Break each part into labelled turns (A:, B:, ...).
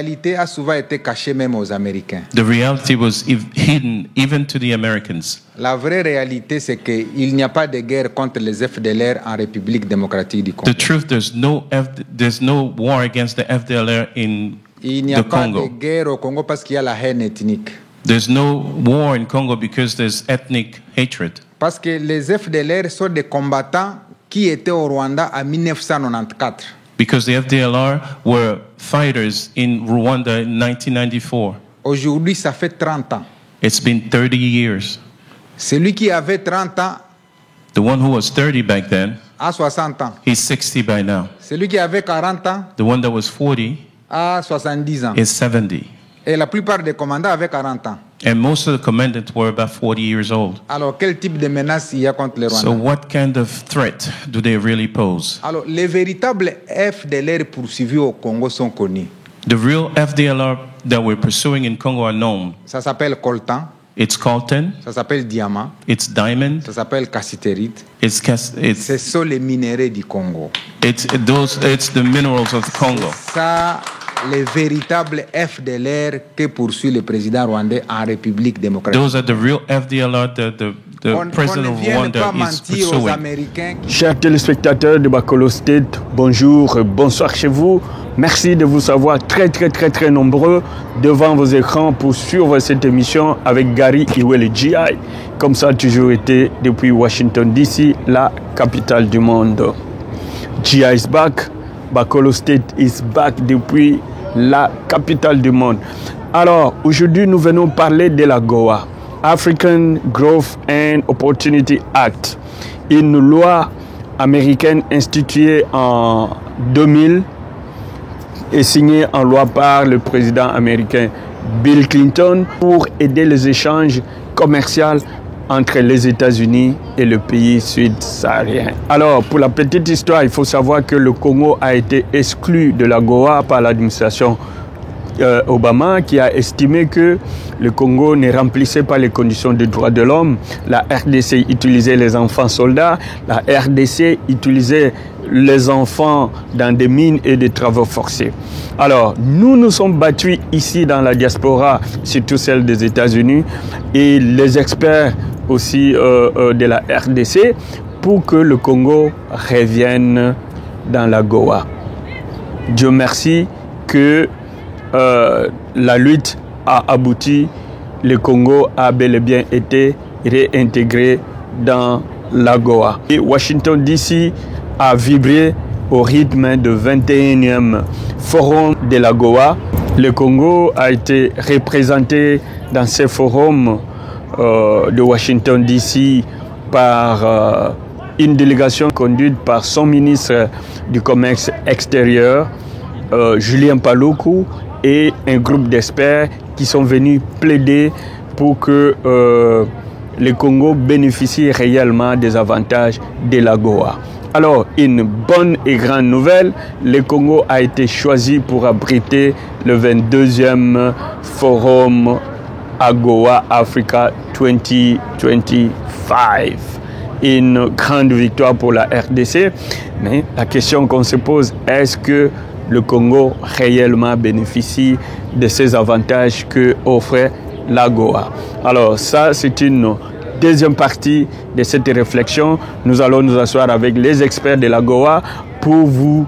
A: réalité a souvent été cachée même aux Américains.
B: The reality was hidden even to the Americans.
A: La vraie réalité, c'est qu'il n'y a pas de guerre contre les FDLR en République démocratique du Congo.
B: The truth, there's no war against the FDLR in
A: Il n'y a
B: the
A: pas
B: Congo.
A: de guerre au Congo parce qu'il y a la haine ethnique.
B: There's no war in Congo because there's ethnic hatred.
A: Parce que les FDLR sont des combattants qui étaient au Rwanda en 1994.
B: Because the FDLR were fighters in Rwanda in 1994.
A: Aujourd'hui, ça fait 30 ans.
B: It's been 30 years.
A: Celui qui avait 30 ans
B: The one who was 30 back then,
A: a 60 ans.
B: he's 60 by now.
A: Celui qui avait 40 ans
B: The one that was 40
A: a 70 ans.
B: is 70.
A: Et la plupart des commandants avaient 40 ans.
B: And most of the commandants were about 40 years old.
A: Alors, quel type de menace il y a contre les
B: So
A: Rwandais?
B: what kind of threat do they really pose?
A: Alors, les véritables FDLR poursuivis au Congo sont connus.
B: The real FDLR that we're pursuing in Congo are known.
A: Ça s'appelle coltan,
B: It's coltan,
A: ça s'appelle diamant,
B: it's diamond,
A: ça s'appelle cassiterite.
B: it's
A: Ce sont les minéraux du Congo.
B: it's the minerals of Congo.
A: Ça, les véritables FDLR que poursuit le président rwandais en République démocratique.
B: Those are the real FDLR that the president
A: On
B: of
A: ne vient
B: Rwanda
A: pas
B: is
A: mentir aux
B: pursuing.
A: Américains.
C: Chers téléspectateurs de Bakolo State, bonjour, bonsoir chez vous. Merci de vous savoir très nombreux devant vos écrans pour suivre cette émission avec Gary Iwele GI. Comme ça a toujours été depuis Washington DC, la capitale du monde. GI is back, Bakolo State is back depuis la capitale du monde. Alors, aujourd'hui, nous venons parler de la GOA, African Growth and Opportunity Act, une loi américaine instituée en 2000 et signée en loi par le président américain Bill Clinton pour aider les échanges commerciaux entre les États-Unis et le pays sud-saharien. Alors, pour la petite histoire, il faut savoir que le Congo a été exclu de la GOA par l'administration Obama, qui a estimé que le Congo ne remplissait pas les conditions de droits de l'homme. La RDC utilisait les enfants soldats, la RDC utilisait les enfants dans des mines et des travaux forcés. Alors, nous nous sommes battus ici dans la diaspora, surtout celle des États-Unis, et les experts aussi de la RDC, pour que le Congo revienne dans la GOA. Dieu merci que la lutte a abouti, le Congo a bel et bien été réintégré dans la GOA. Et Washington DC a vibré au rythme du 21e forum de la GOA. Le Congo a été représenté dans ce forum de Washington DC par une délégation conduite par son ministre du Commerce extérieur, Julien Paluku, et un groupe d'experts qui sont venus plaider pour que le Congo bénéficie réellement des avantages de la GOA. Alors, une bonne et grande nouvelle, le Congo a été choisi pour abriter le 22e forum AGOA Africa 2025. Une grande victoire pour la RDC, mais la question qu'on se pose, est-ce que le Congo réellement bénéficie de ces avantages que offre la GOA? Alors ça, c'est une deuxième partie de cette réflexion. Nous allons nous asseoir avec les experts de la GOA pour vous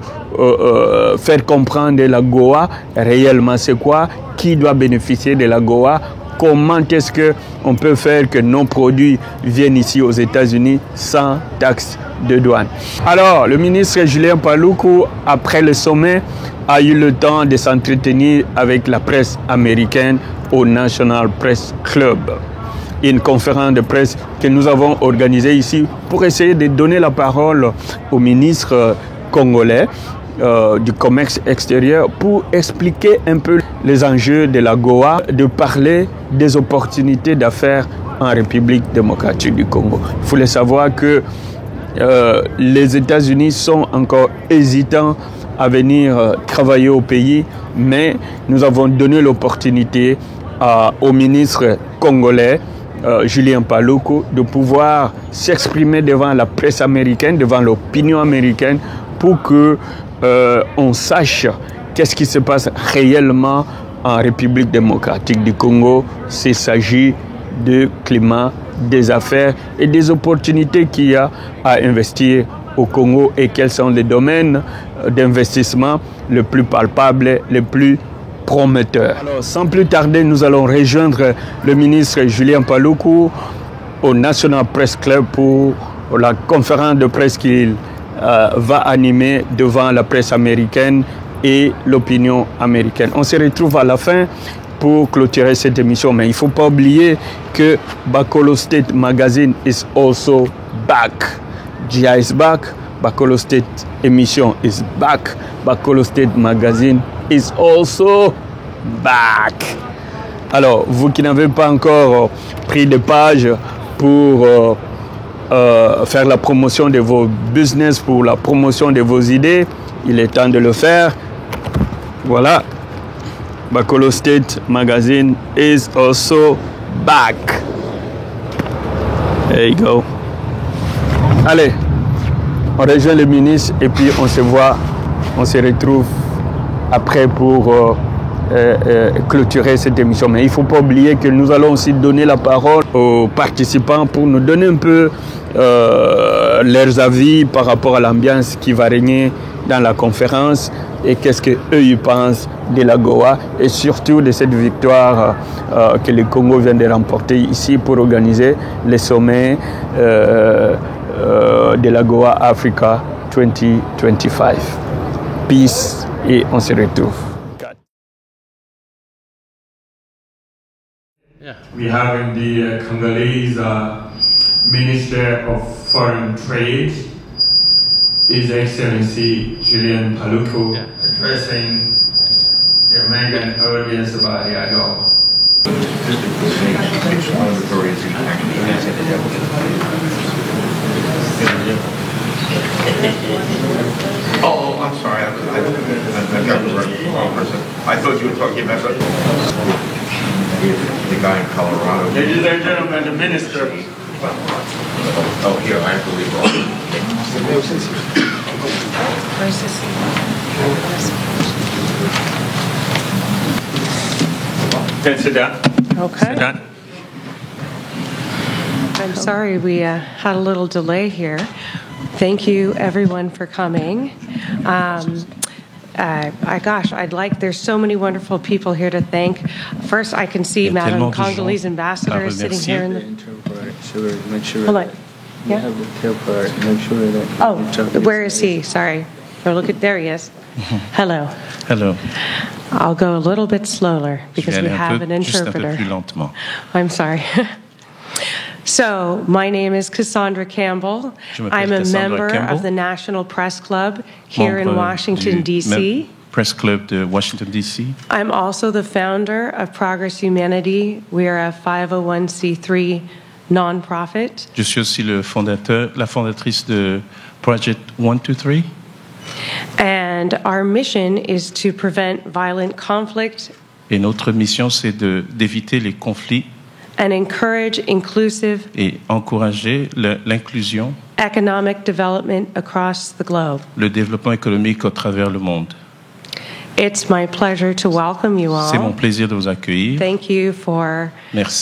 C: faire comprendre la GOA réellement c'est quoi, qui doit bénéficier de la GOA, comment est-ce qu'on peut faire que nos produits viennent ici aux États-Unis sans taxe de douane. Alors, le ministre Julien Paluku, après le sommet, a eu le temps de s'entretenir avec la presse américaine au National Press Club. Une conférence de presse que nous avons organisée ici pour essayer de donner la parole au ministre congolais du commerce extérieur pour expliquer un peu les enjeux de la GOA, de parler des opportunités d'affaires en République démocratique du Congo. Il faut savoir que les États-Unis sont encore hésitants à venir travailler au pays, mais nous avons donné l'opportunité au ministre congolais, Julien Paluku, de pouvoir s'exprimer devant la presse américaine, devant l'opinion américaine, pour que on sache qu'est-ce qui se passe réellement en République démocratique du Congo s'il s'agit de climat, des affaires et des opportunités qu'il y a à investir au Congo et quels sont les domaines d'investissement les plus palpables, les plus prometteurs. Alors, sans plus tarder, nous allons rejoindre le ministre Julien Paluku au National Press Club pour la conférence de presse qu'il va animer devant la presse américaine et l'opinion américaine. On se retrouve à la fin pour clôturer cette émission, mais il ne faut pas oublier que Bakolo State Magazine is also back. GIA is back, Bakolo State Emission is back, Bakolo State Magazine is also back. Alors, vous qui n'avez pas encore pris de page pour faire la promotion de vos business, pour la promotion de vos idées, il est temps de le faire. Voilà, Bakolo State Magazine is also back. There you go. Allez, on rejoint le ministre et puis on se voit, on se retrouve après pour clôturer cette émission. Mais il ne faut pas oublier que nous allons aussi donner la parole aux participants pour nous donner un peu leurs avis par rapport à l'ambiance qui va régner dans la conférence et qu'est-ce qu'eux ils pensent de la Goa et surtout de cette victoire que le Congo vient de remporter ici pour organiser le sommet de la Goa Africa 2025. Peace et on se retrouve. We have the Congolese Minister of Foreign Trade, His Excellency Julien Paluku, addressing the American audience about the AGO.
D: Oh, I'm sorry. I got the wrong person. I thought you were talking about the guy in Colorado.
C: Ladies and gentlemen, the minister.
D: Oh, here, I have to leave.
C: Can sit down.
E: Okay.
C: Sit down.
E: I'm sorry we had a little delay here. Thank you, everyone, for coming. There's so many wonderful people here to thank. First, I can see Madam Congolese Ambassador is sitting here in the... Hold on. Yeah? Oh, where is he? Sorry. There he is. Hello.
B: Hello.
E: I'll go a little bit slower because we have an interpreter. I'm sorry. So, my name is Cassandra Campbell. I'm a member of the National Press Club here in Washington, D.C.
B: Press Club de Washington, D.C.
E: I'm also the founder of Progress Humanity. We're a 501c3 non-profit.
B: Je suis aussi la fondatrice de Project 123.
E: And our mission is to prevent violent conflict.
B: Et notre mission, c'est d'éviter les conflits.
E: And encourage inclusive
B: et encourager l'inclusion,
E: economic development across the globe.
B: Le développement économique à travers le monde.
E: It's my pleasure to welcome you all.
B: C'est mon plaisir de vous accueillir.
E: Thank you for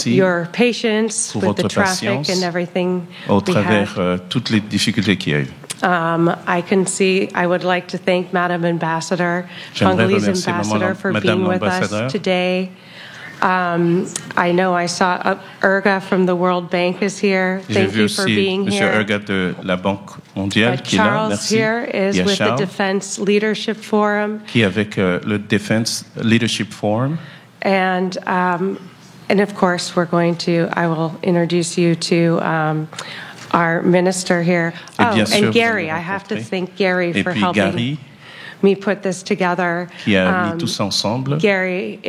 E: your patience
B: pour
E: with
B: votre
E: the traffic
B: patience
E: and everything
B: au travers toutes les difficultés qu'il y a eu.
E: I would like to thank Madam Ambassador, Congolese Ambassador, for being with us today. I know I saw Urga from the World Bank is here. Thank you for being here.
B: Monsieur Urga de la Banque mondiale qui est là.
E: Charles
B: Merci.
E: here is with
B: Charles,
E: the Defense Leadership Forum.
B: Qui est avec le Defense Leadership Forum.
E: And of course, I will introduce you to our minister here. And Gary, I have to thank Gary for helping me put this together.
B: Qui a mis tout ça ensemble.
E: Gary,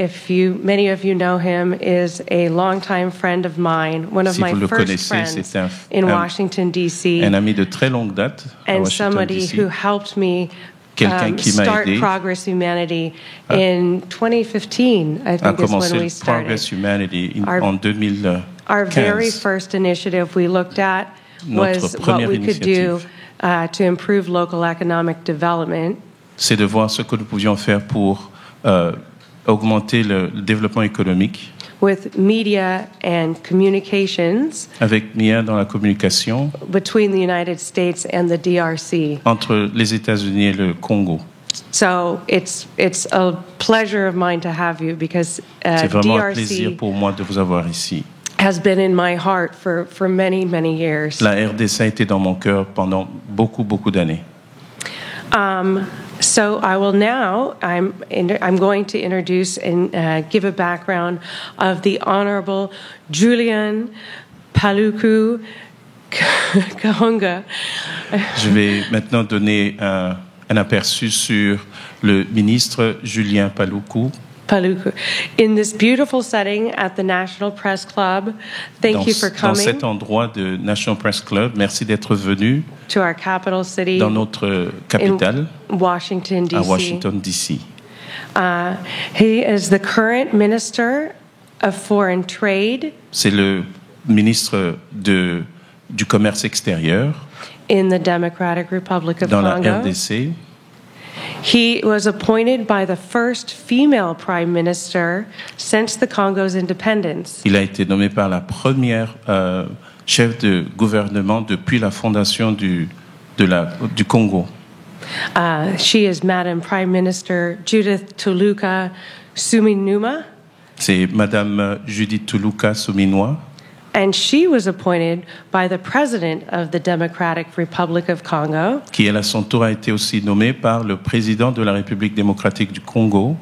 E: many of you know him, is a longtime friend of mine, one of my first friends in Washington, D.C.
B: Un ami de très longue date à
E: and
B: Washington,
E: somebody
B: D.C.
E: who helped me
B: start
E: Progress Humanity in 2015, I think is when we started.
B: Progress Humanity en 2015.
E: Our very first initiative we looked at was what we could do to improve local economic development.
B: c'est de voir ce que nous pouvions faire pour augmenter le développement économique.
E: With media and communications
B: Avec MIA dans la communication
E: between the United States and the DRC.
B: entre les États-Unis et le Congo.
E: So it's a pleasure of mine to have you because
B: C'est vraiment un plaisir
E: DRC
B: pour moi de vous avoir ici.
E: has been in my heart for many, many years.
B: La RDC a été dans mon cœur pendant beaucoup d'années.
E: So I will now, I'm going to introduce and give a background of the Honorable Julian Paluku Kahunga.
B: Je vais maintenant donner un aperçu sur le ministre Julien Paluku.
E: In this beautiful setting at the National Press Club, thank you for
B: Dans
E: coming
B: cet endroit de National Press Club, merci d'être venu
E: to our capital city
B: dans notre capitale,
E: in Washington, D.C.
B: à Washington, D.C.
E: He is the current Minister of Foreign Trade
B: C'est le ministre du Commerce extérieur
E: in the Democratic Republic of
B: dans la
E: Congo.
B: RDC.
E: He was appointed by the first female prime minister since the Congo's independence.
B: Il a été nommé par la première chef de gouvernement depuis la fondation du Congo.
E: She is Madam Prime Minister Judith Tuluka Suminuma,
B: C'est Madame Judith Tuluka Suminwa.
E: and she was appointed by the President of the Democratic Republic of Congo,
B: Qui, elle, à son tour, a été aussi nommé par le président de la République démocratique du Congo,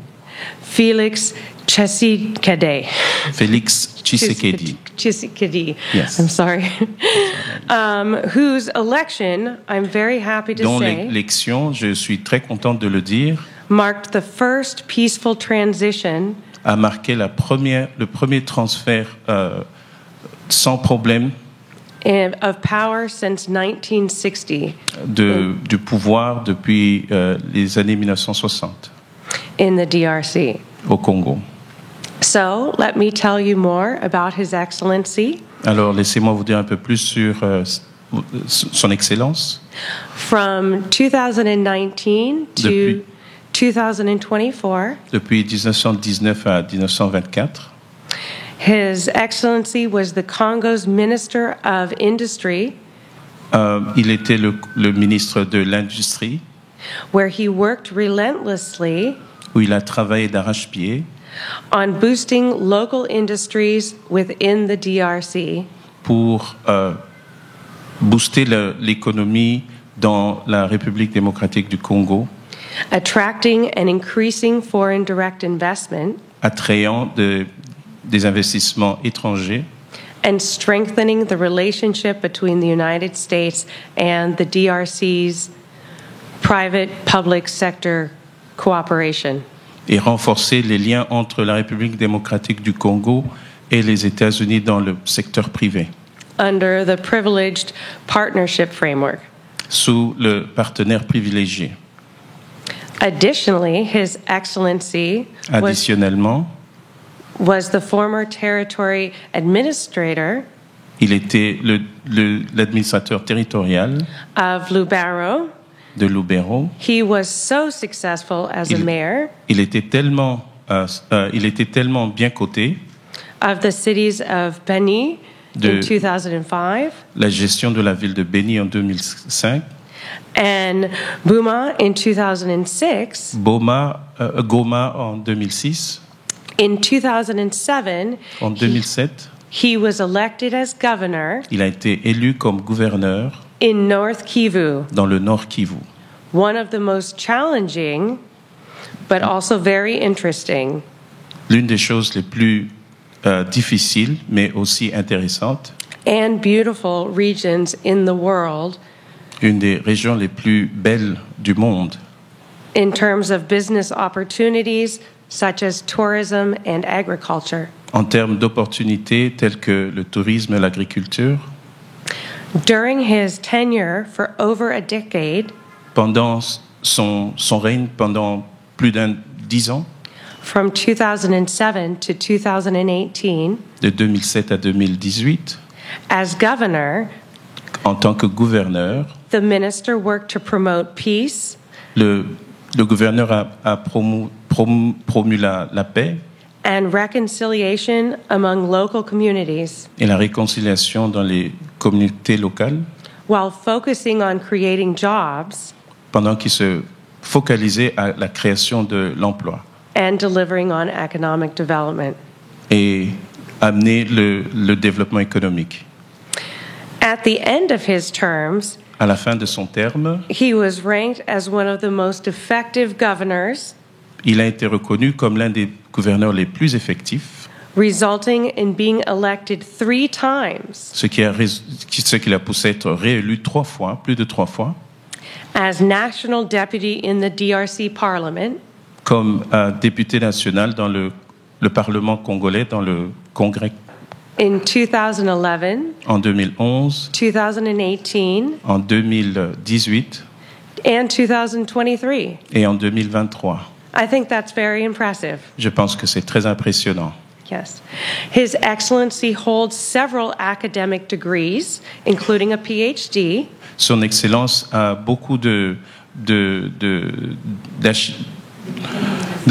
E: Felix Tshisekedi.
B: Félix Tshisekedi.
E: Tshisekedi.
B: Yes.
E: I'm sorry. Whose election, I'm very happy to
B: Dont
E: say,
B: l'élection, je suis très contente de le dire,
E: marked the first peaceful transition
B: a marqué le premier transfert sans problème
E: of power since 1960
B: du pouvoir depuis les années 1960
E: in the DRC.
B: au Congo.
E: So, let me tell you more about His Excellency.
B: Alors, laissez-moi vous dire un peu plus sur son Excellence.
E: From 2019 to
B: Depuis-
E: 2024,
B: Depuis 1919 à 1924,
E: His Excellency was the Congo's Minister of Industry,
B: il était le ministre de l'Industrie,
E: where he worked relentlessly
B: où il a travaillé d'arrache-pied
E: on boosting local industries within the DRC,
B: pour booster l'économie dans la République démocratique du Congo,
E: attracting and increasing foreign direct investment,
B: attrayant des investissements étrangers
E: and strengthening the relationship between the United States and the DRC's private-public sector cooperation.
B: et renforcer les liens entre la République démocratique du Congo et les États-Unis dans le secteur privé,
E: Under the Privileged Partnership Framework.
B: sous le partenaire privilégié.
E: Additionally, His Excellency
B: Additionnellement,
E: was the former territory administrator
B: il était l'administrateur territorial
E: of Lubero.
B: de Lubero.
E: He was so successful as a mayor
B: Il était tellement bien coté.
E: of the cities of Beni in
B: De-
E: 2005
B: La gestion de la ville de Beni en 2005,
E: and Buma in 2006.
B: Goma en 2006,
E: In 2007,
B: en 2007,
E: he was elected as governor
B: il a été élu comme gouverneur
E: in North Kivu,
B: dans le Nord Kivu.
E: one of the most challenging but also very interesting
B: L'une des choses les plus difficiles, mais aussi intéressantes,
E: and beautiful regions in the world
B: une des régions les plus belles du monde
E: in terms of business opportunities such as tourism and agriculture.
B: en termes d'opportunités telles que le tourisme et l'agriculture.
E: During his tenure for over a decade,
B: Pendant son règne, pendant plus d'10 ans,
E: from 2007 to 2018,
B: de 2007 à 2018,
E: as governor,
B: en tant que gouverneur,
E: the minister worked to promote peace,
B: le Le gouverneur a promu la paix
E: and reconciliation among local communities,
B: et la réconciliation dans les communautés locales,
E: while focusing on creating jobs
B: pendant qu'il se focalisait à la création de l'emploi
E: and delivering on economic development.
B: et amener le développement économique.
E: At the end of his terms,
B: À la fin de son terme,
E: he was ranked as one of the most effective governors,
B: il a été reconnu comme l'un des gouverneurs les plus effectifs,
E: resulting in being elected 3 times
B: ce qui l'a poussé à être réélu 3 fois, plus de 3 fois,
E: as national deputy in the DRC parliament,
B: comme député national dans le Parlement congolais, dans le Congrès
E: in 2011,
B: en 2011,
E: 2018,
B: en 2018
E: and 2023.
B: et en 2023.
E: I think that's very impressive.
B: Je pense que c'est très impressionnant.
E: Yes. His Excellency holds several academic degrees, including a PhD,
B: Son Excellence a beaucoup de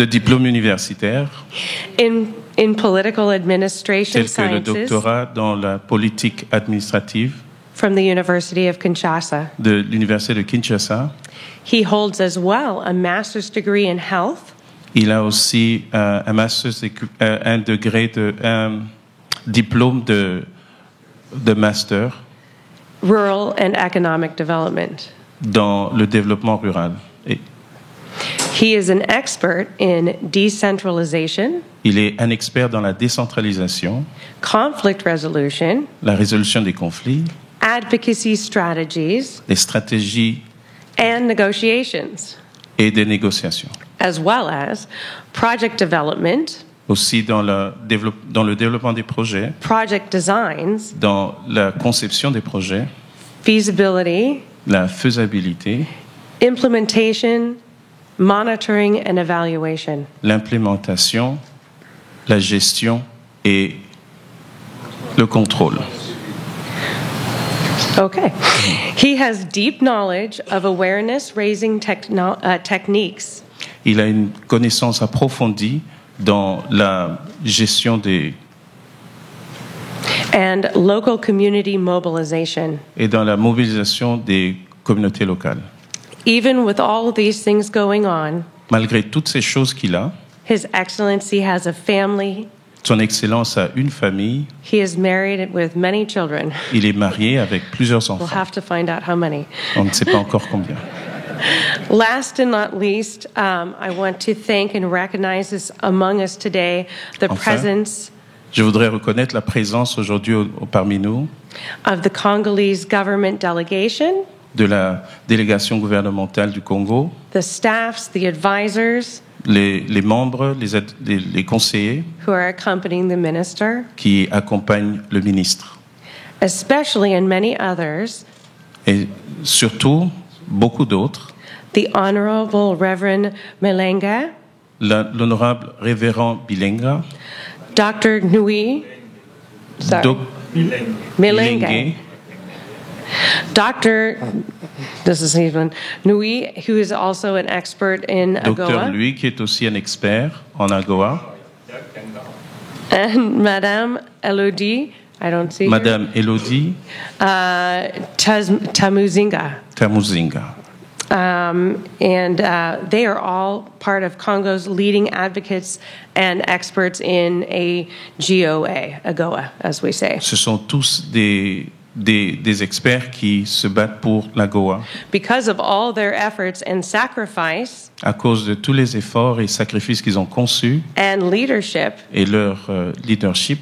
B: diplômes universitaires,
E: in political administration
B: tels que le
E: sciences
B: doctorat dans la politique administrative
E: from the University of Kinshasa.
B: de l'Université de Kinshasa.
E: He holds as well a master's degree in health
B: Il a aussi un diplôme de master
E: rural and economic development.
B: dans le développement rural. Et
E: He is an expert in decentralization,
B: il est un expert dans la décentralisation,
E: conflict resolution,
B: la résolution des conflits,
E: advocacy strategies,
B: les stratégies
E: and negotiations,
B: et des négociations.
E: as well as project development,
B: Aussi dans le développement des projets,
E: project designs,
B: dans la conception des projets,
E: feasibility,
B: la faisabilité,
E: implementation, monitoring, and evaluation.
B: l'implémentation, la gestion et le contrôle.
E: Okay. He has deep knowledge of awareness-raising techniques
B: Il a une connaissance approfondie dans la gestion
E: and local community mobilization.
B: et dans la mobilisation des communautés locales.
E: Even with all of these things going on,
B: Malgré toutes ces choses qu'il a,
E: His Excellency has a family.
B: Son Excellence a une famille,
E: He is married with many children.
B: il est marié avec plusieurs
E: We'll
B: enfants.
E: have to find out how many.
B: On ne sait pas encore combien.
E: Last and not least, I want to thank and recognize this among us today, the
B: Enfin.
E: presence
B: Je voudrais reconnaître la présence aujourd'hui parmi nous
E: of the Congolese government delegation,
B: de la délégation gouvernementale du Congo,
E: the staffs, the advisors
B: les membres, les conseillers
E: who are accompanying the minister,
B: qui accompagnent le ministre.
E: especially and many others,
B: Et surtout, beaucoup d'autres,
E: the Honorable Reverend Melenga,
B: l'honorable révérend Bilenga,
E: Dr. Nui,
B: Doc
E: Melenga,
B: Bilengue,
E: Dr. This is even Nui, who is also an expert in
B: Docteur
E: AGOA,
B: Lui, qui est aussi un expert en AGOA,
E: and Madame Elodie, I don't see
B: Madame Elodie
E: Tamuzinga.
B: Tamuzinga.
E: And they are all part of Congo's leading advocates and experts in AGOA, as we say.
B: Ce sont tous des experts qui se battent pour l'AGOA.
E: Because of all their efforts and sacrifice
B: À cause de tous les efforts et sacrifices qu'ils ont conçus
E: and leadership,
B: et leur leadership,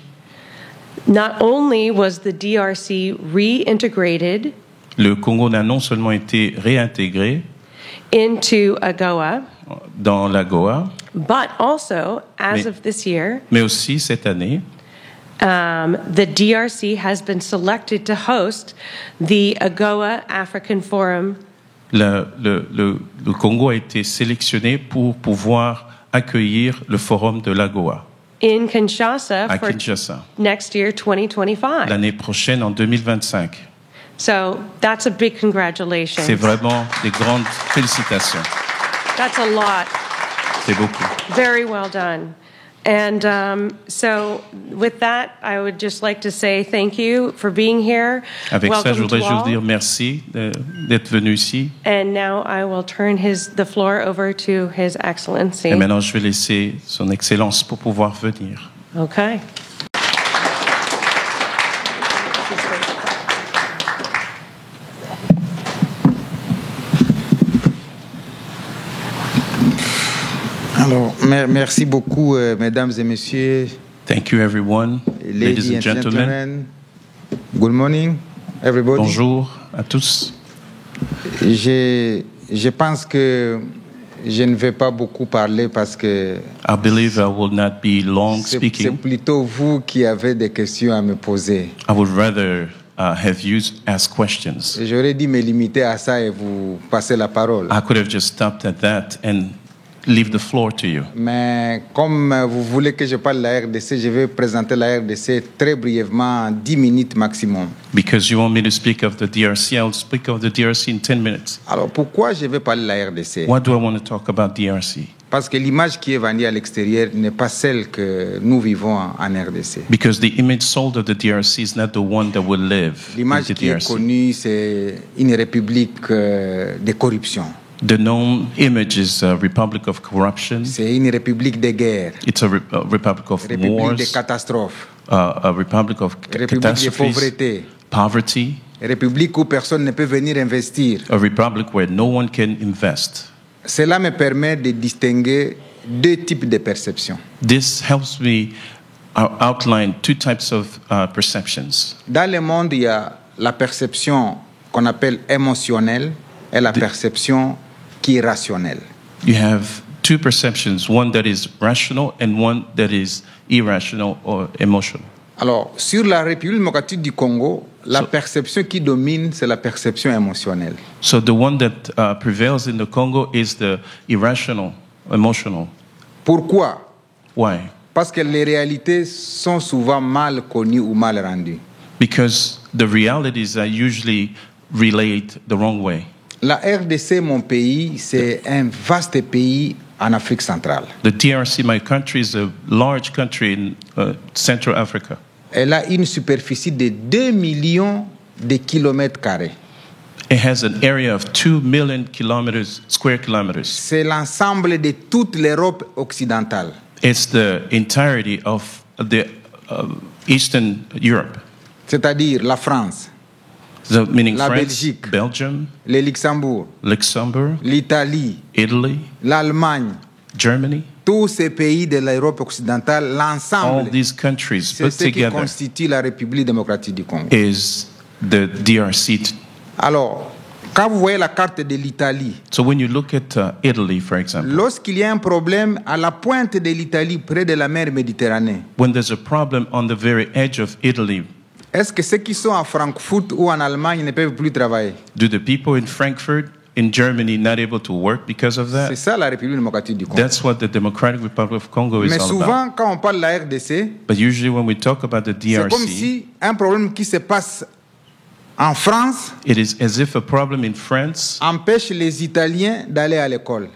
E: not only was the DRC reintegrated
B: le Congo n'a non seulement été réintégré
E: into AGOA,
B: dans l'AGOA,
E: but also, as
B: Mais-
E: of this year,
B: mais aussi cette année,
E: the DRC has been selected to host the AGOA African Forum
B: le Congo a été sélectionné pour pouvoir accueillir le forum de l'AGOA
E: in Kinshasa
B: à
E: for
B: Kinshasa
E: next year, 2025.
B: l'année prochaine en 2025.
E: So that's a big congratulations.
B: C'est vraiment des grandes félicitations.
E: That's a lot.
B: C'est beaucoup.
E: Very well done. And so with that, I would just like to say thank you for being here.
B: Avec ça, je voudrais
E: to
B: juste
E: all.
B: dire merci d'être venu ici.
E: And now I will turn the floor over to His Excellency.
B: Et maintenant, je vais laisser son Excellence pour pouvoir venir.
E: Okay.
A: Alors, merci beaucoup, mesdames et messieurs.
B: Thank you, everyone. Ladies and gentlemen.
A: Good morning, everybody.
B: Bonjour à tous.
A: Je pense que je ne vais pas beaucoup parler parce que
B: I believe I will not be long
A: c'est
B: speaking.
A: plutôt vous qui avez des questions à me poser.
B: I would rather have you ask questions.
A: J'aurais dû me limiter à ça et vous passer la parole.
B: I could have just stopped at that and leave the floor to you.
A: Mais comme vous voulez que je parle de la RDC, je vais présenter la RDC très brièvement, 10 minutes maximum.
B: Because you want me to speak of the DRC, I'll speak of the DRC in 10 minutes.
A: Alors pourquoi je vais parler de la RDC?
B: Why do I want to talk about DRC?
A: Parce que l'image qui est vendue à l'extérieur n'est pas celle que nous vivons en RDC.
B: Because the image sold of the DRC is not the one that will live in
A: L'image
B: the
A: qui est
B: DRC.
A: connue, c'est une république de corruption.
B: The known image is a republic of corruption.
A: C'est une république de guerre,
B: It's a republic of
A: république de
B: wars,
A: catastrophes,
B: a republic of
A: république de
B: catastrophes,
A: pauvreté,
B: poverty,
A: république où personne ne peut venir investir.
B: a republic where no one can invest.
A: Cela me permet de distinguer deux types de perceptions.
B: This helps me outline two types of perceptions.
A: Dans le monde, il y a la perception qu'on appelle émotionnelle et la perception qui est rationnelle.
B: You have two perceptions, one that is rational and one that is irrational or emotional.
A: Alors, sur la République démocratique du Congo, la perception qui domine, c'est la perception émotionnelle.
B: So the one that prevails in the Congo is the irrational, emotional.
A: Pourquoi?
B: Why?
A: Parce que les réalités sont souvent mal connues ou mal rendues.
B: Because the realities are usually relayed the wrong way.
A: La RDC, mon pays, c'est un vaste pays en Afrique centrale.
B: The DRC, my country, is a large country in Central Africa.
A: Elle a une superficie de 2 millions de kilomètres carrés.
B: It has an area of 2 million square kilometers.
A: C'est l'ensemble de toute l'Europe occidentale.
B: It's the entirety of the Eastern Europe.
A: C'est-à-dire la France,
B: So, meaning
A: La
B: France,
A: Belgique.
B: Belgium,
A: le Luxembourg,
B: Luxembourg,
A: l'Italie,
B: Italy,
A: l'Allemagne,
B: Germany.
A: tous ces pays de l'Europe occidentale,
B: All
A: l'ensemble,
B: these countries
A: c'est
B: put
A: ce qui
B: together
A: constitue la République démocratique du Congo.
B: is the DRC.
A: Alors, quand vous voyez la carte de l'Italie,
B: So when you look at Italy, for example,
A: lorsqu'il y a un problème à la pointe de l'Italie, près de la mer Méditerranée,
B: when there's a problem on the very edge of Italy,
A: est-ce que ceux qui sont à Francfort ou en Allemagne ne peuvent plus travailler?
B: do the people in Frankfurt, in Germany, not able to work because of
A: C'est
B: that?
A: ça la République démocratique du Congo.
B: That's what the Democratic Republic of Congo is
A: Mais
B: all about.
A: souvent, quand on parle de la RDC,
B: But usually when we talk about the
A: c'est comme
B: DRC,
A: si un problème qui se passe en France
B: it is as if a problem in France
A: empêche les Italiens d'aller à l'école.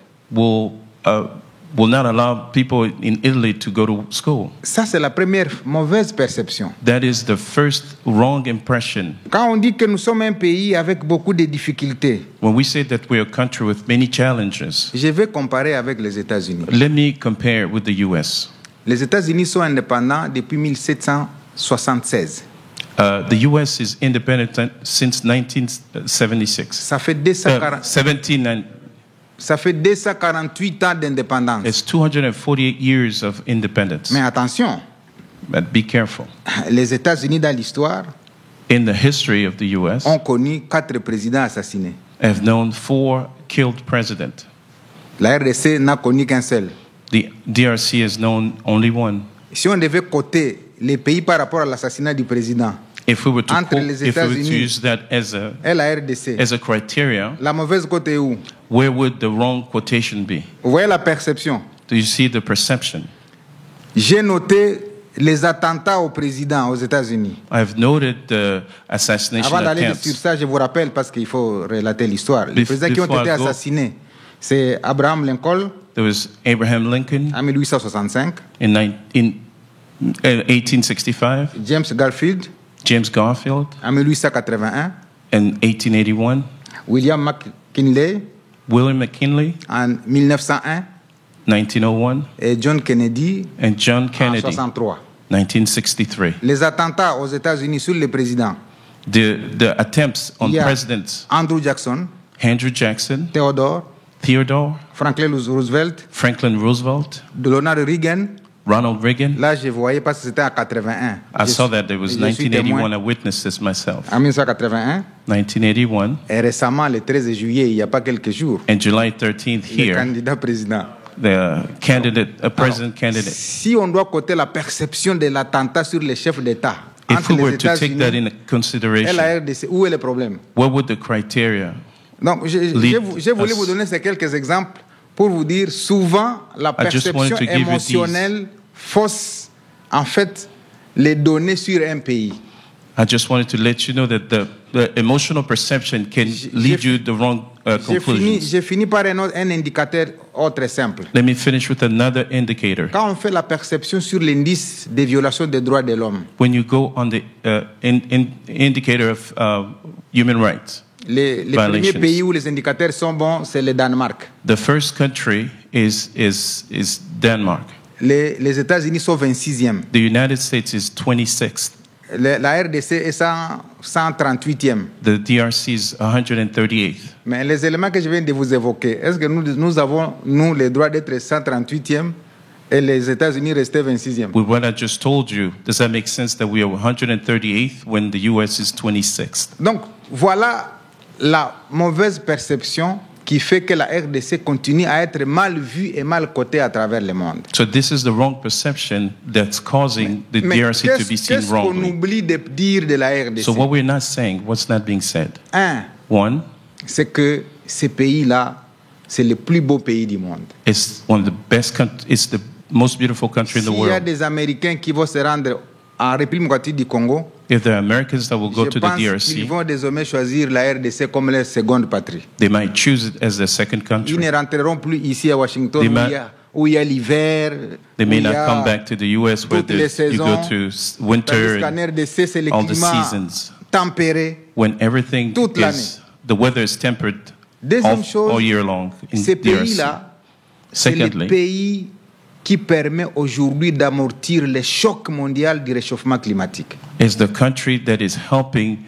B: will not allow people in Italy to go to school.
A: Ça, c'est la première mauvaise perception.
B: That is the first wrong impression.
A: Quand on dit que nous sommes un pays avec beaucoup de difficultés,
B: When we say that we're a country with many challenges,
A: je vais comparer avec les États-Unis.
B: let me compare with the U.S.
A: Les États-Unis sont indépendants depuis 1776.
B: The U.S. is independent since 1976.
A: Ça fait 240 Ça fait 248 ans d'indépendance.
B: It's 248 years of independence.
A: Mais attention,
B: But be careful.
A: les États-Unis dans l'histoire
B: In the history of the U.S.,
A: ont connu 4 présidents assassinés.
B: have known 4 killed presidents.
A: La RDC n'a connu qu'un seul.
B: The DRC has known only one.
A: Si on devait coter les pays par rapport à l'assassinat du président
B: If we were to,
A: Entre les États-Unis
B: use that as
A: et la RDC,
B: a criteria,
A: la mauvaise cote est où?
B: where would the wrong quotation be?
A: Vous voyez la perception.
B: Do you see the perception?
A: J'ai noté les attentats au président aux États-Unis.
B: I've noted the assassination
A: Avant d'aller
B: attempts.
A: sur ça, je vous rappelle, parce qu'il faut relater l'histoire. Les présidents qui ont
B: before
A: été
B: I go-
A: assassinés, C'est Abraham Lincoln
B: There was Abraham Lincoln
A: en 1865,
B: in 1865,
A: James Garfield
B: James Garfield
A: en 1881,
B: in 1881,
A: William McKinley
B: William McKinley,
A: en 1901
B: 1901,
A: et John Kennedy
B: and John
A: en
B: Kennedy,
A: 63.
B: 1963.
A: Les attentats aux États-Unis sur les présidents,
B: The attempts on
A: il y a
B: presidents
A: Andrew Jackson,
B: Andrew Jackson,
A: Theodore,
B: Theodore,
A: Franklin Roosevelt,
B: Franklin Roosevelt,
A: Ronald Reagan.
B: Ronald Reagan.
A: Là, je voyais parce que c'était en 81.
B: I saw that there was
A: je suis
B: 1981.
A: témoin.
B: I witnessed this myself.
A: En 1981,
B: 1981,
A: et récemment, le 13 juillet, il n'y a pas quelques jours,
B: and July 13th
A: le
B: here,
A: candidat président.
B: the candidate, a president candidate.
A: Si on doit coter la perception de l'attentat sur les chefs d'État
B: If
A: entre
B: we
A: les
B: were to take that
A: États-Unis
B: in
A: et
B: consideration,
A: la RDC, où est le problème?
B: what would the criteria?
A: Donc, je voulais vous donner ces quelques exemples pour vous dire, souvent, la
B: I just wanted
A: perception
B: to give you
A: émotionnelle fausse, en fait, les données sur un pays.
B: I just wanted to let you know that the emotional perception can lead you the wrong conclusions.
A: J'ai fini par un indicateur autre simple.
B: Let me finish with another indicator.
A: Quand on fait la perception sur l'indice des violations des droits de l'homme,
B: When you go on the indicator of human rights,
A: les premiers
B: violations.
A: pays où les indicateurs sont bons, c'est le Danemark.
B: The first country is Denmark.
A: Les États-Unis sont 26e.
B: The United States is 26th.
A: La RDC est 138e.
B: The DRC is 138th.
A: Mais les éléments que je viens de vous évoquer, est-ce que nous avons, nous, le droit d'être 138e et les États-Unis restaient 26e?
B: With what I just told you, does that make sense that we are 138th when the US is 26th?
A: Donc, voilà la mauvaise perception qui fait que la RDC continue à être mal vue et mal cotée à travers le monde.
B: So this is the wrong perception that's causing the
A: Mais
B: DRC to be seen
A: qu'est-ce qu'on
B: wrongly.
A: oublie de dire de la RDC?
B: So what we're not saying, what's not being said?
A: Un,
B: One,
A: c'est que ce pays-là, c'est le plus beau pays du monde.
B: it's one of the best it's the most beautiful country in the
A: S'il y a
B: world.
A: des Américains qui vont se rendre en République démocratique du Congo,
B: If there are Americans that will go
A: je
B: to the
A: pense qu'ils
B: DRC,
A: vont désormais choisir la RDC comme leur seconde patrie.
B: they might choose it as their second
A: Ils
B: country.
A: ne rentreront plus ici à Washington
B: They
A: où il y a l'hiver,
B: They may
A: où il y
B: not
A: a
B: come back to the U.S. where
A: toutes les
B: you go
A: saisons,
B: to winter
A: tandis qu'en
B: and
A: RDC, c'est le
B: all the
A: climat
B: seasons,
A: tempéré.
B: when everything
A: Toute
B: is, the weather is tempered
A: Deuxième chose,
B: all year long in
A: Ces
B: DRC.
A: pays-là, c'est le
B: Secondly,
A: pays qui permet aujourd'hui d'amortir le choc mondial du réchauffement climatique.
B: is the country that is helping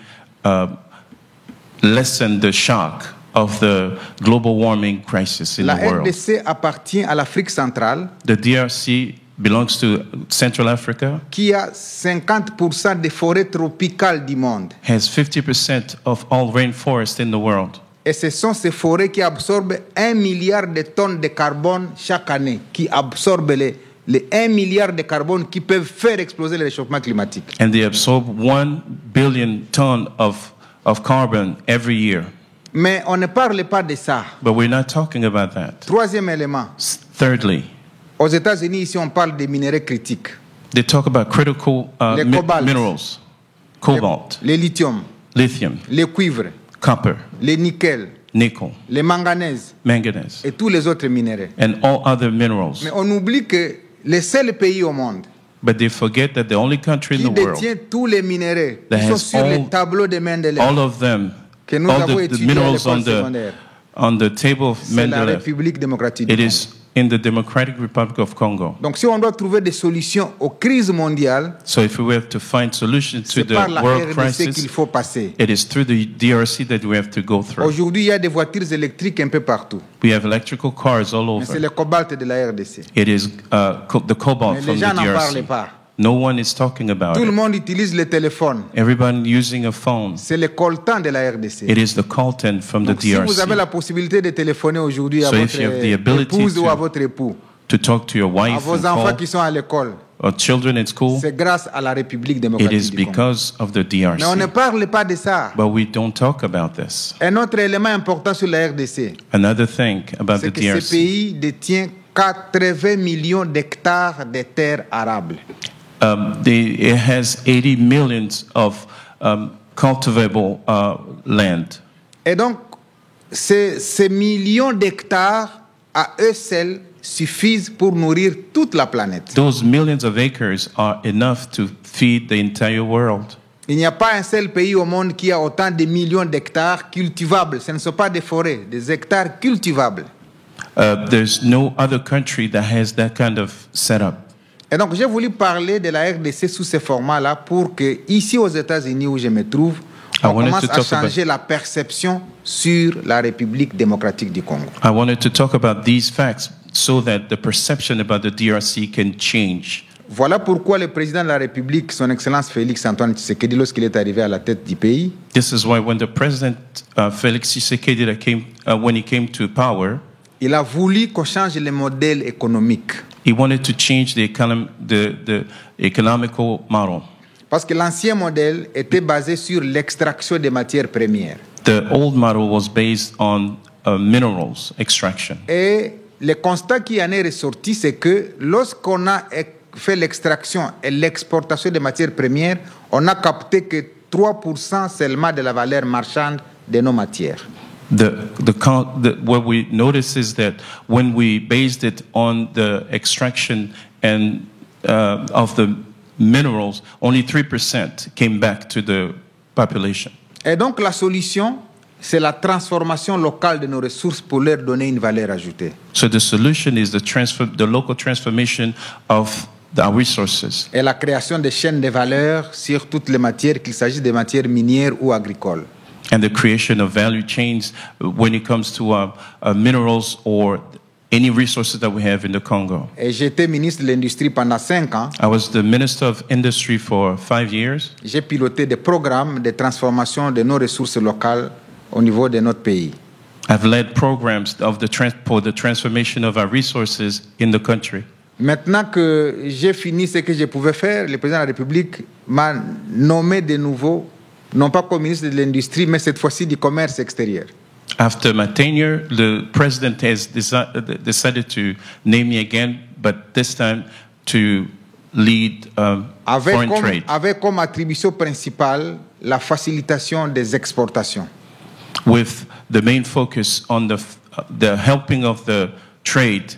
B: lessen the shock of the global warming crisis in
A: La
B: the world.
A: RDC appartient à l'Afrique centrale,
B: The DRC belongs to Central Africa,
A: qui a 50% des forêts tropicales du monde.
B: has 50% of all rainforest in the world.
A: Et ce sont ces forêts qui absorbent 1 milliard de tonnes de carbone chaque année, qui absorbent les 1 milliard de carbone qui peuvent faire exploser le réchauffement climatique.
B: And they absorb 1 billion ton of carbon every year.
A: Mais on ne parle pas de ça.
B: But we're not talking about that.
A: Troisième élément,
B: Thirdly,
A: aux États-Unis, ici, on parle des minéraux critiques.
B: they talk about critical
A: Les cobalt.
B: minerals, cobalt,
A: Les lithium,
B: lithium,
A: les cuivres,
B: copper,
A: les nickel,
B: nickel,
A: les manganèses
B: manganese,
A: et tous les autres minéraux.
B: and all other minerals.
A: Mais on oublie que le seul pays au monde
B: But they forget that the only country in
A: qui
B: the world,
A: détient tous les minéraux
B: that
A: qui sont
B: has
A: sur
B: all-
A: le tableau de Mendeleev,
B: all of them,
A: que nous
B: all
A: avons
B: the
A: étudié à
B: minerals
A: l'école secondaire,
B: on the table of
A: c'est la
B: Mendeleev,
A: République démocratique
B: it
A: du
B: is in the Democratic Republic of Congo.
A: Congo. Donc si on doit trouver des solutions aux crises mondiales,
B: So if we were to find solutions to
A: c'est par
B: the
A: la
B: world
A: RDC qu'il
B: crisis,
A: faut passer.
B: it is through the DRC that we have to go through.
A: Aujourd'hui, il y a des voitures électriques un peu partout.
B: We have electrical cars all
A: Mais c'est
B: over.
A: le cobalt de la RDC.
B: It is the cobalt
A: Mais
B: from
A: les
B: the
A: gens n'en parlent
B: DRC.
A: pas.
B: No one is talking about
A: Tout le
B: it.
A: monde utilise le téléphone.
B: Everyone using a phone.
A: C'est le coltan de la RDC.
B: It is the coltan from the
A: Donc, si vous avez
B: DRC.
A: la possibilité de téléphoner aujourd'hui à
B: So
A: votre
B: if you have the ability
A: épouse ou
B: to-
A: à votre époux,
B: To talk to your
A: à
B: wife
A: vos
B: and
A: enfants
B: call
A: qui sont à l'école,
B: or children in school,
A: c'est grâce à la République
B: it
A: démocratique
B: is
A: du Congo.
B: because of the
A: Mais on ne
B: DRC.
A: parle pas de ça.
B: But we don't talk about this.
A: Un autre élément important sur la RDC,
B: Another thing about the
A: c'est que ce
B: DRC,
A: pays détient 80 millions d'hectares de terres arables.
B: it has 80 millions of cultivable land.
A: Et donc, ces millions d'hectares à eux seuls suffisent pour nourrir toute la planète.
B: Those millions of acres are enough to feed the entire world.
A: Il n'y a pas un seul pays au monde qui a autant de millions d'hectares cultivables. Ce ne sont pas des forêts, des hectares cultivables.
B: There's no other country that has that kind of setup.
A: Et donc, j'ai voulu parler de la RDC sous ce format-là pour que, ici aux États-Unis où je me trouve, on commence à changer la perception sur la République démocratique du Congo.
B: I wanted to talk about these facts so that the perception about the DRC can change.
A: Voilà pourquoi le président de la République, son Excellence Félix Antoine Tshisekedi, lorsqu'il est arrivé à la tête du pays,
B: This is why when the president Felix Tshisekedi when he came to power,
A: il a voulu qu'on change le modèle économique.
B: he wanted to change the economical model.
A: Parce que l'ancien modèle était basé sur l'extraction des matières premières.
B: The old model was based on minerals extraction.
A: Et le constat qui en est ressorti, c'est que lorsqu'on a fait l'extraction et l'exportation des matières premières, on a capté que 3% seulement de la valeur marchande de nos matières.
B: What we notice is that when we based it on the extraction and of the minerals, only 3% came back to the population.
A: Et donc la solution, c'est la transformation locale de nos ressources pour leur donner une valeur ajoutée.
B: So the solution is the local transformation of our resources.
A: Et la création de chaînes de valeur sur toutes les matières, qu'il s'agisse des matières minières ou agricoles.
B: And the creation of value chains when it comes to minerals or any resources that we have in the Congo.
A: Et j'étais ministre de l'Industrie pendant 5 ans.
B: I was the Minister of Industry for 5 years.
A: J'ai piloté des programmes de transformation de nos ressources locales au niveau de notre pays.
B: I've led programs of for the transformation of our resources in the country.
A: Maintenant que j'ai fini ce que je pouvais faire, le président de la République m'a nommé de nouveau, non pas comme ministre de l'Industrie, mais cette fois-ci du commerce extérieur.
B: After my tenure, the president has decided to name me again, but this time to lead foreign trade.
A: Avec comme attribution principale la facilitation des exportations.
B: With the main focus on the helping of the trade.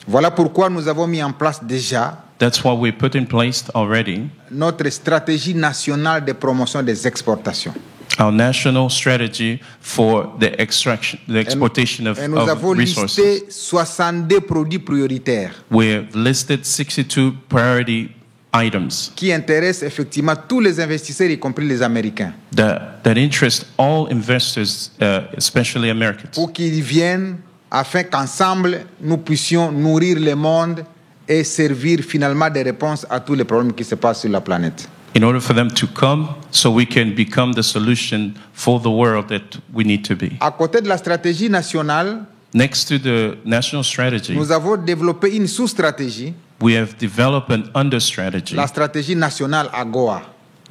A: Voilà pourquoi nous avons mis en place déjà
B: That's what we put in place already.
A: Notre stratégie nationale de promotion des exportations.
B: Our national strategy for the exportation of resources.
A: Et nous avons listé 62 produits prioritaires.
B: We have listed 62 priority items
A: qui intéressent effectivement tous les investisseurs, y compris les Américains.
B: That interest all investors, especially Americans.
A: Pour qu'ils viennent afin qu'ensemble nous puissions nourrir le monde et servir finalement des réponses à tous les problèmes qui se passent sur la planète.
B: In order for them to come, so we can become the solution for the world that we need to be.
A: À côté de la stratégie nationale,
B: next to the national strategy,
A: nous avons développé une sous-stratégie.
B: We have developed an under-strategy.
A: La stratégie nationale AGOA.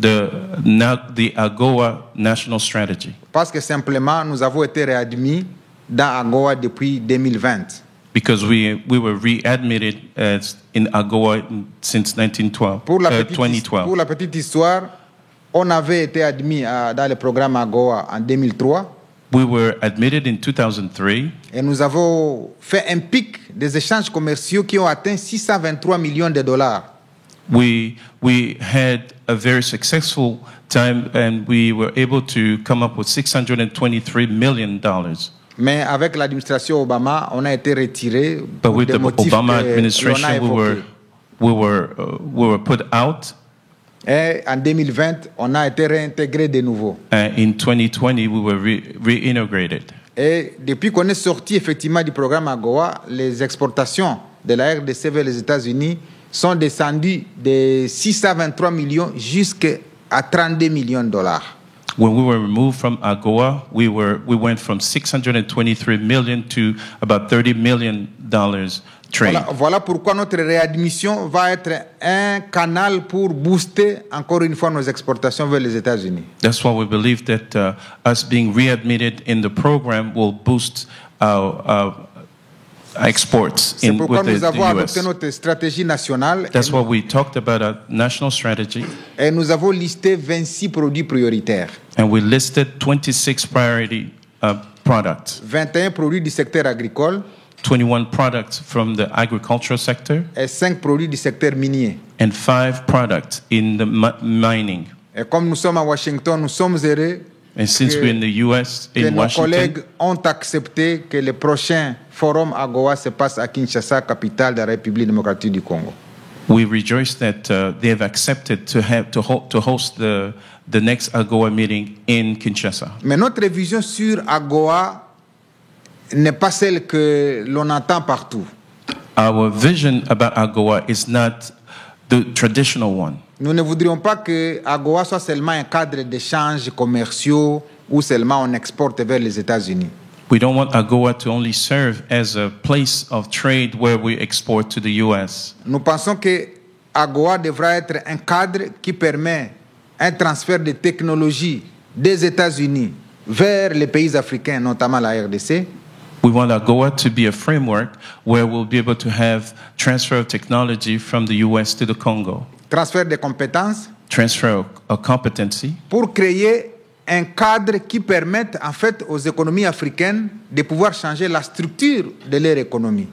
B: The AGOA national strategy.
A: Parce que simplement, nous avons été réadmis dans AGOA depuis 2020.
B: Because we were readmitted in AGOA since 2012.
A: Pour la petite histoire, on avait été admis dans le programme AGOA en 2003.
B: We were admitted in 2003.
A: Et nous avons fait un pic des échanges commerciaux qui ont atteint 623 millions de dollars.
B: We had a very successful time and we were able to come up with $623 million.
A: Mais avec l'administration Obama, on a été retiré.
B: But with the Obama administration, we were put out.
A: Et en 2020, on a été réintégré de nouveau.
B: In 2020, we were reintegrated.
A: Et depuis qu'on est sorti effectivement du programme AGOA, les exportations de la RDC vers les États-Unis sont descendues de 623 millions jusqu'à 32 millions de dollars.
B: When we were removed from AGOA, we went from 623 million to about $30 million trade.
A: Voilà pourquoi notre réadmission va être un canal pour booster encore une fois nos exportations vers les États-Unis.
B: That's why we believe that us being readmitted in the program will boost our exports
A: C'est pourquoi nous avons
B: the
A: adopté
B: US.
A: notre stratégie nationale.
B: That's why we talked about a national strategy.
A: Et nous avons listé 26 produits prioritaires.
B: And we listed 26 priority products.
A: 21 produits du secteur agricole
B: 21 products from the agricultural sector.
A: Et 5 produits du secteur minier.
B: And 5 products in the mining.
A: Et comme nous sommes à Washington, nous sommes heureux
B: And since we're in the US,
A: que
B: in
A: nos
B: Washington,
A: collègues ont accepté que le prochain forum AGOA se passe à Kinshasa, capitale de la République démocratique du Congo.
B: we rejoice that they have accepted to host the next AGOA meeting in Kinshasa.
A: Mais notre vision sur AGOA n'est pas celle que l'on entend partout.
B: Our vision about AGOA is not the traditional one.
A: Nous ne voudrions pas que AGOA soit seulement un cadre d'échanges commerciaux où seulement on exporte vers les États-Unis.
B: We don't want AGOA to only serve as a place of trade where we export to the US.
A: Nous pensons que AGOA devra être un cadre qui permet un transfert de technologie des États-Unis vers les pays africains, notamment la RDC.
B: We want AGOA to be a framework where we'll be able to have transfer of technology from the US to the Congo.
A: Transfert de compétences
B: Transfer of competency
A: pour créer un cadre qui permette en fait aux économies africaines de pouvoir changer la structure de leur économie.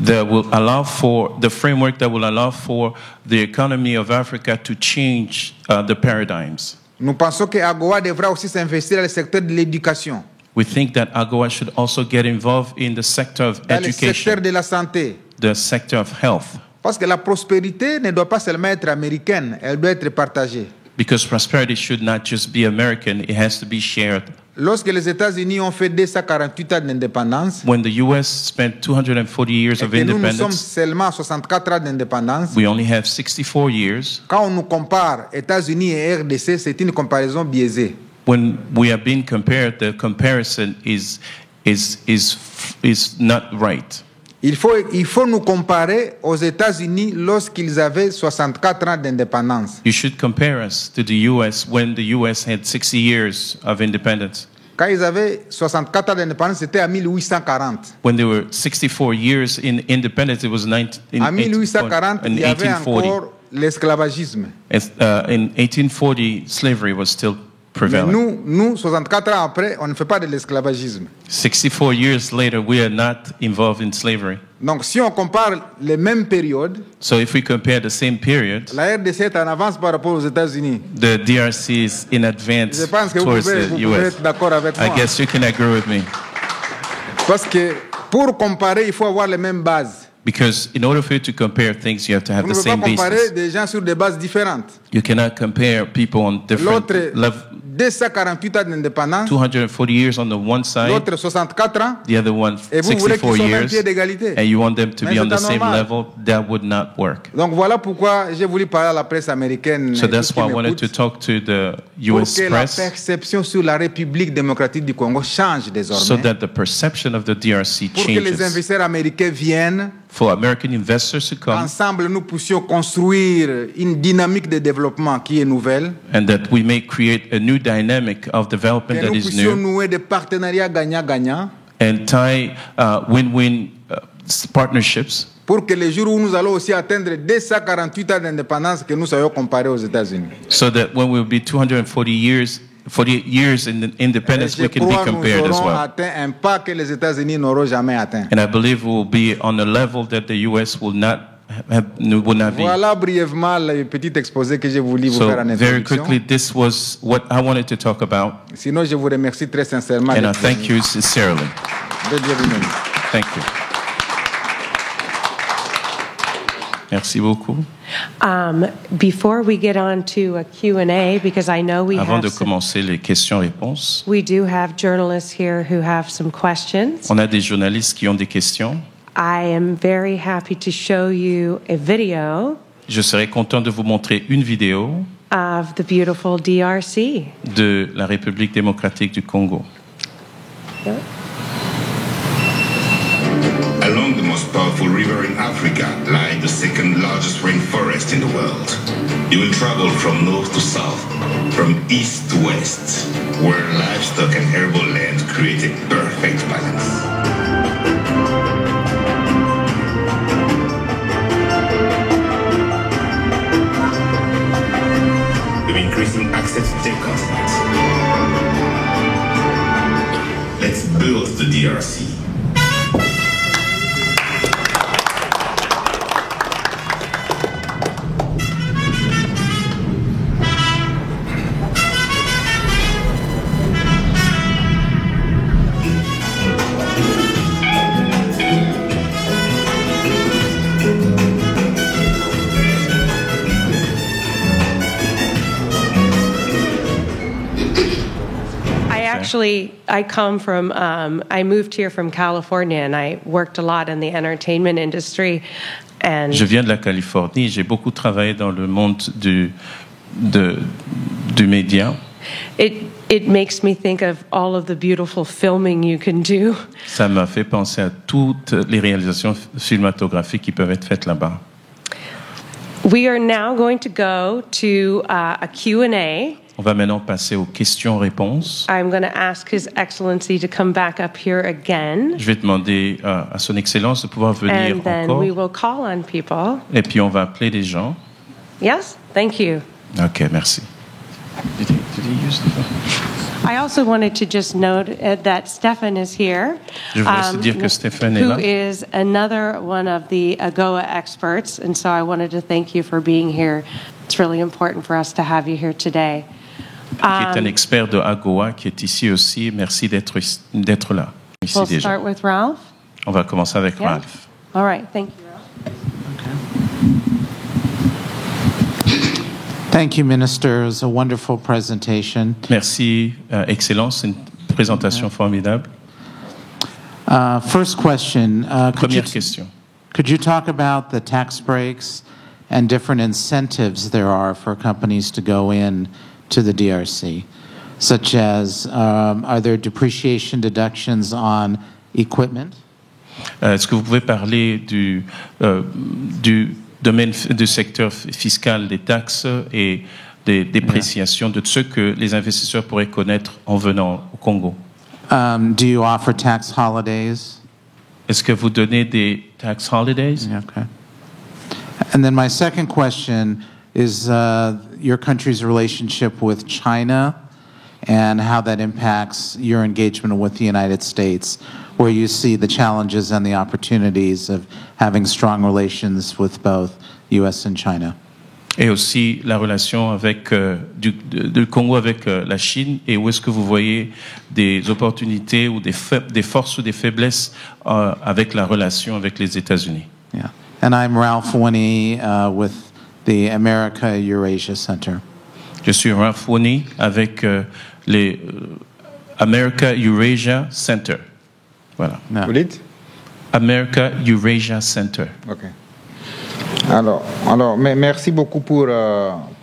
B: that will allow for the framework that will allow for the economy of Africa to change the paradigms.
A: Nous pensons que AGOA devra aussi s'investir dans le secteur de l'éducation,
B: We think that AGOA should also get involved in the sector of
A: dans le secteur
B: education,
A: de la santé.
B: the sector of health,
A: Parce que la prospérité ne doit pas seulement être américaine, elle doit être partagée.
B: because prosperity should not just be American, it has to be shared.
A: Lorsque les États-Unis ont fait 248 ans d'indépendance,
B: When the US spent 240 years
A: et
B: of
A: que nous sommes
B: independence,
A: seulement à 64 ans d'indépendance,
B: we only have 64 years.
A: quand on nous compare États-Unis et RDC, c'est une comparaison biaisée.
B: When we are being compared, the comparison is not right.
A: Il faut nous comparer aux États-Unis lorsqu'ils avaient 64 ans d'indépendance.
B: You should compare us to the US when the US had 60 years of independence.
A: Quand ils avaient 64 ans d'indépendance, c'était en 1840.
B: When there were 64 years in independence, it was
A: En 1840, il y avait
B: 1840.
A: encore l'esclavagisme.
B: In 1840, slavery was still
A: Mais
B: prevalent.
A: nous, 64 ans après, on ne fait pas de l'esclavagisme.
B: 64 years later, we are not involved in slavery.
A: Donc, si on compare les mêmes périodes,
B: So if we compare the same period,
A: la RDC est en avance par rapport aux États-Unis.
B: the DRC is in advance
A: Je pense que vous
B: towards
A: pouvez
B: the US.
A: être d'accord avec
B: I
A: moi.
B: guess you can agree with me.
A: Parce que pour comparer, il faut avoir les mêmes bases.
B: Because in order for you to compare things, you have to have
A: Vous
B: the
A: ne pouvez
B: same
A: pas comparer
B: basis.
A: des gens sur des bases différentes.
B: You cannot compare people on different
A: L'autre,
B: levels.
A: 248 ans d'indépendance,
B: 240 years on the one side,
A: l'autre 64 ans,
B: the other one
A: et vous voulez
B: 64
A: qu'ils soient au même
B: years,
A: pied d'égalité.
B: and you want them to
A: Mais
B: be on
A: c'est
B: the same
A: anormal.
B: level. That would not work.
A: Donc voilà pourquoi j'ai voulu parler à la presse américaine
B: So that's
A: qui
B: why I wanted
A: m'écoute,
B: to talk to the
A: pour
B: US
A: que la
B: press
A: perception sur la République démocratique du Congo change désormais.
B: so that the perception of the DRC
A: Pour que les
B: changes.
A: investisseurs américains viennent,
B: For American investors to come
A: ensemble nous puissions construire une dynamique de développement qui est nouvelle,
B: and that we may create a new dynamic of development
A: que
B: that
A: nous
B: is
A: puissions
B: new
A: nouer des partenariats gagnant-gagnant,
B: and tie win-win partnerships
A: pour que les jours où nous allons aussi atteindre 248 ans d'indépendance, que nous soyons comparés aux États-Unis.
B: so that when we'll be 48 years in the independence,
A: Je
B: we can be
A: crois que nous
B: compared as
A: aurons
B: well.
A: atteint un pas que les États-Unis n'auront jamais atteint.
B: And I believe we will be on a level that the US will not be.
A: Voilà brièvement le petit exposé que j'ai voulu vous
B: So
A: faire en
B: very
A: introduction.
B: quickly, this was what I wanted to talk about,
A: Sinon, je vous remercie très sincèrement.
B: and I
A: d'être
B: thank
A: venu.
B: you sincerely.
A: De Dieu vous-même.
B: Thank you. Merci beaucoup.
E: Before we get on to a Q&A, because I know we
B: Avant de
E: have some,
B: commencer les questions-réponses,
E: we do have journalists here who have some questions.
B: on a des journalistes qui ont des questions.
E: I am very happy to show you a video
B: Je serais content de vous montrer une vidéo
E: of the beautiful DRC.
B: de la République démocratique du Congo.
F: Along the most powerful river in Africa lies the second largest rainforest in the world. You will travel from north to south, from east to west, where livestock and herbal land create a perfect balance. With increasing access to tech continent. Let's of the DRC.
E: Actually, I moved here from California and I worked a lot in the entertainment industry. And
B: je viens de la Californie, j'ai beaucoup travaillé dans le monde du média.
E: It makes me think of all of the beautiful filming you can do.
B: Ça m'a fait penser à toutes les réalisations cinématographiques qui peuvent être faites là-bas.
E: We are now going to go to a Q&A.
B: On va maintenant passer aux questions-réponses.
E: I'm going to ask His Excellency to come back up here again.
B: Je vais demander à Son Excellence de pouvoir venir
E: and then
B: encore.
E: We will call on people.
B: Et puis on va appeler des gens.
E: Yes, thank you.
B: Ok, merci. Did he use the phone?
E: I also wanted to just note that Stefan is here.
B: Je voulais aussi dire que Stefan est là.
E: Who is another one of the AGOA experts, and so I wanted to thank you for being here. It's really important for us to have you here today.
B: Qui est un expert de AGOA, qui est ici aussi. Merci d'être là. Ici
E: We'll
B: déjà.
E: start with Ralph.
B: On va commencer avec
E: Yeah.
B: Ralph.
E: All right, thank you, Ralph.
G: Thank you, Minister. It was a wonderful presentation.
B: Merci, Excellence. C'est une présentation formidable.
G: First question.
B: Première question.
G: Could you talk about the tax breaks and different incentives there are for companies to go in to the DRC, such as are there depreciation deductions on equipment?
B: Est-ce que vous pouvez parler du domaine du secteur fiscal des taxes et des dépréciations de ce que les investisseurs pourraient connaître en venant au Congo?
G: Do you offer tax holidays?
B: Est-ce que vous donnez des tax holidays?
G: Okay. And then my second question is your country's relationship with China and how that impacts your engagement with the United States, where you see the challenges and the opportunities of having strong relations with both U.S. and China.
B: Et aussi la relation avec du Congo avec la Chine, et où est-ce que vous voyez des opportunités ou des forces ou des faiblesses avec la relation avec les États-Unis?
G: Yeah. And I'm Ralph Winnie with the America Eurasia Center.
B: Je suis Ralph Winnie avec les America Eurasia Center. Voilà.
G: No.
A: Vous dites?
B: America Eurasia Center.
A: Ok. Alors, merci beaucoup pour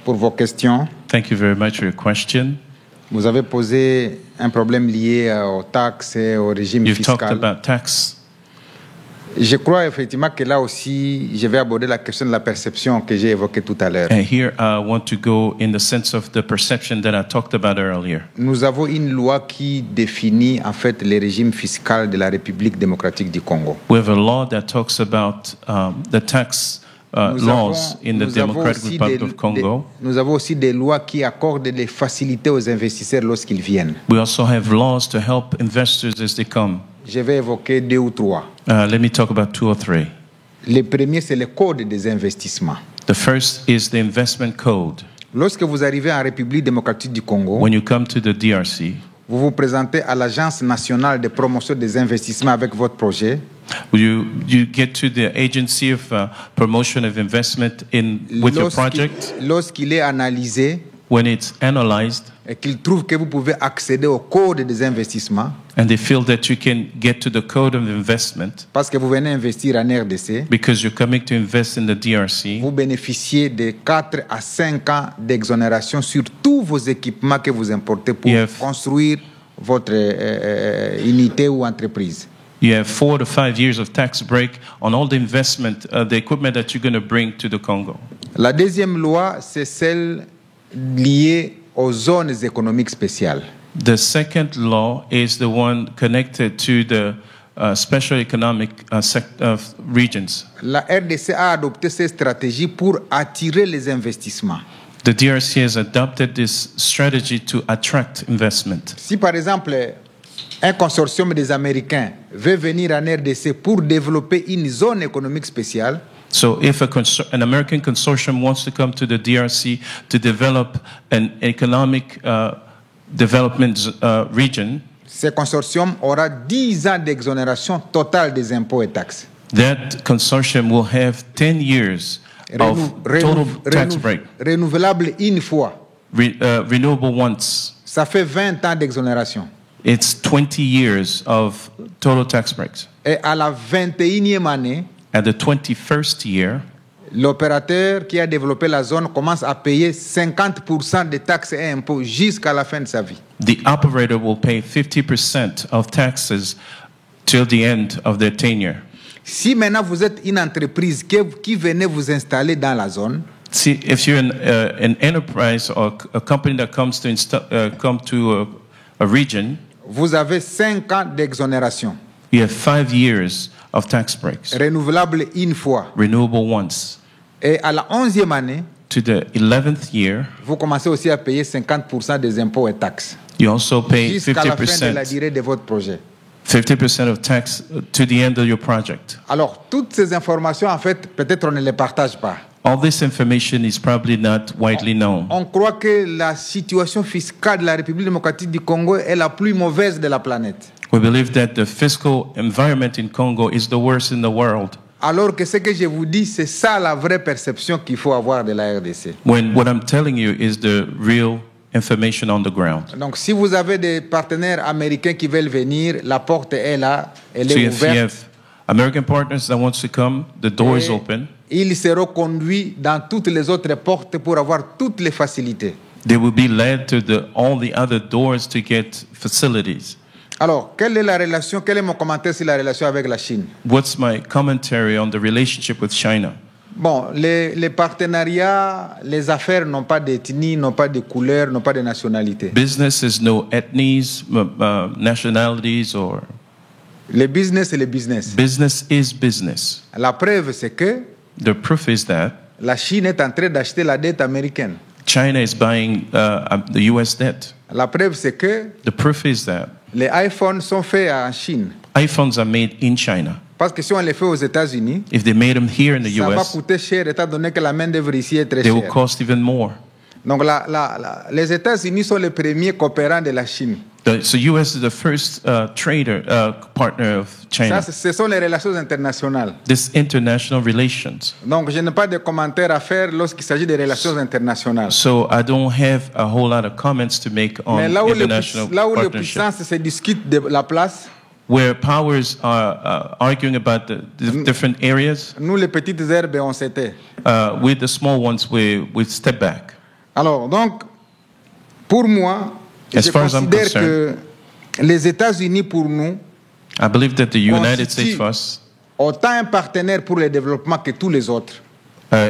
A: vos questions.
B: Thank you very much for your question.
A: Vous avez posé un problème lié aux taxes et au régime
B: You've
A: fiscal.
B: talked about tax.
A: Je crois effectivement que là aussi, je vais aborder la question de la perception que j'ai évoquée tout à l'heure.
B: And here I want to go in the sense of the perception that I talked about earlier.
A: Nous avons une loi qui définit en fait le régime fiscal de la République démocratique du Congo.
B: We have a law that talks about the tax laws in the Democratic Republic of Congo.
A: Nous avons aussi des lois qui accordent des facilités aux investisseurs lorsqu'ils viennent.
B: We also have laws to help investors as they come.
A: Je vais évoquer 2 ou 3.
B: Let me talk about 2 or 3.
A: Le premier, c'est le code des investissements.
B: The first is the investment code.
A: Lorsque vous arrivez en République démocratique du Congo,
B: When you come to the DRC,
A: vous vous présentez à l'Agence nationale de promotion des investissements avec votre projet.
B: you get to the Agency of Promotion of Investment with your project.
A: Lorsqu'il est analysé
B: When it's analyzed,
A: et qu'ils trouvent que vous pouvez accéder au code des investissements,
B: and they feel that you can get to the code of investment
A: parce que vous venez investir en RDC,
B: because you're coming to invest in the DRC,
A: vous bénéficiez de 4 à 5 ans d'exonération sur tous vos équipements que vous importez pour construire votre unité ou entreprise.
B: You have 4 to 5 years of tax break on all the investment, the equipment that you're going to bring to the Congo.
A: La deuxième loi, c'est celle liée aux zones économiques spéciales.
B: The second law is the one connected to the special economic regions.
A: La RDC a adopté ces stratégies pour attirer les investissements.
B: The DRC has adopted this strategy to attract investment.
A: Si par exemple, un consortium des Américains veut venir en RDC pour développer une zone économique spéciale,
B: So if an American consortium wants to come to the DRC to develop an economic development region,
A: ce consortium aura 10 ans d'exonération totale des impôts et taxes.
B: that consortium will have 10 years of total tax break.
A: Renouvelable une fois.
B: Renewable once.
A: Ça fait 20 ans d'exonération.
B: It's 20 years of total tax breaks.
A: Et à la 21e année,
B: At the 21st year,
A: l'opérateur qui a développé la zone commence à payer 50% des taxes et impôts jusqu'à la fin de sa vie.
B: the operator will pay 50% of taxes till the end of their tenure.
A: Si maintenant vous êtes une entreprise qui venait vous installer dans la zone,
B: See, if you're an enterprise or a company that comes to come to a region,
A: vous avez 5 ans d'exonération,
B: you have 5 years of tax breaks,
A: renouvelable une fois.
B: renewable once.
A: Et à la 11e année,
B: To the 11th year,
A: vous commencez aussi à payer 50% des impôts et taxes
B: you also pay
A: jusqu'à la fin de la
B: 50%,
A: durée de votre projet.
B: 50% of tax to the end of your project.
A: Alors, toutes ces informations, en fait, peut-être on ne les partage pas.
B: All this information is probably not widely known.
A: On croit que la situation fiscale de la République démocratique du Congo est la plus mauvaise de la planète.
B: We believe that the fiscal environment in Congo is the worst in the world.
A: Alors que ce que je vous dis, c'est ça la vraie perception qu'il faut avoir de la RDC.
B: When what I'm telling you is the real information on the ground.
A: Donc, si vous avez des partenaires américains qui veulent venir, la porte est là, elle
B: So
A: est
B: if you
A: ouverte.
B: have American partners that wants to come, the door is
A: Et
B: open.
A: ils seront conduits dans toutes les autres portes pour avoir toutes les facilités.
B: They will be led to all the other doors to get facilities.
A: Alors, quelle est la relation, quel est mon commentaire sur la relation avec la Chine?
B: What's my commentary on the relationship with China?
A: Bon, les partenariats, les affaires n'ont pas d'ethnie, n'ont pas de couleur, n'ont pas de nationalité.
B: Business is no ethnies, nationalities, or
A: Le business, c'est le business.
B: business is business.
A: La preuve, c'est que
B: The proof is that
A: la Chine est en train d'acheter la dette américaine.
B: China is buying the U.S. debt.
A: La preuve, c'est que
B: The proof is that
A: les iPhones sont faits en Chine.
B: iPhones are made in China.
A: Parce que si on les fait aux États-Unis,
B: If they made them here in the
A: ça va
B: U.S.,
A: coûter cher étant donné que la main-d'œuvre ici est très
B: they will
A: chère.
B: cost even more.
A: Donc, les États-Unis sont les premiers coopérants de la Chine.
B: So U.S. is the first partner of China.
A: Ça, ce sont les relations internationales.
B: This international relations.
A: Donc, je n'ai pas de commentaires à faire lorsqu'il s'agit des relations internationales.
B: So I don't have a whole lot of comments to make on
A: Mais là où les
B: international
A: puissances
B: partnership.
A: se discutent de la place,
B: Where powers are arguing about the different areas,
A: nous, les petites herbes, on s'était.
B: with the small ones, we step back.
A: Alors, donc, pour moi,
B: As
A: je
B: far as I'm
A: considère que les États-Unis, pour nous,
B: I believe that the United States
A: constituent
B: for us
A: autant un partenaire pour le développement que tous les autres.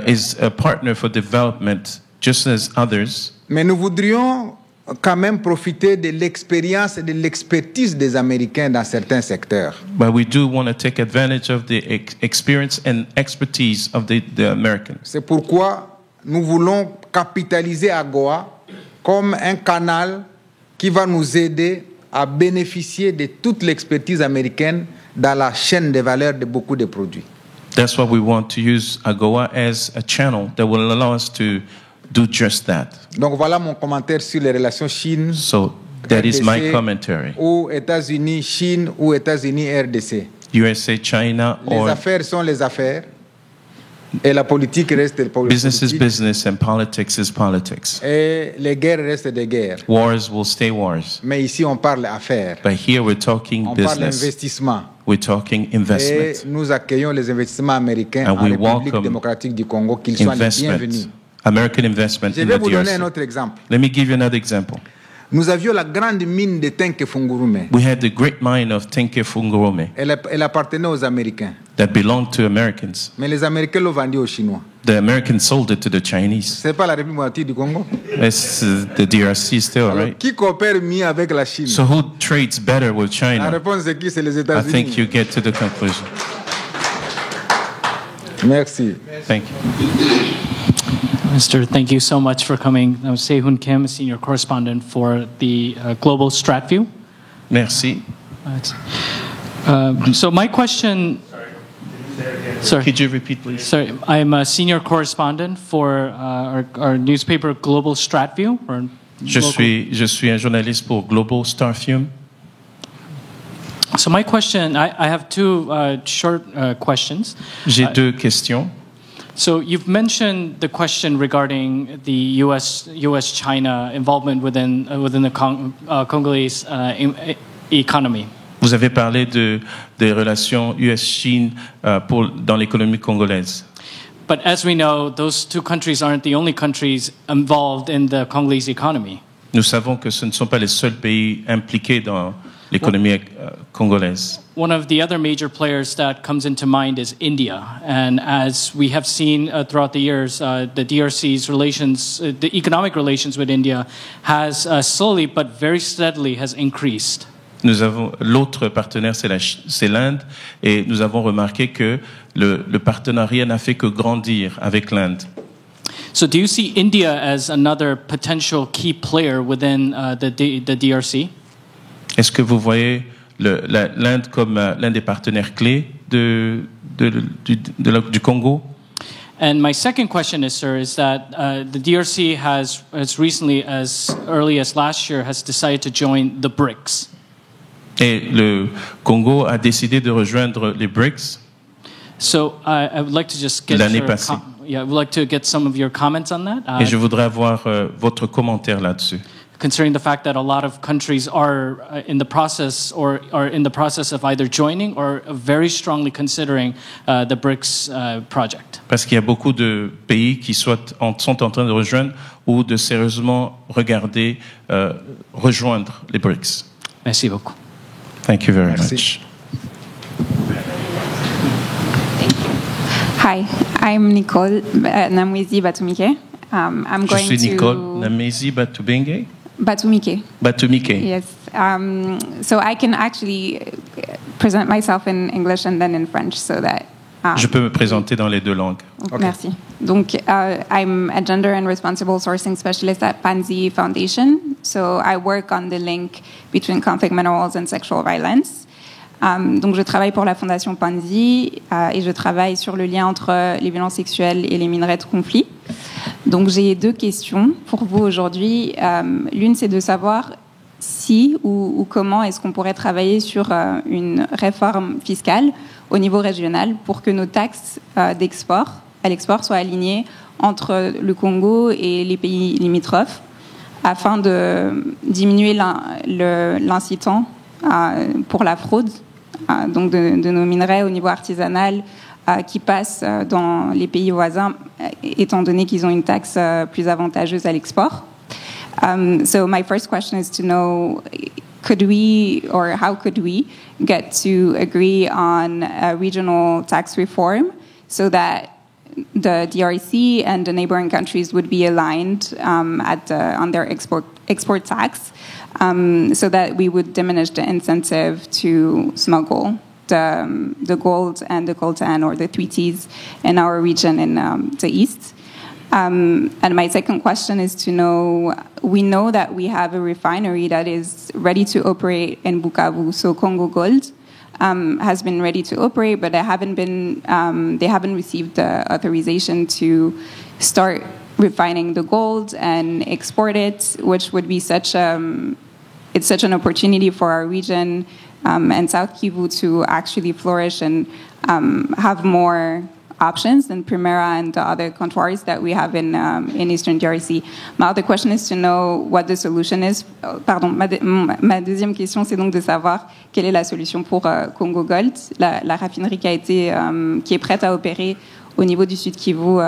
B: is a partner for development, just as others.
A: Mais nous voudrions quand même profiter de l'expérience et de l'expertise des Américains dans certains secteurs.
B: But we do want to take advantage of the experience and expertise of the Americans.
A: C'est pourquoi nous voulons capitaliser AGOA comme un canal qui va nous aider à bénéficier de toute l'expertise américaine dans la chaîne de valeur de beaucoup de produits.
B: That's why we want to use AGOA as a channel that will allow us to do just that.
A: Donc voilà mon commentaire sur les relations Chine,
B: So that is my
A: RDC,
B: commentary.
A: ou États-Unis, Chine ou États-Unis, RDC.
B: USA, China,
A: Les
B: or
A: affaires sont les affaires et la politique reste la
B: business is
A: politique
B: business and politics is politics.
A: et les guerres restent des guerres.
B: Wars will stay wars.
A: Mais ici on parle affaires,
B: But here we're talking
A: on parle
B: business.
A: investissement.
B: We're talking
A: Et
B: investment.
A: nous accueillons les investissements américains
B: And
A: en
B: we
A: République
B: welcome
A: démocratique du Congo, qu'ils soient les bienvenus.
B: Investment. American investment
A: Je
B: in
A: vais
B: the
A: vous donner un
B: DRC.
A: autre exemple.
B: Let me give you another example.
A: Nous avions la grande mine de Tenke Fungurume.
B: We had the great mine of Tenke Fungurume
A: Elle appartenait aux Américains.
B: that belonged to Americans.
A: Mais les Américains l'ont vendue aux Chinois.
B: The Americans sold it to the Chinese.
A: Ce n'est pas la République démocratique du Congo.
B: It's the DRC still,
A: Alors,
B: right?
A: qui coopère mieux avec la Chine?
B: So who trades better with
A: La
B: China?
A: réponse c'est qui? C'est les
B: I think
A: États-Unis.
B: you get to the conclusion.
A: Merci.
B: Thank you.
H: Mr. Thank you so much for coming. I'm Se-Hoon Kim, Senior Correspondent for the Global StratView.
B: Merci.
H: So my question... Sorry.
B: Could you repeat, please?
H: Sorry, I'm a senior correspondent for our newspaper Global Stratview.
B: Je suis un journaliste pour Global Starview.
H: So my question, I have two short questions.
B: J'ai deux questions.
H: So you've mentioned the question regarding the U.S.-China involvement within the Congolese economy.
B: Vous avez parlé des relations US-Chine dans l'économie congolaise.
H: But as we know, those two countries aren't the only countries involved in the Congolese economy.
B: Nous savons que ce ne sont pas les seuls pays impliqués dans l'économie congolaise.
H: One of the other major players that comes into mind is India. And as we have seen throughout the years, the DRC's relations, the economic relations with India has slowly but very steadily has increased.
B: L'autre partenaire, c'est l'Inde, et nous avons remarqué que le partenariat n'a fait que grandir avec l'Inde.
H: So do you see India as another potential key player within the DRC?
B: Est-ce que vous voyez l'Inde comme l'un des partenaires clés du Congo?
H: And my second question is, sir, is that the DRC has recently, as early as last year, has decided to join the BRICS.
B: Et le Congo a décidé de rejoindre les BRICS.
H: So I would like to just get
B: l'année passée.
H: I would like to get some of your comments on that.
B: Et je voudrais avoir votre commentaire là-dessus.
H: Considering the fact that a lot of countries are in the process or are in the process of either joining or very strongly considering the BRICS project.
B: Parce qu'il y a beaucoup de pays qui sont en train de rejoindre ou de sérieusement regarder rejoindre les BRICS.
H: Merci beaucoup.
B: Thank you very much.
I: Hi, I'm Nicole Namwezi Batumike.
B: Je suis Nicole Namwezi Batumike. Batumike.
I: Yes. So I can actually present myself in English and then in French so that...
B: Je peux me présenter dans les deux langues.
I: Okay. Merci. Donc, I'm a gender and responsible sourcing specialist at Panzi Foundation. So I work on the link between conflict minerals and sexual violence. Donc, je travaille pour la Fondation Panzi et je travaille sur le lien entre les violences sexuelles et les minerais de conflit. Donc, j'ai deux questions pour vous aujourd'hui. L'une, c'est de savoir si ou comment est-ce qu'on pourrait travailler sur une réforme fiscale au niveau régional pour que nos taxes d'export à l'export soient alignées entre le Congo et les pays limitrophes afin de diminuer l'incitant pour la fraude donc de nos minerais au niveau artisanal qui passent dans les pays voisins étant donné qu'ils ont une taxe plus avantageuse à l'export. So my first question is to know, could we or how could we get to agree on a regional tax reform so that the DRC and the neighboring countries would be aligned on their export tax so that we would diminish the incentive to smuggle the gold and the coltan or the Tweeties in our region in the east. And my second question is to know, we know that we have a refinery that is ready to operate in Bukavu. So Congo Gold has been ready to operate, but they haven't received the authorization to start refining the gold and export it, which would be it's such an opportunity for our region and South Kivu to actually flourish and have more options than Primera and the other comptoirs that we have in Eastern DRC. My other question is to know what the solution is. Ma deuxième question, c'est donc de savoir quelle est la solution pour Congo Gold, la raffinerie qui est prête à opérer au niveau du Sud Kivu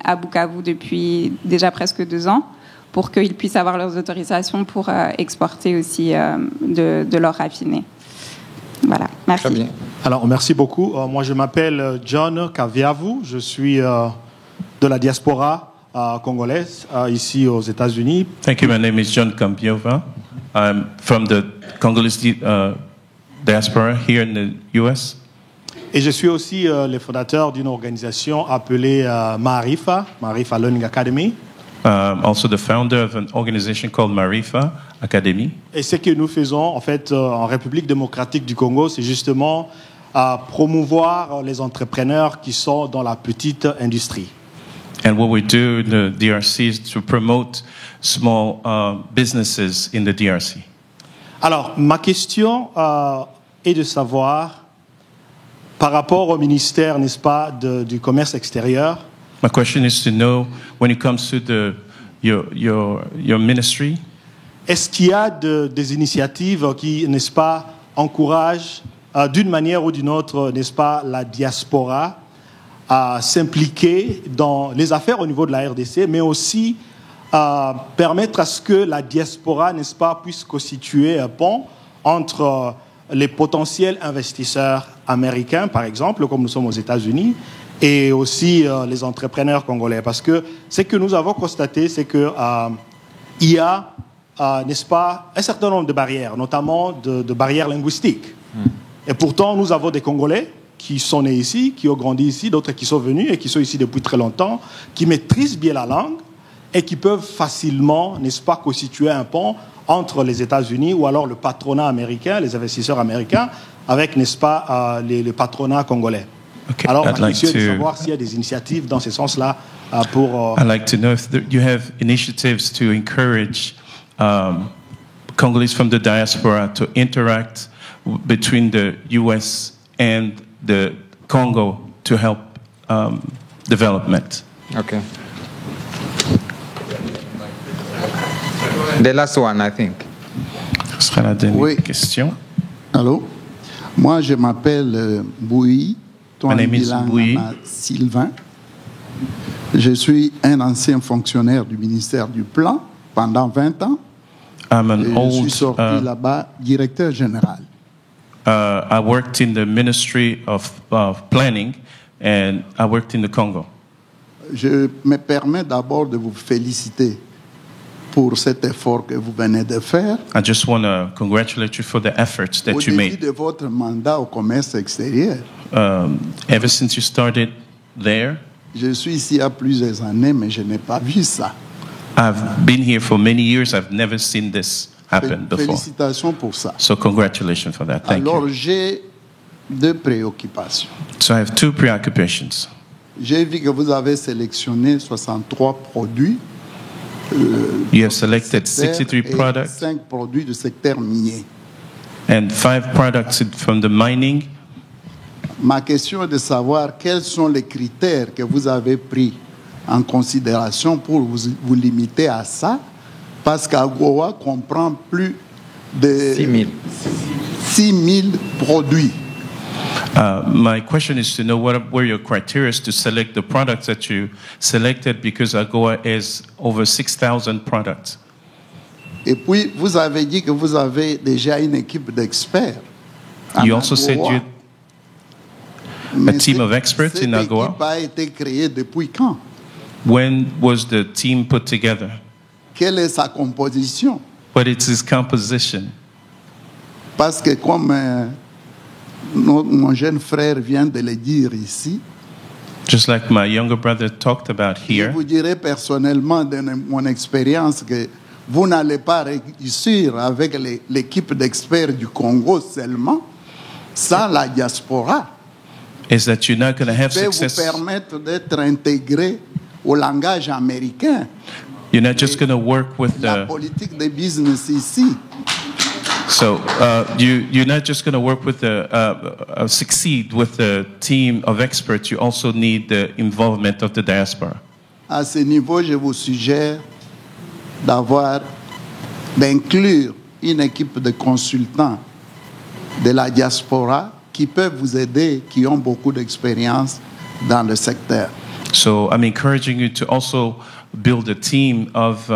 I: à Bukavu depuis déjà presque 2 ans, pour qu'ils puissent avoir leurs autorisations pour exporter aussi de l'or raffiné. Voilà, merci.
A: Très bien.
J: Alors, merci beaucoup. Moi, je m'appelle John Kaviavu. Je suis de la diaspora congolaise, ici aux États-Unis.
B: Thank you. My name is John Kaviavu. I'm from the Congolese diaspora here in the US.
J: Et je suis aussi le fondateur d'une organisation appelée Maarifa Learning Academy.
B: Also the founder of an organization called Marifa Academy.
J: Et ce que nous faisons en fait en République démocratique du Congo, c'est justement promouvoir les entrepreneurs qui sont dans la petite industrie.
B: And what we do in the DRC is to promote small businesses in the DRC.
J: Alors, ma question est de savoir, par rapport au ministère, n'est-ce pas, du commerce extérieur.
B: My question is to know, when it comes to your ministry,
J: est-ce qu'il y a des initiatives qui, n'est-ce pas, encouragent d'une manière ou d'une autre, n'est-ce pas, la diaspora à s'impliquer dans les affaires au niveau de la RDC, mais aussi permettre à ce que la diaspora, n'est-ce pas, puisse constituer un pont entre les potentiels investisseurs américains, par exemple, comme nous sommes aux États-Unis, et aussi les entrepreneurs congolais. Parce que ce que nous avons constaté, c'est qu'il y a, n'est-ce pas, un certain nombre de barrières, notamment de barrières linguistiques. Et pourtant, nous avons des Congolais qui sont nés ici, qui ont grandi ici, d'autres qui sont venus et qui sont ici depuis très longtemps, qui maîtrisent bien la langue et qui peuvent facilement, n'est-ce pas, constituer un pont entre les États-Unis ou alors le patronat américain, les investisseurs américains, avec, n'est-ce pas, le patronat congolais.
B: Okay,
J: alors,
B: I'd
J: ma
B: like
J: question est de
B: to,
J: savoir s'il y a des initiatives dans ce sens-là pour...
B: I'd like to know if you have initiatives to encourage Congolese from the diaspora to interact between the U.S. and the Congo to help development.
A: Okay. The last one, I think.
B: Ce sera la dernière question.
K: Allô? Moi, je m'appelle Bouy.
B: My name is Bouy.
K: Sylvain. Je suis un ancien fonctionnaire du ministère du Plan pendant 20 ans. Je suis sorti là-bas directeur général.
B: I worked in the Ministry of Planning and I worked in the Congo.
K: Je me permets d'abord de vous féliciter pour cet effort que vous venez de faire.
B: I just want to congratulate you for the efforts that you
K: Au
B: made.
K: début de votre mandat au commerce extérieur.
B: Ever since you started there.
K: Je suis ici il y a plusieurs années, mais je n'ai pas vu ça.
B: I've been here for many years. I've never seen this happen before.
K: Félicitations pour ça.
B: So congratulations for that. Thank
K: Alors,
B: you.
K: j'ai deux préoccupations.
B: So I have two preoccupations.
K: J'ai vu que vous avez sélectionné 63 produits.
B: You have selected 63 products
K: 5 produits du secteur minier.
B: and 5 products from the mining.
K: Ma question est de savoir quels sont les critères que vous avez pris en considération pour vous limiter à ça, parce qu'AGOA comprend plus de 6 000 produits.
B: My question is to know what were your criteria to select the products that you selected, because AGOA is over 6,000 products.
K: Et puis, vous avez dit que vous avez déjà une équipe d'experts.
B: You also said you a team of experts in AGOA.
K: Cette équipe a été créée depuis quand?
B: When was the team put together?
K: Quelle est sa composition?
B: What is its composition?
K: Parce que comme mon jeune frère vient de le dire ici,
B: just like my younger brother talked about here,
K: je vous dirais personnellement de mon expérience que vous n'allez pas réussir avec l'équipe d'experts du Congo seulement, sans la diaspora.
B: is that you're not going to have
K: Qui peut
B: success.
K: vous permettre d'être intégré au langage américain.
B: You're not just going to work with
K: La
B: the.
K: politique de business ici.
B: So you're not just going to work with the succeed with the team of experts. You also need the involvement of the diaspora.
K: À ce niveau, je vous suggère d'inclure une équipe de consultants de la diaspora qui peuvent vous aider, qui ont beaucoup d'expérience dans le secteur.
B: So I'm encouraging you to also build a team of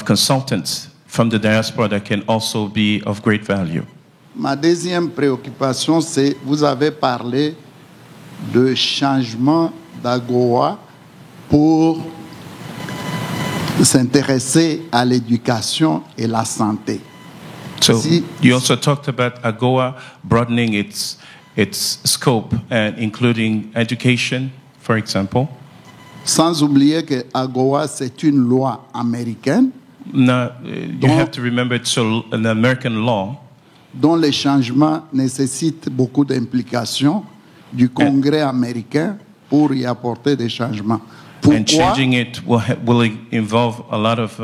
B: consultants from the diaspora that can also be of great value.
K: Ma deuxième préoccupation, c'est vous avez parlé de changement d'AGOA pour s'intéresser à l'éducation et la santé.
B: So you also talked about AGOA broadening its scope and including education, for example.
K: Sans oublier que AGOA, c'est une loi américaine.
B: Now, you have to remember it's an American law.
K: Dont les changements nécessitent beaucoup d'implications du Congrès américain pour y apporter des changements. Pourquoi?
B: And changing it will involve a lot of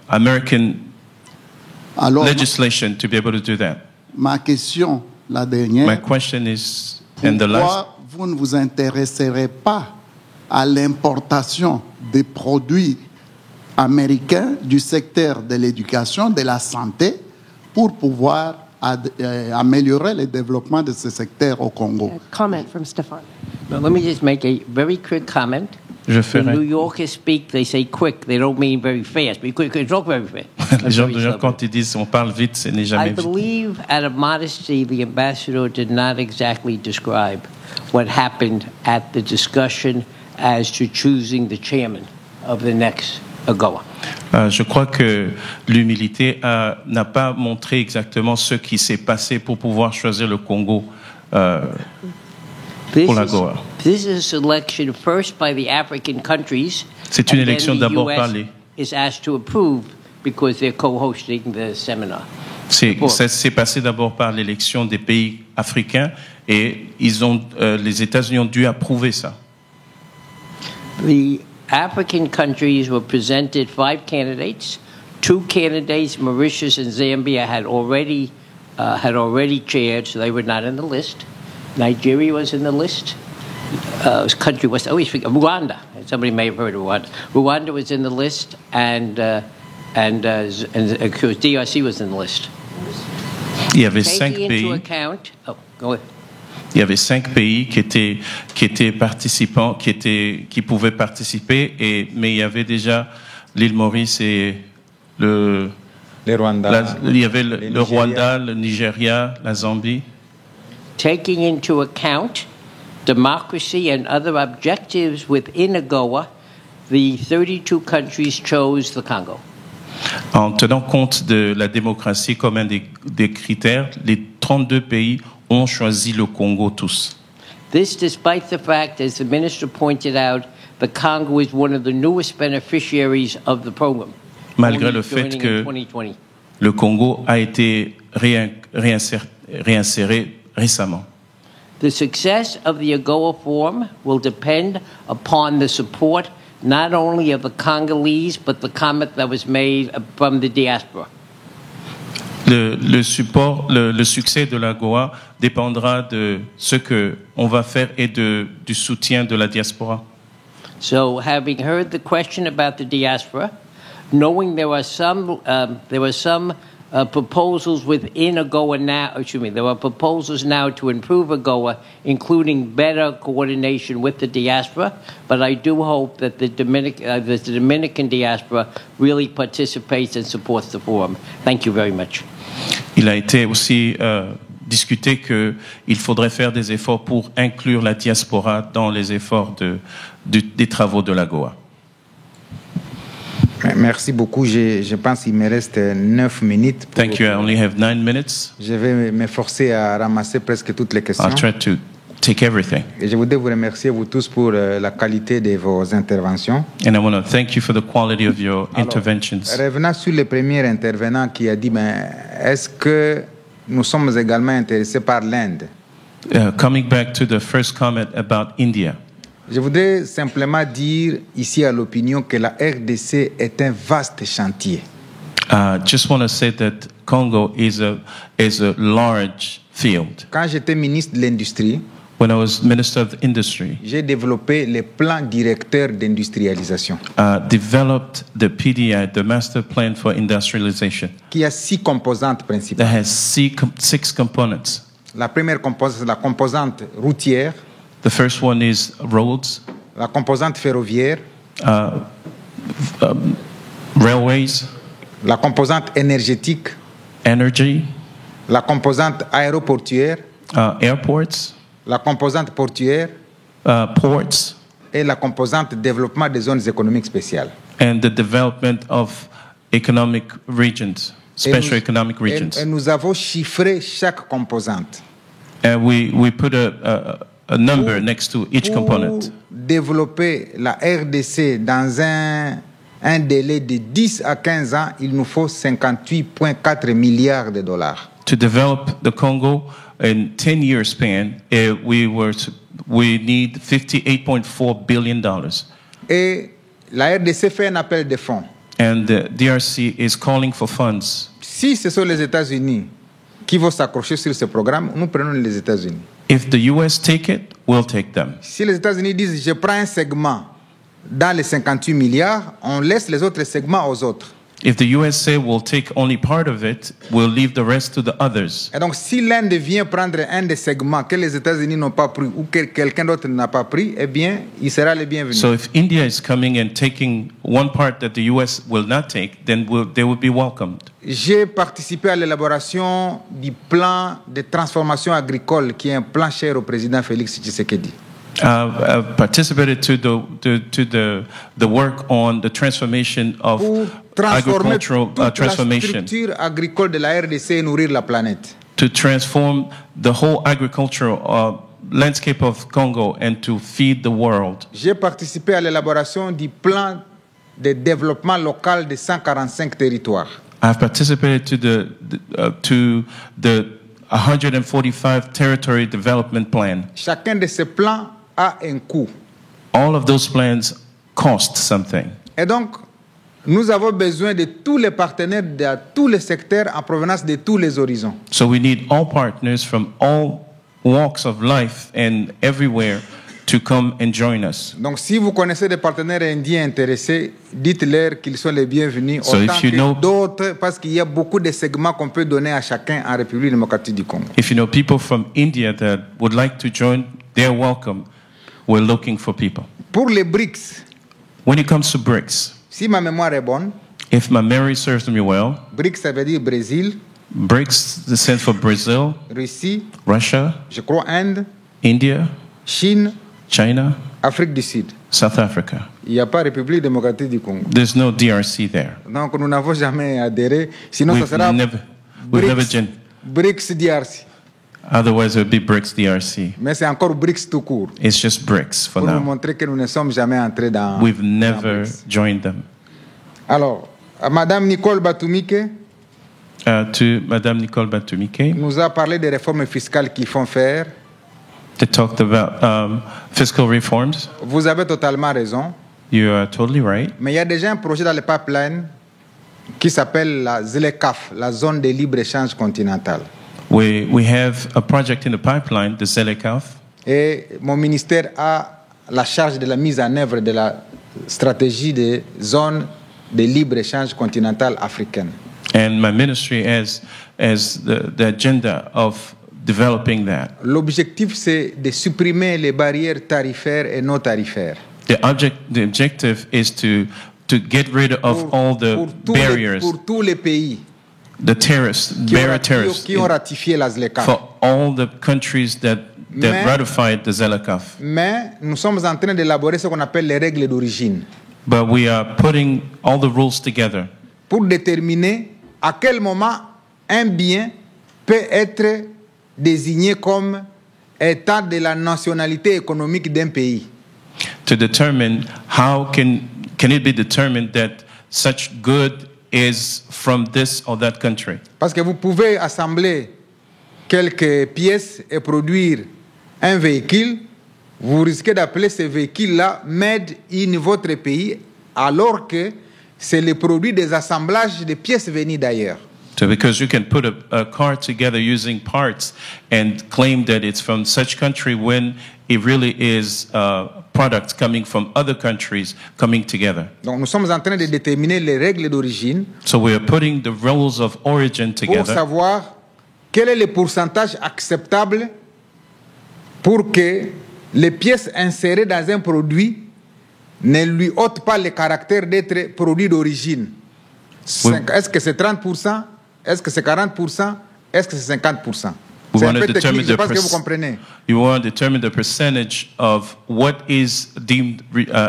B: American legislation to be able to do that.
K: Ma question, la dernière.
B: My question is, and the last.
K: Pourquoi vous ne vous intéresserez pas à l'importation des produits américains du secteur de l'éducation, de la santé, pour pouvoir améliorer le développement de ce secteur au Congo?
E: Comment from Stéphane.
L: Now, let me just make a very quick comment.
B: When
L: New Yorkers speak, they say quick. They don't mean very fast. But you talk very fast.
B: Les gens, quand ils disent on parle vite, ce n'est jamais vite.
L: I believe, out of modesty, the ambassador did not exactly describe what happened at the discussion as to choosing the chairman of the next AGOA.
B: Je crois que l'humilité n'a pas montré exactement ce qui s'est passé pour pouvoir choisir le Congo pour l'AGOA.
L: This is a selection first by the African countries.
B: C'est une élection d'abord par les.
L: Is asked to approve because they're co-hosting the seminar.
B: Ça s'est passé d'abord par l'élection des pays africains et les États-Unis ont dû approuver ça.
L: The African countries were presented 5 candidates. 2 candidates, Mauritius and Zambia, had already chaired, so they were not in the list. Nigeria was in the list. Country was Rwanda. Somebody may have heard of Rwanda. Rwanda was in the list, and of course DRC was in the list.
B: Il y avait 5 pays. Il y avait 5 pays qui étaient participants, qui pouvaient participer, mais il y avait déjà l'île Maurice et le Rwanda. Il y avait le Rwanda, le Nigeria, la Zambie.
L: Taking into account democracy and other objectives within AGOA, the 32 countries chose the Congo.
B: En tenant compte de la démocratie comme un des critères, les 32 pays ont choisi le Congo tous.
L: This despite the fact, as the minister pointed out, the Congo is one of the newest beneficiaries of the program.
B: Malgré le fait que le Congo a été réinséré récemment.
L: The success of the AGOA Forum will depend upon the support not only of the Congolese, but the comment that was made from the diaspora.
B: Le succès de l'AGOA dépendra de ce que on va faire et du soutien de la diaspora.
L: So, having heard the question about the diaspora, knowing there were some proposals within AGOA now. There are proposals now to improve AGOA, including better coordination with the diaspora. But I do hope that the Dominican diaspora really participates and supports the forum. Thank you very much.
B: Il a été aussi discuté qu'il faudrait faire des efforts pour inclure la diaspora dans les efforts des travaux de l'AGOA.
A: Merci beaucoup. Je pense qu'il me reste 9 minutes.
B: Thank you. I only have 9 minutes.
A: Je vais m'efforcer à ramasser presque toutes les questions.
B: I'll try to take everything.
A: Et je voudrais vous remercier vous tous pour la qualité de vos interventions.
B: And I want to thank you for the quality of your interventions.
A: Revenant sur le premier intervenant qui a dit, est-ce que nous sommes également intéressés par l'Inde?
B: Coming back to the first comment about India.
A: Je voudrais simplement dire ici à l'opinion que la RDC est un vaste chantier.
B: Just want to say that Congo is a large field.
A: Quand j'étais ministre de l'Industrie,
B: when I was Minister of Industry,
A: j'ai développé les plans directeurs d'industrialisation.
B: Developed the PDI, the Master Plan for Industrialization.
A: Qui a 6 composantes principales.
B: That has 6 components.
A: La première composante, la composante routière.
B: The first one is roads.
A: La composante ferroviaire.
B: Railways.
A: La composante énergétique.
B: Energy.
A: La composante aéroportuaire.
B: Airports.
A: La composante portuaire.
B: Ports.
A: Et la composante développement des zones économiques spéciales.
B: And the development of economic regions, special economic regions.
A: Et nous avons chiffré chaque composante.
B: And we put a number next to each component.
A: Pour développer la RDC dans un délai de 10 à 15 ans, il nous faut 58,4 milliards de dollars.
B: To develop the Congo in 10-year span, we need $58.4 billion.
A: Et la RDC fait un appel de fonds.
B: And the DRC is calling for funds.
A: Si ce sont les États-Unis qui vont s'accrocher sur ce programme, nous prenons les États-Unis.
B: If the US take it, we'll take them.
A: Si les États-Unis disent je prends un segment dans les 58 milliards, on laisse les autres segments aux autres.
B: If the US say we'll take only part of it, we'll leave the rest to the others.
A: Et donc, si l'Inde vient prendre un des segments que les États-Unis n'ont pas pris ou que quelqu'un d'autre n'a pas pris, eh bien, il sera le bienvenu.
B: So if India is coming and taking one part that the US will not take, then they will be welcomed.
A: J'ai participé à l'élaboration du plan de transformation agricole, qui est un plan cher au président Félix Tshisekedi.
B: I've participated to the work on the transformation of agricultural transformation.
A: La structure agricole de la RDC et nourrir la planète.
B: To transform the whole agricultural landscape of Congo and to feed the world.
A: J'ai participé à l'élaboration du plan de développement local de 145 territoires.
B: I've participated to the 145 territory development plan.
A: Chacun de ces plans a un coût.
B: All of those plans cost something.
A: Et donc, nous avons besoin de tous les partenaires de tous les secteurs en provenance de tous les horizons.
B: So we need all partners from all walks of life and everywhere to come and join us.
A: Donc, si vous connaissez des partenaires indiens intéressés, dites-leur qu'ils sont les bienvenus,
B: So
A: autant que d'autres, parce qu'il y a beaucoup de segments qu'on peut donner à chacun en République démocratique du Congo.
B: If you know people from India that would like to join, they're welcome. We're looking for people.
A: Pour les BRICS,
B: when it comes to BRICS,
A: si ma mémoire est bonne,
B: if my memory serves me well,
A: BRICS, ça veut dire Brésil,
B: BRICS stands for Brazil,
A: Russie,
B: Russia,
A: je crois Inde,
B: India,
A: Chine,
B: China,
A: Afrique du Sud.
B: South Africa.
A: Il n'y a pas République démocratique du Congo.
B: There's no DRC there.
A: Donc nous n'avons jamais adhéré. Sinon, ça sera BRICS DRC.
B: Otherwise, it would be BRICS DRC.
A: Mais c'est encore BRICS tout court.
B: It's just BRICS for
A: now. Pour
B: nous
A: montrer que nous ne sommes jamais entrés dans.
B: We've never joined them.
A: Alors, Madame Nicole Batumike.
B: To Madame Nicole Batumike.
A: Nous a parlé des réformes fiscales qu'il faut faire.
B: They talked about fiscal reforms.
A: Vous avez totalement raison.
B: You are totally right.
A: Mais il y a déjà un projet dans le pipeline qui s'appelle la ZLECAf, la zone de libre-échange continentale.
B: We have a project in the pipeline, the ZLECAf.
A: Et mon ministère a la charge de la mise en œuvre de la stratégie de zone de libre-échange continentale africaine.
B: And my ministry has the agenda of developing that.
A: L'objectif, c'est de supprimer les barrières tarifaires et non tarifaires.
B: The objective is to get rid of all the barriers.
A: Pour tous les pays.
B: The tariffs,
A: qui ont ratifié la ZLECAf.
B: For all the countries that ratified the ZLECAf.
A: Mais nous sommes en train d'élaborer ce qu'on appelle les règles d'origine.
B: But we are putting all the rules together.
A: Pour déterminer à quel moment un bien peut être désigné comme état de la nationalité économique d'un pays.
B: To determine how can it be determined that such good is from this or that country.
A: Parce que vous pouvez assembler quelques pièces et produire un véhicule, vous risquez d'appeler ce véhicule-là made in votre pays, alors que c'est le produit des assemblages de pièces venues d'ailleurs.
B: So because you can put a car together using parts and claim that it's from such country when it really is products coming from other countries coming together.
A: Donc nous sommes en train de déterminer les règles d'origine.
B: So we are putting the rules of origin together.
A: Pour savoir quel est le pourcentage acceptable pour que les pièces insérées dans un produit ne lui ôtent pas le caractère d'être produit d'origine. Est-ce que c'est 30%? Est-ce que c'est 40%? Est-ce que c'est 50%?
B: We want to
A: determine je pense que vous comprenez.
B: You want to determine the percentage of what is deemed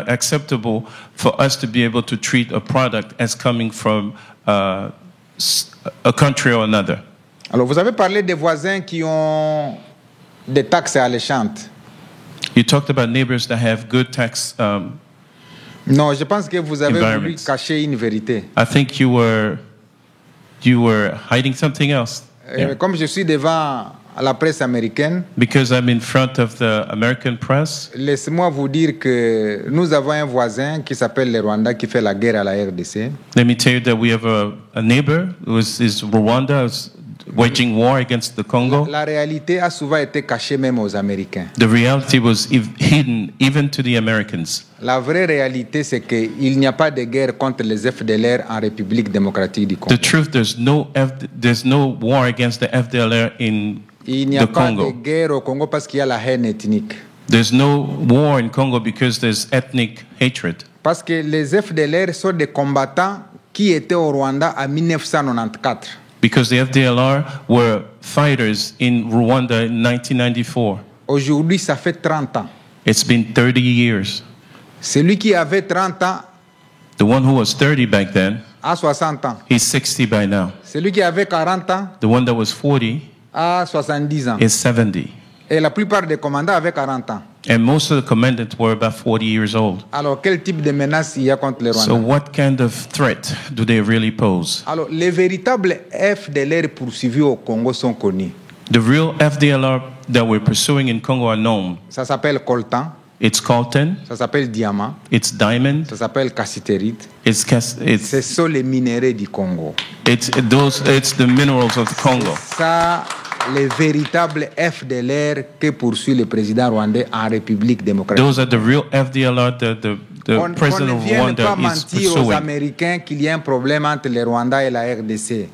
B: acceptable for us to be able to treat a product as coming from a country or another.
A: Alors, vous avez parlé des voisins qui ont des taxes alléchantes.
B: You talked about neighbors that have good tax.
A: Non, je pense que vous avez voulu cacher une vérité.
B: I think you were hiding something else.
A: Comme je suis devant la presse américaine,
B: because I'm in front of the American press,
A: laissez-moi vous dire que nous avons un voisin qui s'appelle le Rwanda qui fait la guerre à la RDC.
B: Let me tell you that we have a neighbor who is Rwanda, is waging war against the Congo.
A: La réalité a souvent été cachée même aux Américains.
B: The reality was hidden even to the Americans.
A: La vraie réalité, c'est qu'il n'y a pas de guerre contre les FDLR en République démocratique du Congo.
B: The truth, there's no war against the FDLR in
A: Il n'y a
B: the
A: pas
B: Congo.
A: de guerre au Congo parce qu'il y a la haine ethnique.
B: There's no war in Congo because there's ethnic hatred.
A: Parce que les FDLR sont des combattants qui étaient au Rwanda en 1994.
B: Because the FDLR were fighters in Rwanda in 1994.
A: Aujourd'hui, ça fait 30 ans.
B: It's been 30 years.
A: Celui qui avait 30 ans
B: The one who was 30 back then,
A: a 60 ans.
B: he's 60 by now.
A: Celui qui avait 40 ans
B: The one that was 40
A: a 70 ans.
B: is 70.
A: Et la plupart des commandants avaient 40 ans.
B: And most of the commandants were about 40 years old.
A: Alors, quel type de menace il y a contre les
B: So
A: Rwandais?
B: what kind of threat do they really pose?
A: Alors, les véritables FDLR poursuivis au Congo sont connus.
B: The real FDLR that we're pursuing in Congo are known.
A: Ça s'appelle coltan,
B: It's coltan,
A: ça s'appelle diamant,
B: it's diamond,
A: ça s'appelle cassiterite.
B: it's
A: Ce sont les minéraux du Congo.
B: it's the minerals of the Congo.
A: Ça, les véritables FDLR que poursuit le président rwandais en République démocratique.
B: Those are the real FDLR that the
A: On
B: president
A: ne
B: of
A: vient
B: Rwanda
A: pas
B: is
A: mentir aux
B: pursuing.
A: Américains qu'il y a un problème entre le Rwanda et la RDC.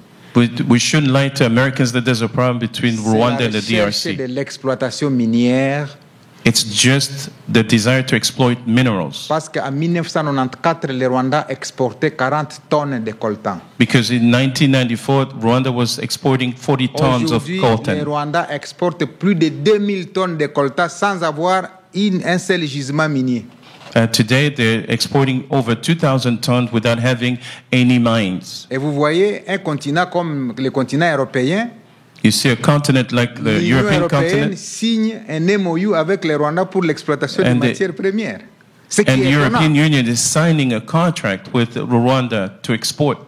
B: We shouldn't lie to Americans that there's a problem between Rwanda and the
A: C'est la recherche
B: DRC.
A: de l'exploitation minière.
B: It's just the desire to exploit minerals.
A: Parce qu'en 1994, le Rwanda exportait 40 tonnes de coltan.
B: Because in 1994, Rwanda was exporting 40 tons of
A: Aujourd'hui, le
B: coltan.
A: Rwanda exporte plus de 2000 tonnes de coltan sans avoir un seul gisement minier.
B: Today, they're exporting over 2,000 tons without having any mines.
A: Et vous voyez un continent comme le continent européen,
B: You see a continent like the
A: l'Union
B: European
A: européenne
B: continent,
A: signe un MOU avec le Rwanda pour l'exploitation des
B: And the-
A: matières premières. Ce qui
B: and the
A: est étonnant.
B: European Union is signing a contract with Rwanda to export.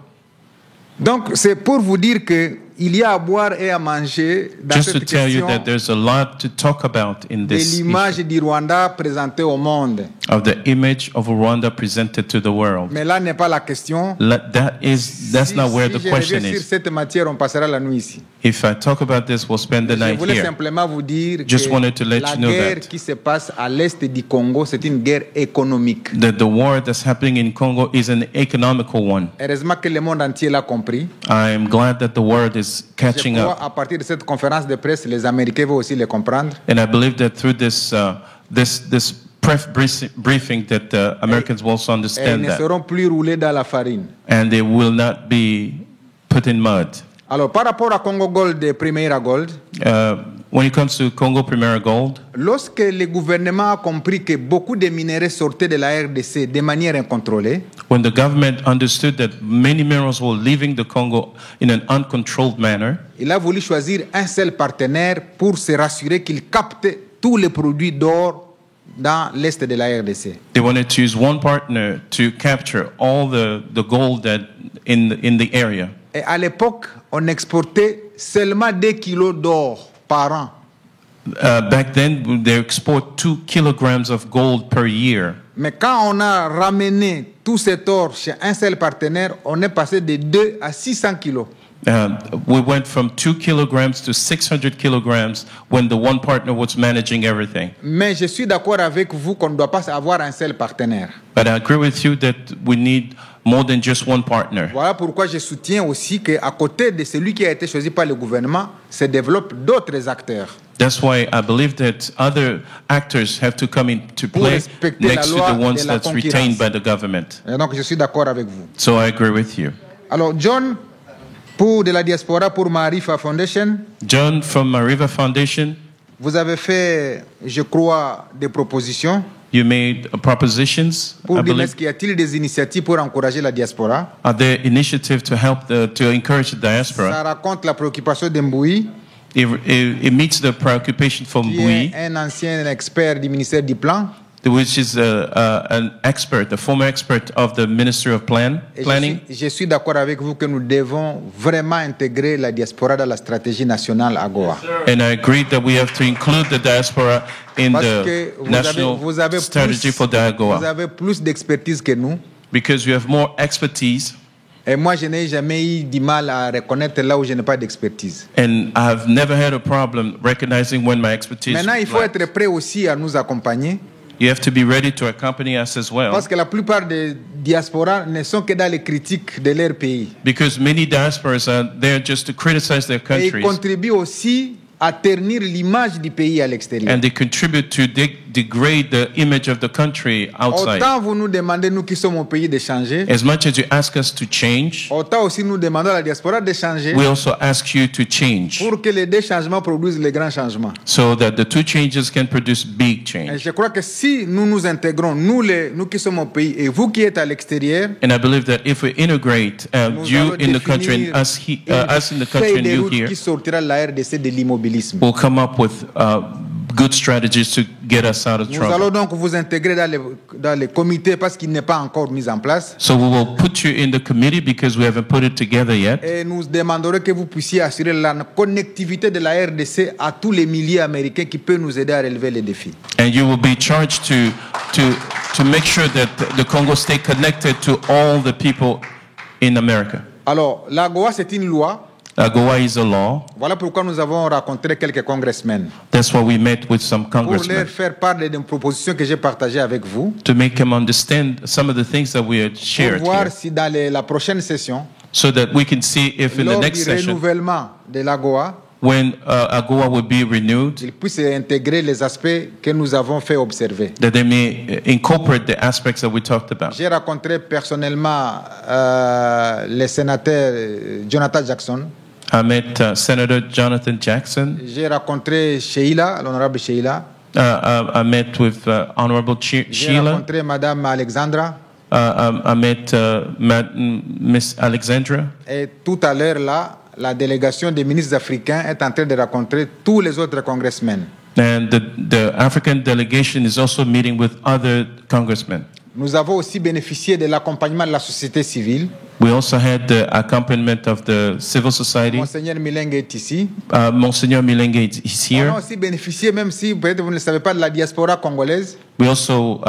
A: Donc, c'est pour vous dire qu'il y a à boire et à manger dans
B: Just to
A: cette
B: tell you
A: question
B: that there's a lot to talk about in
A: de
B: this
A: l'image
B: issue
A: du Rwanda présentée au monde.
B: of the image of Rwanda presented to the world.
A: Mais là n'est pas la question.
B: That's not where the
A: Si je
B: question
A: reviens sur
B: is.
A: cette matière, on passera la nuit ici.
B: If I talk about this, we'll spend the
A: Je
B: night
A: voulais
B: here.
A: simplement vous dire
B: Just
A: que
B: wanted to let
A: la
B: you know
A: guerre
B: that.
A: qui se passe à l'est du Congo, c'est une guerre économique.
B: That the war that's happening in Congo is an economical one.
A: Heureusement que le monde entier l'a compris.
B: I am glad that the world is
A: Je
B: catching
A: crois
B: up.
A: à partir de cette conférence de presse, les Américains vont aussi le comprendre.
B: And I believe that through this briefing that Americans will also
A: Et ils
B: understand
A: ne
B: that.
A: seront plus roulés dans la farine.
B: And they will not be put in mud.
A: Alors, par rapport à Congo Gold et Primera Gold,
B: When it comes to Congo Primera Gold,
A: lorsque le gouvernement a compris que beaucoup de minerais sortaient de la RDC de manière incontrôlée,
B: when the government understood that many minerals were leaving the Congo in an uncontrolled manner,
A: il a voulu choisir un seul partenaire pour se rassurer qu'il capte tous les produits d'or dans l'est de la RDC.
B: they wanted to use one partner to capture all the gold that in the area.
A: Et à l'époque, on exportait seulement 2 kilos d'or par an.
B: Back then, they export 2 kilograms of gold per year.
A: Mais quand on a ramené tout cet or chez un seul partenaire, on est passé de 2 à 600 kilos.
B: We went from 2 kilograms to 600 kilograms when the one partner was managing everything.
A: Mais je suis d'accord avec vous qu'on ne doit pas avoir un seul partenaire.
B: But I agree with you that we need more than just one partner.
A: Voilà pourquoi je soutiens aussi qu'à côté de celui qui a été choisi par le gouvernement, se développent d'autres acteurs.
B: That's why I believe that other actors have to come into
A: Pour
B: play
A: respecter la
B: next to
A: loi
B: the ones
A: de la
B: that's retained
A: concurrence.
B: by the government.
A: Et donc je suis d'accord avec vous.
B: So I agree with you.
A: Alors John, pour de la diaspora, pour Marifa Foundation,
B: John from Mariva Foundation,
A: vous avez fait, je crois, des propositions
B: you made propositions,
A: pour
B: I
A: dire
B: believe.
A: est-ce qu'il y a-t-il des initiatives pour encourager la diaspora.
B: Are there initiatives to help to encourage the
A: Ça
B: diaspora?
A: raconte la préoccupation d'Mbouy.
B: It meets the preoccupation from
A: qui est un ancien expert du ministère du Plan.
B: Which is an expert, a former expert of the Ministry of Planning.
A: Je suis d'accord avec vous que nous devons vraiment intégrer la diaspora dans la stratégie nationale AGOA.
B: And I agree that we have to include the diaspora in the national strategy for the AGOA.
A: Vous avez plus d'expertise que nous.
B: Because you have more expertise.
A: Et moi, je n'ai jamais eu du mal à reconnaître là où je n'ai pas d'expertise.
B: And I've never had a problem recognizing when my expertise.
A: Maintenant, il faut être prêt aussi à nous accompagner.
B: You have to be ready to accompany us as well.
A: Parce que la plupart des diasporas ne sont que dans les critiques de leur pays.
B: Because many diasporas are there just to criticize their countries.
A: Et ils contribuent aussi à ternir l'image du pays à l'extérieur.
B: And they contribute to degrade the image of the country outside.
A: Autant vous nous demandez, nous qui sommes au pays, de changer.
B: As much as you ask us to change,
A: autant aussi nous demandons à la diaspora de changer.
B: We also ask you to change.
A: Pour que les deux changements produisent les grands changements.
B: So that the two changes can produce big change.
A: Et je crois que si nous nous intégrons, nous qui sommes au pays et vous qui êtes à l'extérieur,
B: and I believe that if we integrate you in the country and us in the country and you here,
A: qui sortira la RDC de l'immobilisme.
B: We'll come up with good strategies to get us out of trouble.
A: Nous allons donc vous intégrer dans les comités parce qu'il n'est pas encore mis en place.
B: So we will put you in the committee because we haven't put it together yet.
A: Et nous demanderons que vous puissiez assurer la connectivité de la RDC à tous les milliers américains qui peuvent nous aider à relever les défis.
B: And you will be charged to make sure that the Congo stay connected to all the people in America.
A: Alors, l'AGOA c'est une loi.
B: AGOA is a law.
A: Voilà pourquoi nous avons rencontré quelques congressmen.
B: That's why we met with some congressmen.
A: Pour leur faire part des propositions que j'ai partagées avec vous.
B: To make them understand some of the things that we had shared.
A: Pour voir
B: here.
A: si dans la prochaine session.
B: So that we can see if in the next session.
A: Lors du renouvellement de l'AGOA.
B: When AGOA will be renewed,
A: ils puissent intégrer les aspects que nous avons fait observer.
B: That they may incorporate the aspects that we talked about.
A: J'ai rencontré personnellement le sénateur Jonathan Jackson.
B: I met Senator Jonathan Jackson.
A: J'ai rencontré Sheila, l'honorable Sheila.
B: I met with Honorable Sheila.
A: J'ai rencontré Madame Alexandra.
B: I met Miss Alexandra.
A: Et tout à l'heure là, la délégation des ministres africains est en train de rencontrer tous les autres congressmen.
B: And the African delegation is also meeting with other congressmen.
A: Nous avons aussi bénéficié de l'accompagnement de la société civile.
B: We also had the accompaniment of the civil society.
A: Monseigneur Milenge est ici.
B: Monsignor Milenge is here.
A: On a aussi bénéficié, même si peut-être vous ne le savez pas, de la diaspora congolaise.
B: We also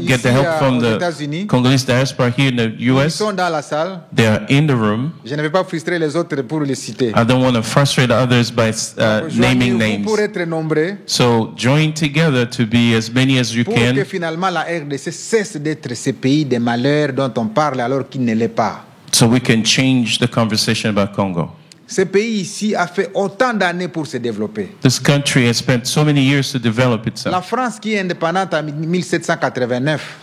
B: get the help from the Congolese diaspora here in the US.
A: Ils sont dans la salle.
B: They are in the room.
A: Je ne vais pas frustrer les autres pour les citer.
B: I don't want to frustrate others by naming names.
A: Pour être nombreux.
B: So join together to be as many as you can.
A: Pour que finalement la RDC cesse d'être ce pays des malheurs dont on parle alors qu'il ne l'est pas.
B: So we can change the conversation about Congo.
A: Ce pays ici a fait autant d'années pour se développer.
B: This country has spent so many years to develop itself.
A: La France qui est indépendante en 1789.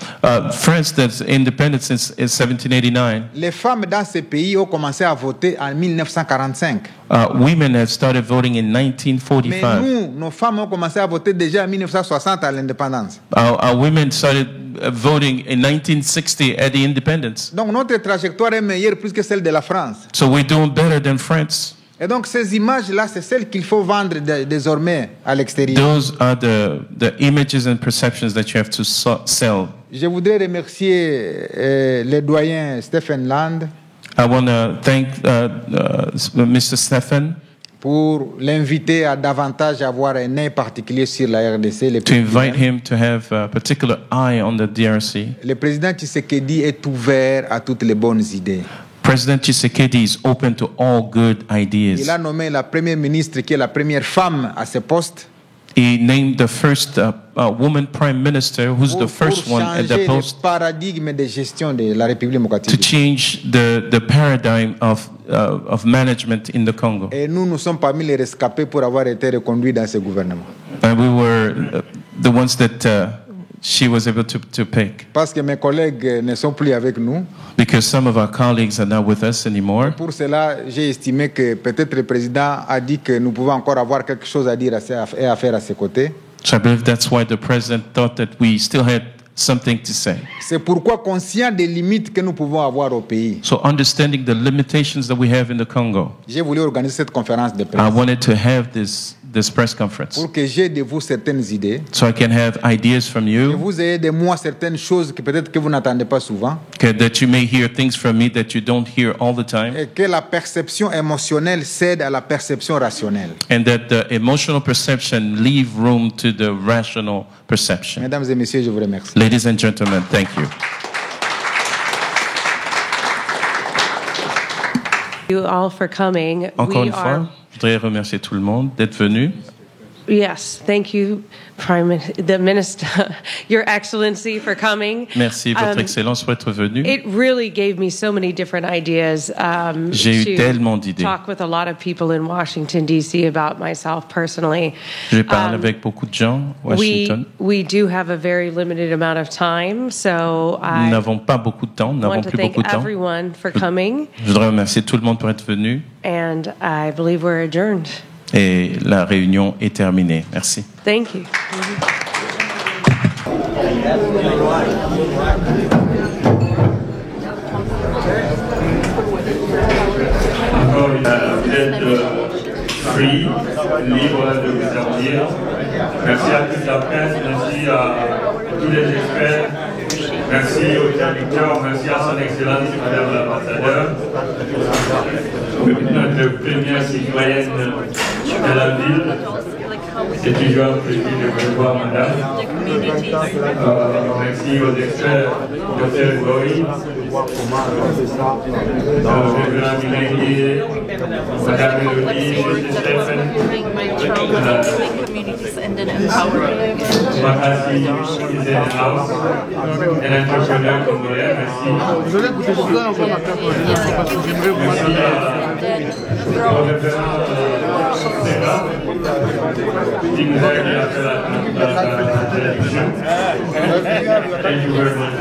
B: France that's independent since 1789.
A: Les femmes dans ce pays ont commencé à voter en 1945.
B: Women have started voting in 1945.
A: Mais nous, nos femmes ont commencé à voter déjà en 1960 à l'indépendance.
B: Our women started voting in 1960 at the independence.
A: Donc notre trajectoire est meilleure plus que celle de la France.
B: So we're doing better than France.
A: Et donc ces images-là, c'est celles qu'il faut vendre désormais à l'extérieur.
B: Those are the images and perceptions that you have to sell.
A: Je voudrais remercier le doyen Stephen Land.
B: I want to thank Mr. Stephen
A: pour l'inviter à davantage avoir un œil particulier sur la RDC.
B: To invite him to have a particular eye on the DRC.
A: Le président Tshisekedi est ouvert à toutes les bonnes idées.
B: President Tshisekedi is open to all good ideas.
A: Il a nommé la première ministre qui est la première femme à ce poste.
B: He named the first woman prime minister, who's the first one at the post.
A: Le paradigme de gestion de la République démocratique.
B: To change the paradigm of management in the Congo.
A: Et nous sommes parmi les rescapés pour avoir été reconduits dans ce gouvernement.
B: And we were the ones that she was able to pick.
A: Parce que mes collègues ne sont plus avec nous.
B: Because some of our colleagues are not with us anymore.
A: Pour cela, j'ai estimé que peut-être le président a dit que nous pouvons encore avoir quelque chose à dire et à faire à ses côtés.
B: So I believe that's why the president thought that we still had something to say.
A: C'est pourquoi, conscient des limites que nous pouvons avoir au pays,
B: So understanding the limitations that we have in the Congo,
A: j'ai voulu organiser cette conférence de presse
B: I wanted to have this press conference
A: pour que j'ai de vous certaines idées,
B: so I can have ideas from
A: que
B: you,
A: vous ayez de moi certaines choses que peut-être que vous n'entendez pas souvent,
B: that you may hear things from me that you don't hear all the time,
A: et que la perception émotionnelle cède à la perception rationnelle.
B: and that the emotional perception leave room to the rational perception.
A: Mesdames et messieurs, je vous remercie.
B: Ladies and gentlemen, thank you.
E: You all for coming.
B: Encore une fois, je voudrais remercier tout le monde d'être venu.
E: Yes, thank you, the Minister, Your Excellency, for coming.
B: Merci, Votre Excellence, pour être venu.
E: It really gave me so many different ideas
B: J'ai eu tellement d'idées.
E: Talk with a lot of people in Washington, D.C. about myself personally.
B: J'ai parlé avec beaucoup de gens à Washington.
E: We do have a very limited amount of time, so
B: Nous n'avons pas beaucoup de temps, nous n'avons plus beaucoup de temps.
E: Everyone for coming.
B: Je voudrais remercier tout le monde pour être venu.
E: And I believe we're adjourned.
B: Et la réunion est terminée. Merci.
E: Thank you.
C: Vous êtes free, libre de vous servir. Merci à toute la presse, merci à tous les experts, merci aux traducteurs, merci à son Excellence Madame l'Ambassadeur, notre première citoyenne de la ville. C'est toujours un plaisir de vous voir, Madame. Merci aux experts, Dr. Goy, Révérend Milengi, Madame Elodie, M. Stéphane, Makassi is in the house, un entrepreneur congolais, merci. Merci au révérend Sega, qui nous a aidé à faire la traduction. Thank you very much,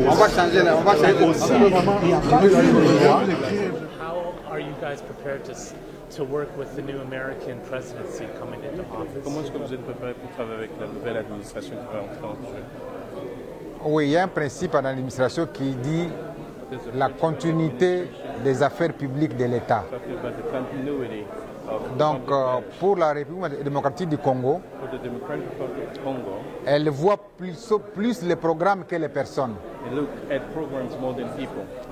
A: On va changer là, on va changer aussi.
M: How are you guys prepared to work with the new American presidency coming into office?
N: Comment est-ce que vous êtes préparé pour travailler avec la nouvelle administration qui va entrer en jeu?
A: Oui, il y a un principe dans l'administration qui dit la continuité des affaires publiques de l'État. Donc, pour la République démocratique du Congo, elle voit plus les programmes que les personnes.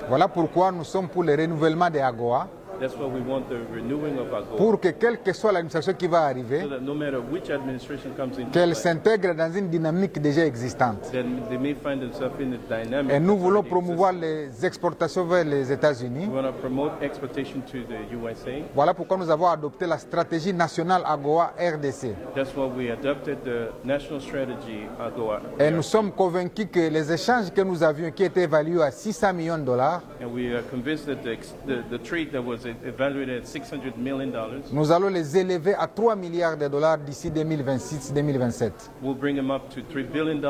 A: Voilà pourquoi nous sommes pour le renouvellement des AGOA.
N: That's why we want the renewing of AGOA.
A: Pour que quelle que soit l'administration qui va arriver,
N: So that no matter which administration comes in,
A: qu'elle s'intègre dans une dynamique déjà existante.
N: then they may find themselves in a dynamic.
A: Et nous voulons promouvoir les exportations vers les États-Unis.
N: We want to promote exportation to the USA.
A: Voilà pourquoi nous avons adopté la stratégie nationale AGOA RDC.
N: That's why we adopted the national strategy AGOA.
A: Et nous sommes convaincus que les échanges que nous avions, qui étaient évalués à $600 millions,
N: And we are convinced that the trade that was evaluated at $600 million,
A: nous allons les élever à $3 milliards d'ici 2026-2027.
N: we'll bring them up to $3 billion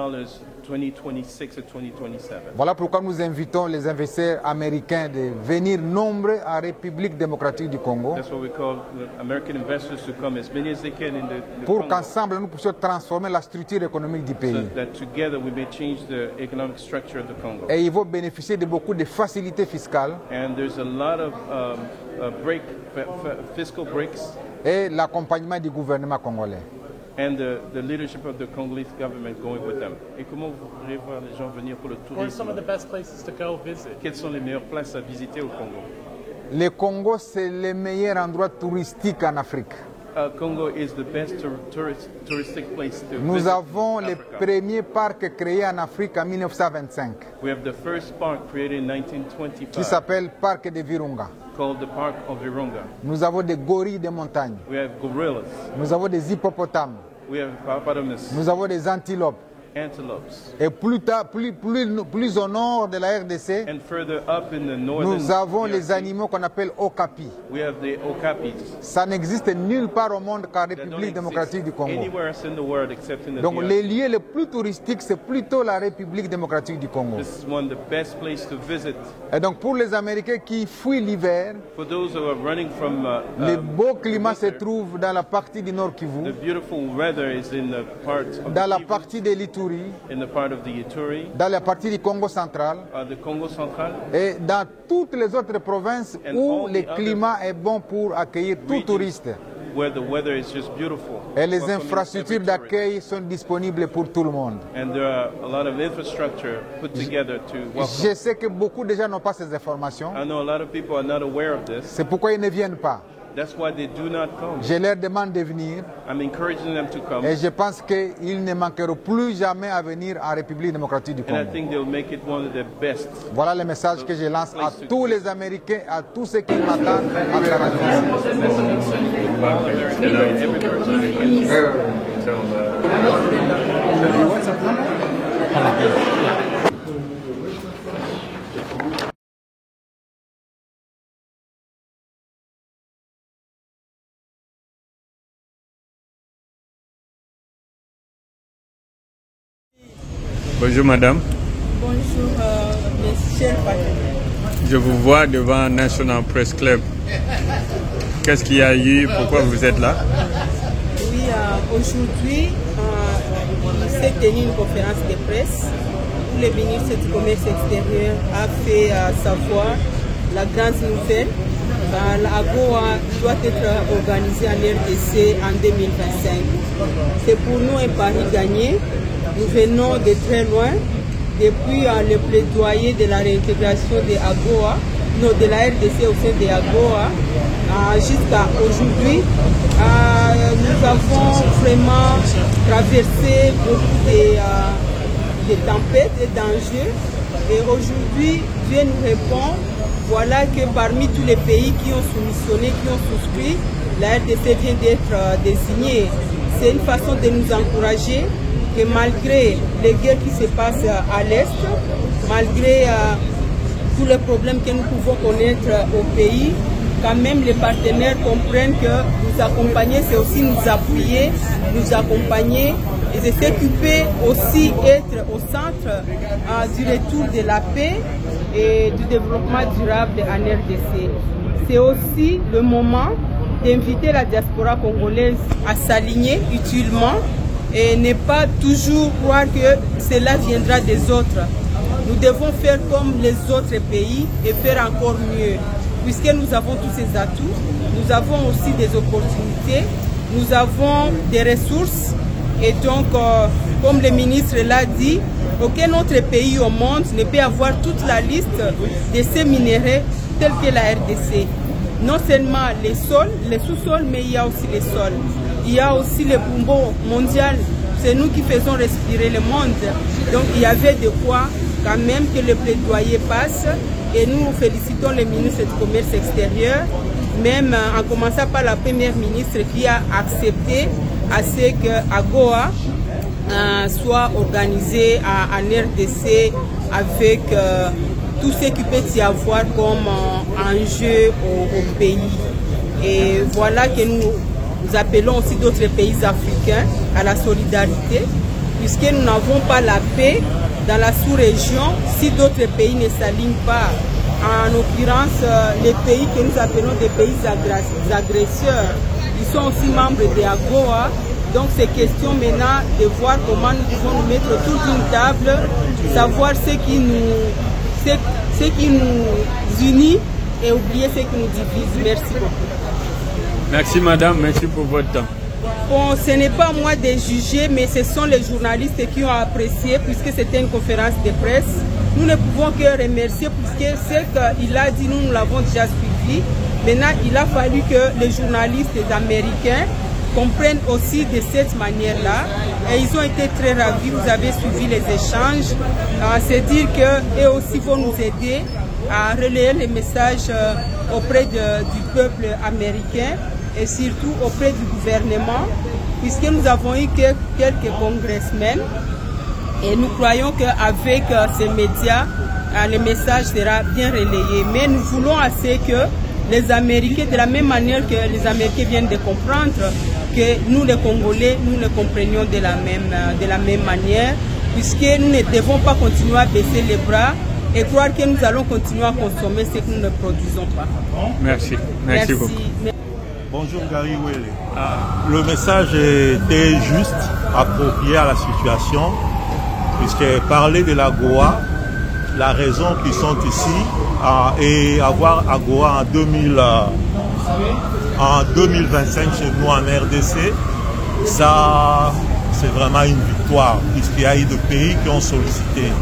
N: 2026 or 2027.
A: Voilà pourquoi nous invitons les investisseurs américains de venir nombreux à la République démocratique du Congo
N: That's what we call American investors to come as many as they can in the
A: pour
N: Congo,
A: qu'ensemble nous puissions transformer la structure économique du
N: so
A: pays.
N: that together we may change the economic structure of the Congo.
A: Et ils vont bénéficier de beaucoup de facilités fiscales
N: And there's a lot of fiscal breaks
A: et l'accompagnement du gouvernement congolais.
N: and the leadership of the Congolese government going with them. Et comment vous voudrez voir les gens venir pour le
M: What are some
N: tourisme?
M: of the best places to go visit?
N: Quelles sont les meilleures places à visiter au Congo?
A: Le Congo, c'est le meilleur endroit touristique en Afrique.
N: Congo is the best touristic place to
A: Nous
N: visit
A: avons
N: in
A: le
N: Africa.
A: premier parc créé en Afrique en 1925
N: We have the first park created in
A: qui
N: 1925
A: s'appelle Parc de Virunga.
N: called the Park of Virunga.
A: Nous avons des gorilles de montagne.
N: We have gorillas.
A: Nous avons des hippopotames.
N: We have hippopotamus.
A: Nous avons des antilopes.
N: antelopes.
A: Et plus au nord de la RDC,
N: And further up in the northern
A: nous avons
N: DRC,
A: les animaux qu'on appelle okapis.
N: we have the okapis.
A: Ça n'existe nulle part au monde qu'en
N: That don't
A: République démocratique du
N: exist
A: Congo.
N: anywhere else in the world except in the
A: Donc
N: DRC.
A: les lieux les plus touristiques, c'est plutôt la République démocratique du Congo.
N: This is one of the best places to visit.
A: Et donc pour les Américains qui fuient l'hiver,
N: For those who are running from
A: le beau climat se trouve dans la partie du Nord Kivu,
N: the beautiful weather is in the part of
A: dans la
N: Kivu,
A: partie de l'Ituri,
N: in the part of the Ituri,
A: dans la partie du Congo central
N: the Congo central,
A: et dans toutes les autres provinces
N: And
A: où
N: all
A: le
N: the other
A: climat est bon pour accueillir tout
N: regions
A: touriste.
N: where the weather is just beautiful.
A: Et les
N: Welcoming
A: infrastructures
N: every tourist.
A: d'accueil sont disponibles pour tout le monde.
N: And there are a lot of infrastructure put together to welcome.
A: Je sais que beaucoup de gens n'ont pas ces informations.
N: I know a lot of people are not aware of this.
A: C'est pourquoi ils ne viennent pas.
N: That's why they do not come.
A: Je leur demande de venir
N: I'm encouraging them to come.
A: et je pense qu'ils ne manqueront plus jamais à venir en République démocratique du
N: And I
A: Congo.
N: think they'll make it one of the best.
A: Voilà le message que je lance à tous les Américains, à tous ceux qui m'attendent à travers
C: Bonjour madame.
O: Bonjour, mes chers partenaires.
C: Je vous vois devant National Press Club. Qu'est-ce qu'il y a eu? Pourquoi vous êtes là?
O: Oui, aujourd'hui, il s'est tenu une conférence de presse où le ministre du Commerce extérieur a fait savoir la grande nouvelle. L'AGOA doit être organisée en RDC en 2025. C'est pour nous un pari gagné. Nous venons de très loin, depuis le plaidoyer de la réintégration de AGOA, non, de la RDC au sein de AGOA, jusqu'à aujourd'hui. Nous avons vraiment traversé beaucoup de tempêtes et d'enjeux. Et aujourd'hui, Dieu nous répond, voilà que parmi tous les pays qui ont soumissionné, qui ont souscrit, la RDC vient d'être désignée. C'est une façon de nous encourager que malgré les guerres qui se passent à l'Est, malgré tous les problèmes que nous pouvons connaître au pays, quand même les partenaires comprennent que nous accompagner, c'est aussi nous appuyer, nous accompagner et de s'occuper aussi, être au centre du retour de la paix et du développement durable en RDC. C'est aussi le moment d'inviter la diaspora congolaise à s'aligner utilement et ne pas toujours croire que cela viendra des autres. Nous devons faire comme les autres pays et faire encore mieux. Puisque nous avons tous ces atouts, nous avons aussi des opportunités, nous avons des ressources et donc, comme le ministre l'a dit, aucun autre pays au monde ne peut avoir toute la liste de ces minéraux tels que la RDC. Non seulement les sols, les sous-sols, mais il y a aussi les sols. Il y a aussi le poumon mondial. C'est nous qui faisons respirer le monde. Donc il y avait de quoi quand même que le plaidoyer passe. Et nous félicitons le ministre du Commerce extérieur, même en commençant par la première ministre qui a accepté à ce que AGOA soit organisée en RDC avec tout ce qui peut y avoir comme enjeu au pays. Et voilà que nous appelons aussi d'autres pays africains à la solidarité, puisque nous n'avons pas la paix dans la sous-région si d'autres pays ne s'alignent pas. En l'occurrence, les pays que nous appelons des pays agresseurs, ils sont aussi membres de AGOA. Donc c'est question maintenant de voir comment nous pouvons nous mettre autour d'une table, savoir ce qui nous unit et oublier ce qui nous divise. Merci beaucoup.
C: Merci madame, merci pour votre temps.
O: Bon, ce n'est pas moi de juger, mais ce sont les journalistes qui ont apprécié, puisque c'était une conférence de presse. Nous ne pouvons que remercier, puisque ce qu'il a dit, nous l'avons déjà suivi. Maintenant, il a fallu que les journalistes américains comprennent aussi de cette manière-là. Et ils ont été très ravis, vous avez suivi les échanges. C'est dire qu'eux aussi vont nous aider à relayer les messages auprès du peuple américain et surtout auprès du gouvernement, puisque nous avons eu quelques congressmen Et nous croyons qu'avec ces médias, le message sera bien relayé. Mais nous voulons assez que les Américains, de la même manière que les Américains viennent de comprendre, que nous les Congolais, nous les comprenions de la même manière, puisque nous ne devons pas continuer à baisser les bras et croire que nous allons continuer à consommer ce que nous ne produisons pas.
C: Merci. Merci beaucoup.
P: Bonjour Gary Wele. Le message était juste, approprié à la situation, puisque parler de la Goa, la raison qu'ils sont ici, et avoir AGOA en 2025 chez nous en RDC, ça c'est vraiment une victoire, puisqu'il y a eu des pays qui ont sollicité.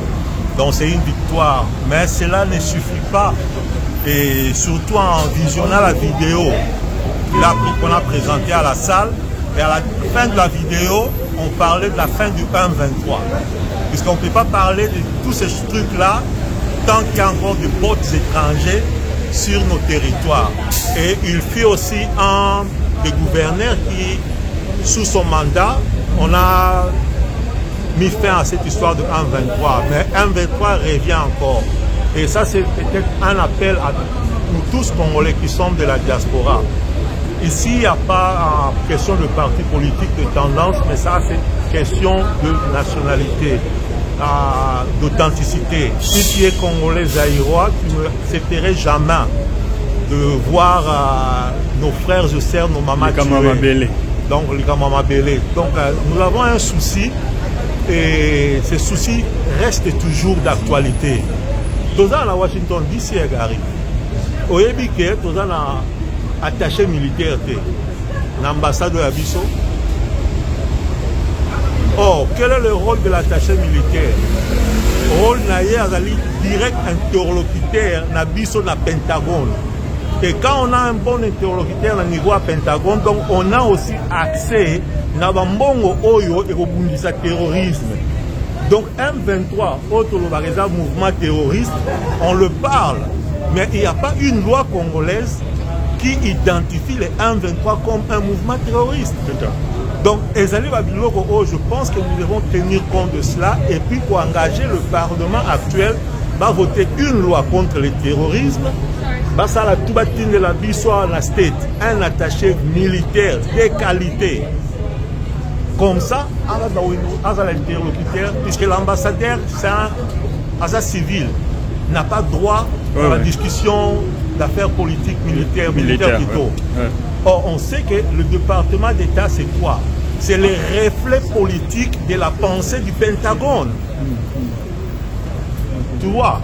P: Donc c'est une victoire, mais cela ne suffit pas. Et surtout en visionnant la vidéo qu'on a présentée à la salle, et à la fin de la vidéo, on parlait de la fin du 1-23. Puisqu'on ne peut pas parler de tous ces trucs-là tant qu'il y a encore des bots étrangers sur nos territoires. Et il fut aussi un des gouverneurs qui, sous son mandat, on a mis fin à cette histoire de 1-23. Mais 1-23 revient encore. Et ça, c'est peut-être un appel à nous tous Congolais qui sommes de la diaspora. Ici, il n'y a pas question de parti politique, de tendance, mais ça, c'est question de nationalité, d'authenticité. Si tu es Congolais zaïrois, tu ne s'éterais jamais de voir nos frères et sœurs, nos mamans tués. Donc, les Kamama Bélé. Donc, nous avons un souci, et ce souci reste toujours d'actualité. Tous à Washington DC, Gary. Au Yébike, tous à attaché militaire, l'ambassade de Abisso. Or, quel est le rôle de l'attaché militaire? Le rôle est direct interlocuteur dans le Pentagone. Et quand on a un bon interlocuteur au niveau du Pentagone, donc on a aussi accès à Bambongo Oyo et au Bundisa terrorisme. Donc M23, autre mouvement terroriste, on le parle, mais il n'y a pas une loi congolaise qui identifie les M23 comme un mouvement terroriste. Donc, je pense que nous devons tenir compte de cela et puis pour engager le Parlement actuel va voter une loi contre le terrorisme. Un attaché militaire de qualité. Comme ça, l'interlocuteur, puisque l'ambassadeur, c'est un civil, n'a pas droit à la discussion d'affaires politiques, militaires plutôt. Or, on sait que le département d'État, c'est quoi? C'est le reflet politique de la pensée du Pentagone. Tu vois?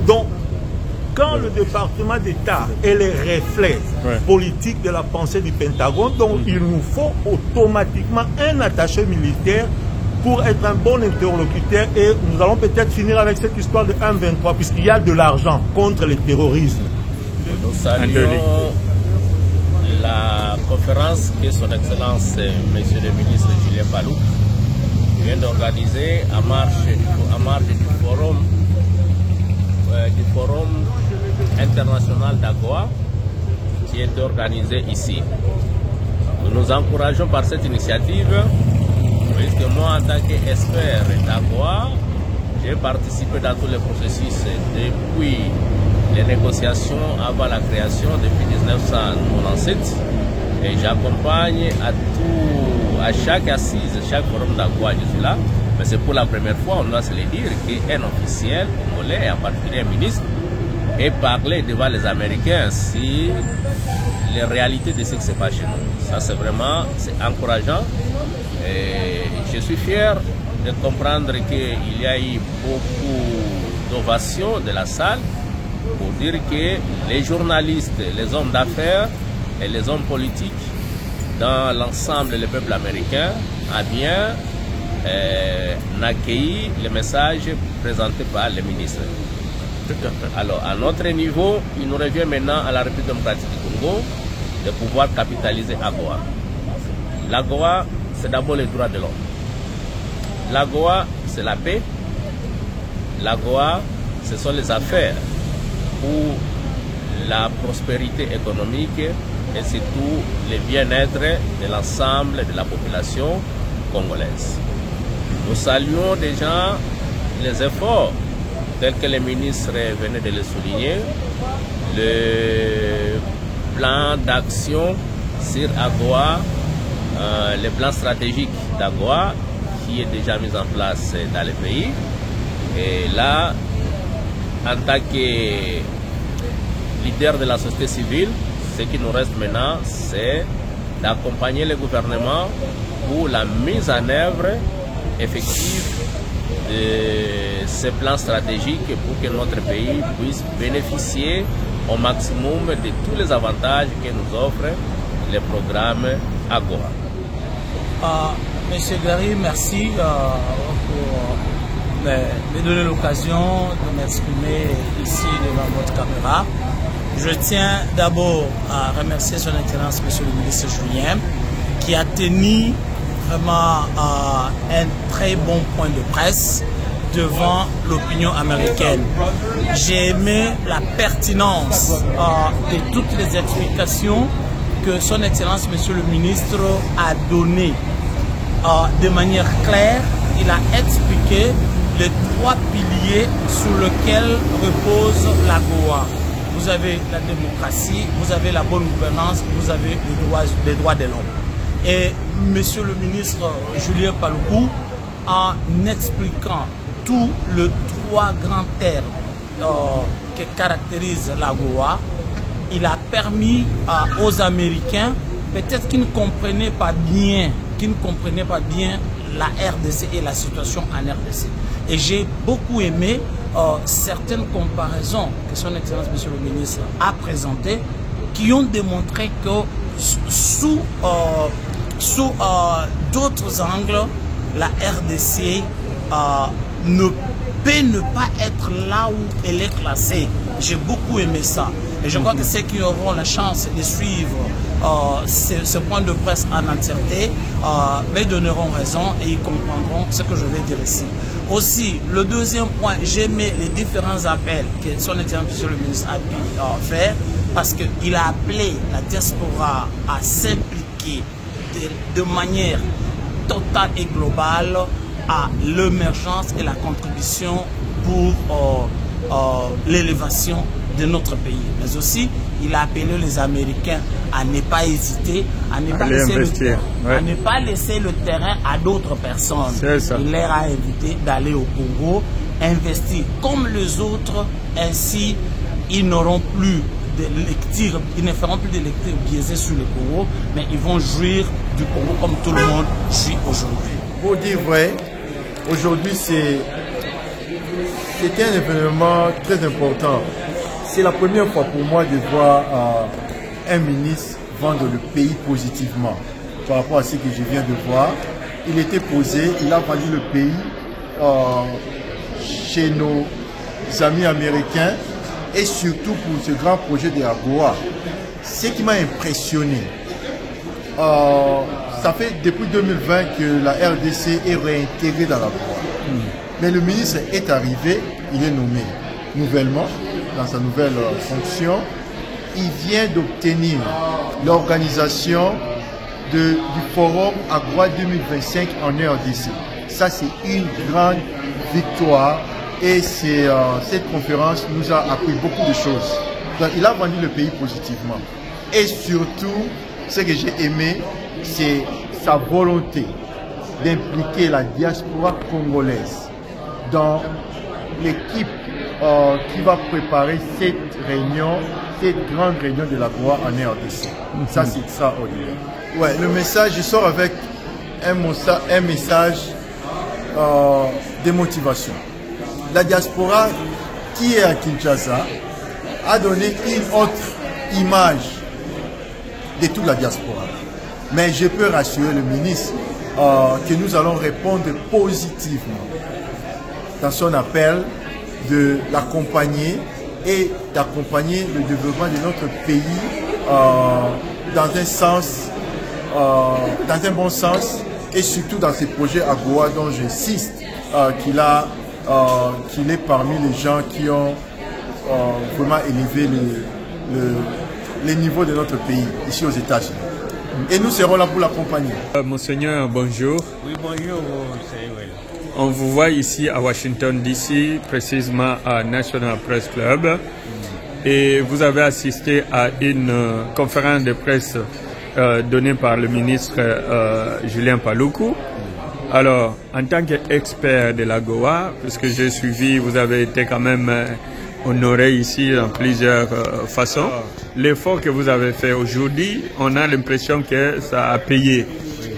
P: Donc, quand le département d'État est le reflet politique de la pensée du Pentagone, donc il nous faut automatiquement un attaché militaire pour être un bon interlocuteur, et nous allons peut-être finir avec cette histoire de 1-23 puisqu'il y a de l'argent contre le terrorisme.
Q: Nous saluons la conférence que son Excellence Monsieur le ministre Julien Palou vient d'organiser à marge du forum international d'AGOA qui est organisé ici. Nous nous encourageons par cette initiative, puisque moi en tant qu'expert d'AGOA, j'ai participé dans tous les processus depuis les négociations avant la création depuis 1997, et j'accompagne à chaque assise, chaque forum d'AGOA, je suis là, mais c'est pour la première fois, on doit se le dire, qu'un officiel congolais, en particulier un ministre, ait parlé devant les Américains sur les réalités de ce qui se passe chez nous. Ça, c'est vraiment encourageant, et je suis fier de comprendre qu'il y a eu beaucoup d'ovations de la salle pour dire que les journalistes, les hommes d'affaires et les hommes politiques dans l'ensemble du peuple américain a bien accueilli le message présenté par le ministre. Alors, à notre niveau, il nous revient maintenant à la République démocratique du Congo de pouvoir capitaliser AGOA. L'AGOA, c'est d'abord les droits de l'homme. L'AGOA, c'est la paix. L'AGOA, ce sont les affaires pour la prospérité économique et surtout le bien-être de l'ensemble de la population congolaise. Nous saluons déjà les efforts tels que les ministres venaient de le souligner, le plan d'action sur AGOA, le plan stratégique d'AGOA qui est déjà mis en place dans le pays. Et là, en tant que leader de la société civile, ce qui nous reste maintenant, c'est d'accompagner le gouvernement pour la mise en œuvre effective de ce plan stratégique pour que notre pays puisse bénéficier au maximum de tous les avantages que nous offre le programme AGOA.
R: Monsieur Gary, merci pour me donner l'occasion de m'exprimer ici devant votre caméra. Je tiens d'abord à remercier son Excellence, Monsieur le ministre Julien, qui a tenu vraiment un très bon point de presse devant l'opinion américaine. J'ai aimé la pertinence de toutes les explications que son Excellence, Monsieur le ministre, a données. De manière claire, il a expliqué les 3 piliers sur lesquels repose l'AGOA. Vous avez la démocratie, vous avez la bonne gouvernance, vous avez les droits de l'homme. Et Monsieur le ministre Julien Paluku, en expliquant tous les 3 grands termes qui caractérisent l'AGOA, il a permis aux Américains, peut-être qu'ils ne comprenaient pas bien, la RDC et la situation en RDC. Et j'ai beaucoup aimé certaines comparaisons que son Excellence Monsieur le ministre a présentées, qui ont démontré que sous d'autres angles, la RDC ne peut ne pas être là où elle est classée. J'ai beaucoup aimé ça. Et je crois que ceux qui auront la chance de suivre ce point de presse en entièreté me donneront raison et ils comprendront ce que je vais dire ici. Aussi, le deuxième point, j'aimais les différents appels que son Excellence Monsieur le ministre a pu faire, parce qu'il a appelé la diaspora à s'impliquer de manière totale et globale à l'émergence et la contribution pour l'élévation de notre pays. Mais aussi, il a appelé les Américains à ne pas hésiter, à ne pas laisser le terrain à d'autres personnes. Il leur a invité d'aller au Congo, investir comme les autres, ainsi ils n'auront plus de lecture, ils ne feront plus de lecture biaisée sur le Congo, mais ils vont jouir du Congo comme tout le monde jouit aujourd'hui.
S: Pour dire vrai, aujourd'hui c'était un événement très important. C'est la première fois pour moi de voir un ministre vendre le pays positivement par rapport à ce que je viens de voir. Il était posé, il a vendu le pays chez nos amis américains et surtout pour ce grand projet de AGOA. Ce qui m'a impressionné, ça fait depuis 2020 que la RDC est réintégrée dans l'AGOA. Mais le ministre est arrivé, il est nommé nouvellement dans sa nouvelle fonction. Il vient d'obtenir l'organisation du forum AGOA 2025 en RDC. Ça, c'est une grande victoire et cette conférence nous a appris beaucoup de choses. Donc, il a vendu le pays positivement. Et surtout, ce que j'ai aimé, c'est sa volonté d'impliquer la diaspora congolaise dans l'équipe qui va préparer cette réunion, cette grande réunion de l'AGOA en RDC. Ça, c'est extraordinaire. Ouais, le message, je sors avec un message de motivation. La diaspora qui est à Kinshasa a donné une autre image de toute la diaspora. Mais je peux rassurer le ministre que nous allons répondre positivement dans son appel de l'accompagner et d'accompagner le développement de notre pays dans un sens, dans un bon sens, et surtout dans ces projets AGOA dont j'insiste qu'il est parmi les gens qui ont vraiment élevé les niveaux de notre pays ici aux États-Unis. Et nous serons là pour l'accompagner.
C: Monseigneur, bonjour.
T: Oui, bonjour, Monseigneur.
C: On vous voit ici à Washington, D.C., précisément à National Press Club. Et vous avez assisté à une conférence de presse donnée par le ministre Julien Paluku. Alors, en tant qu'expert de la Goa, puisque j'ai suivi, vous avez été quand même honoré ici en plusieurs façons. L'effort que vous avez fait aujourd'hui, on a l'impression que ça a payé.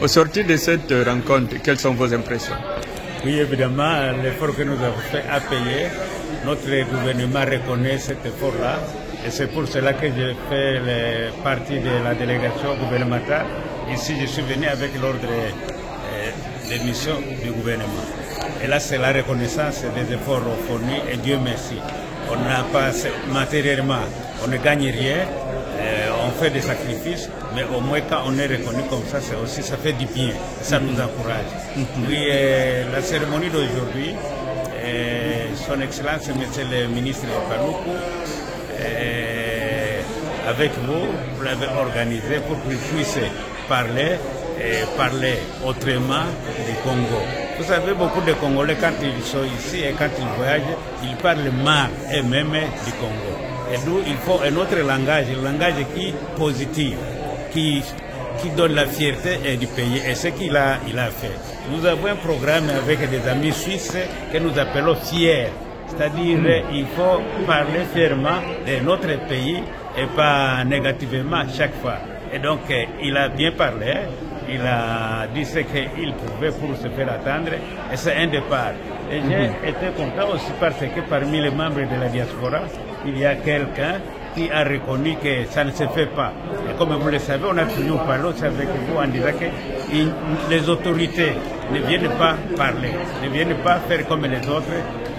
C: Au sortir de cette rencontre, quelles sont vos impressions?
T: Oui, évidemment, l'effort que nous avons fait a payé. Notre gouvernement reconnaît cet effort-là. Et c'est pour cela que j'ai fait partie de la délégation gouvernementale. Ici, je suis venu avec l'ordre des missions du gouvernement. Et là, c'est la reconnaissance des efforts fournis. Et Dieu merci. On n'a pas matériellement, on ne gagne rien. On fait des sacrifices, mais au moins quand on est reconnu comme ça, c'est aussi, ça fait du bien, ça nous encourage. Oui, la cérémonie d'aujourd'hui, Son Excellence, Monsieur le ministre Paluku, avec vous l'avez organisé pour que vous puissiez parler autrement du Congo. Vous savez, beaucoup de Congolais, quand ils sont ici et quand ils voyagent, ils parlent mal eux-mêmes du Congo. Et nous, il faut un autre langage, un langage qui est positif, qui donne la fierté du pays. Et ce qu'il a fait. Nous avons un programme avec des amis suisses que nous appelons fiers. C'est-à-dire il faut parler fièrement de notre pays et pas négativement chaque fois. Et donc, il a bien parlé. Il a dit ce qu'il pouvait pour se faire attendre. Et c'est un départ. Et j'ai été content aussi parce que parmi les membres de la diaspora, il y a quelqu'un qui a reconnu que ça ne se fait pas. Et comme vous le savez, on a toujours parlé avec vous en disant que les autorités ne viennent pas parler, ne viennent pas faire comme les autres,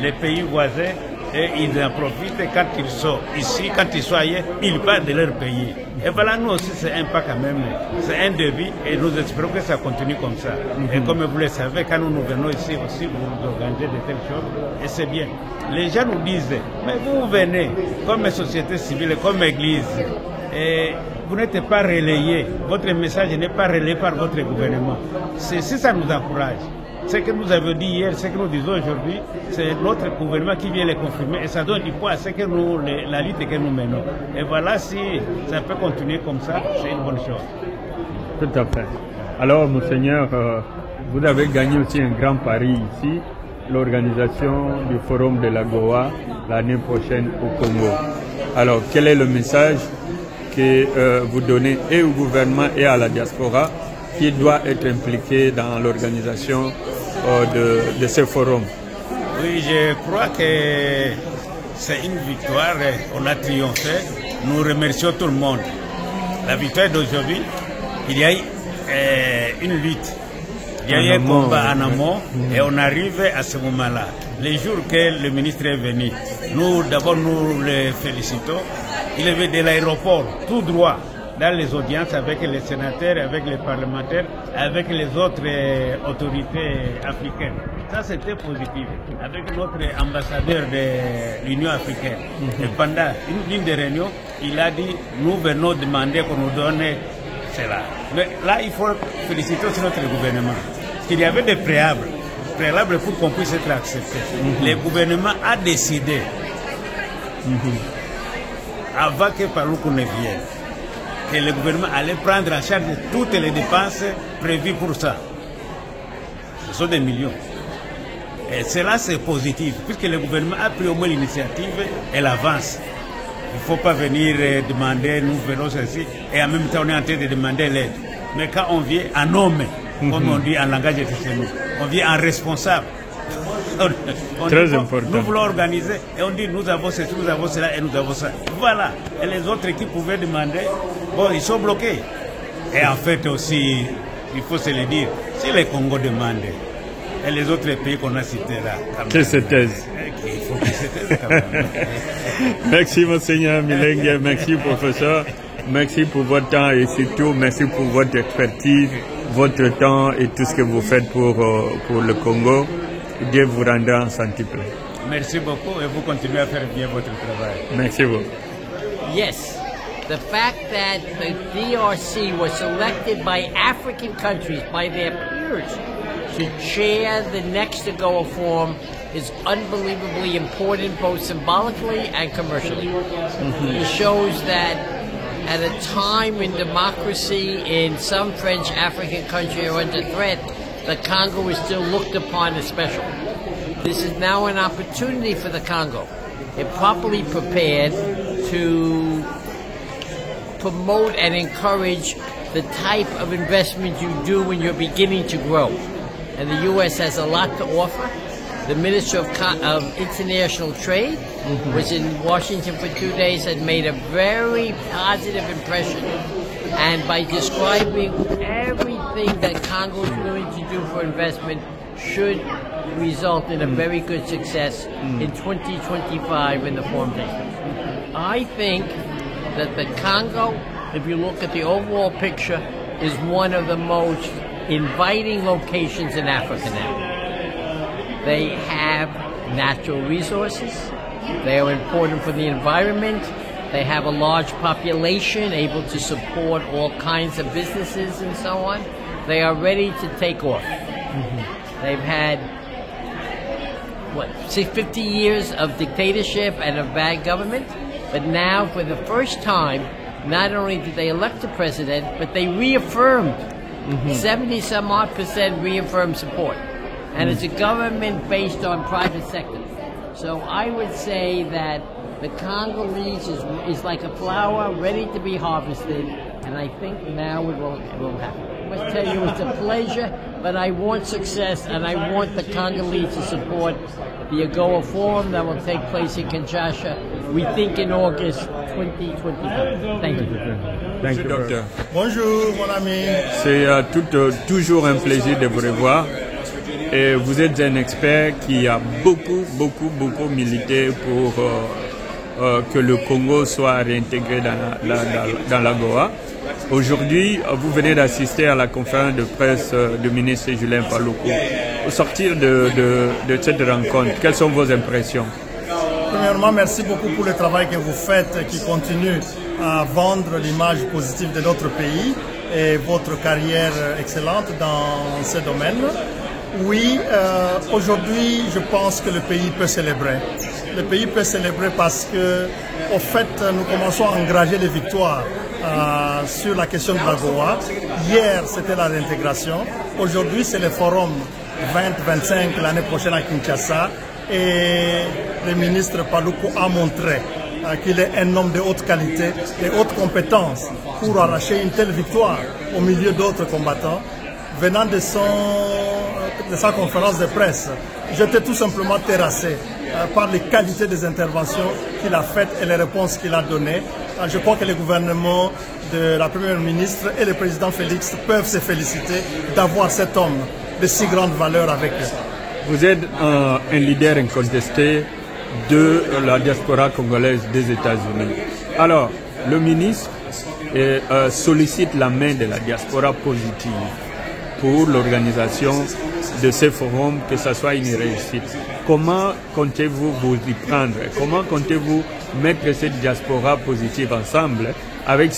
T: les pays voisins, et ils en profitent quand ils sont ici, quand ils sont ailleurs, ils parlent de leur pays. Et voilà, nous aussi, c'est un pas quand même, c'est un début, et nous espérons que ça continue comme ça. Et comme vous le savez, quand nous venons ici aussi, vous organisez de telles choses, et c'est bien. Les gens nous disent, mais vous venez comme société civile, comme église, et vous n'êtes pas relayé, votre message n'est pas relayé par votre gouvernement. Si ça nous encourage. Ce que nous avons dit hier, ce que nous disons aujourd'hui, c'est notre gouvernement qui vient les confirmer et ça donne du poids à ce que nous, la lutte que nous menons. Et voilà, si ça peut continuer comme ça, c'est une bonne chose.
C: Tout à fait. Alors, Monseigneur, vous avez gagné aussi un grand pari ici, l'organisation du Forum de la Goa l'année prochaine au Congo. Alors, quel est le message que vous donnez et au gouvernement et à la diaspora qui doit être impliqué dans l'organisation de ce forum?
T: Oui, je crois que c'est une victoire. On a triomphé. Nous remercions tout le monde. La victoire d'aujourd'hui, il y a eu une lutte. Il y a eu un combat en amont et on arrive à ce moment-là. Les jours que le ministre est venu, d'abord nous le félicitons. Il est venu de l'aéroport, tout droit, dans les audiences avec les sénateurs, avec les parlementaires, avec les autres autorités africaines. Ça, c'était positif. Avec notre ambassadeur de l'Union africaine. Et pendant une des réunions, il a dit, nous venons demander qu'on nous donne cela. Mais là, il faut féliciter aussi notre gouvernement. Parce qu'il y avait des préalables pour qu'on puisse être accepté. Le gouvernement a décidé, avant que Paluku ne vienne, que le gouvernement allait prendre en charge toutes les dépenses prévues pour ça. Ce sont des millions. Et cela, c'est positif, puisque le gouvernement a pris au moins l'initiative et l'avance. Il ne faut pas venir demander, nous venons ceci, et en même temps on est en train de demander l'aide. Mais quand on vient en homme, comme on dit en langage de chez nous, on vient en responsable.
C: Très important.
T: Nous voulons organiser et on dit nous avons ceci, nous avons cela et nous avons ça. Voilà. Et les autres qui pouvaient demander, bon, ils sont bloqués. Et en fait aussi, il faut se le dire, si les Congo demandent, et les autres pays qu'on a cités là,
C: que se taisent.
T: Il faut qu'ils se taisent quand même.
C: Merci Monseigneur Milenge, merci professeur, merci pour votre temps et surtout merci pour votre expertise, votre temps et tout ce que vous faites pour le Congo. Dieu vous rendra en centuple.
T: Merci beaucoup et vous continuez à faire bien votre travail.
C: Merci beaucoup.
L: Yes. The fact that the DRC was selected by African countries, by their peers, to chair the next AGOA Forum is unbelievably important, both symbolically and commercially. It shows that at a time when democracy in some French African country are under threat, the Congo is still looked upon as special. This is now an opportunity for the Congo, if properly prepared, to promote and encourage the type of investment you do when you're beginning to grow. And the U.S. has a lot to offer. The Minister of International Trade was in Washington for 2 days and made a very positive impression. And by describing everything that Congo is willing to do for investment should result in a very good success in 2025 in the forum takes place. I think that the Congo, if you look at the overall picture, is one of the most inviting locations in Africa now. They have natural resources. They are important for the environment. They have a large population able to support all kinds of businesses and so on. They are ready to take off. They've had, 50 years of dictatorship and of bad government, but now for the first time, not only did they elect a president, but they reaffirmed, 70-some-odd% reaffirmed support. And it's a government based on private sector. So I would say that the Congolese is like a flower ready to be harvested, and I think now it will happen. I must tell you, it's a pleasure, but I want success, and I want the Congolese to support the AGOA Forum that will take place in Kinshasa, we think in August 2025. Thank you.
C: Thank you, docteur.
J: Bonjour, mon ami.
C: C'est toujours un plaisir de vous revoir. Et vous êtes un expert qui a beaucoup milité pour que le Congo soit réintégré dans l'AGOA. Aujourd'hui, vous venez d'assister à la conférence de presse du ministre Julien Paluku. Au sortir de cette rencontre, quelles sont vos impressions?
J: Premièrement, merci beaucoup pour le travail que vous faites qui continue à vendre l'image positive de notre pays et votre carrière excellente dans ce domaine. Oui, aujourd'hui, je pense que le pays peut célébrer. Le pays peut célébrer parce que, au fait, nous commençons à engranger des victoires sur la question de l'AGOA. Hier, c'était la réintégration. Aujourd'hui, c'est le forum 2025 l'année prochaine à Kinshasa. Et le ministre Paluku a montré qu'il est un homme de haute qualité, de haute compétence pour arracher une telle victoire au milieu d'autres combattants. Venant de sa conférence de presse, j'étais tout simplement terrassé par les qualités des interventions qu'il a faites et les réponses qu'il a données. Je crois que le gouvernement de la Première ministre et le président Félix peuvent se féliciter d'avoir cet homme de si grande valeur avec eux.
C: Vous êtes un leader incontesté de la diaspora congolaise des États-Unis. Alors, le ministre sollicite la main de la diaspora positive pour l'organisation de ces forums, que ce soit une réussite. Comment comptez-vous vous y prendre? Comment comptez-vous mettre cette diaspora positive ensemble avec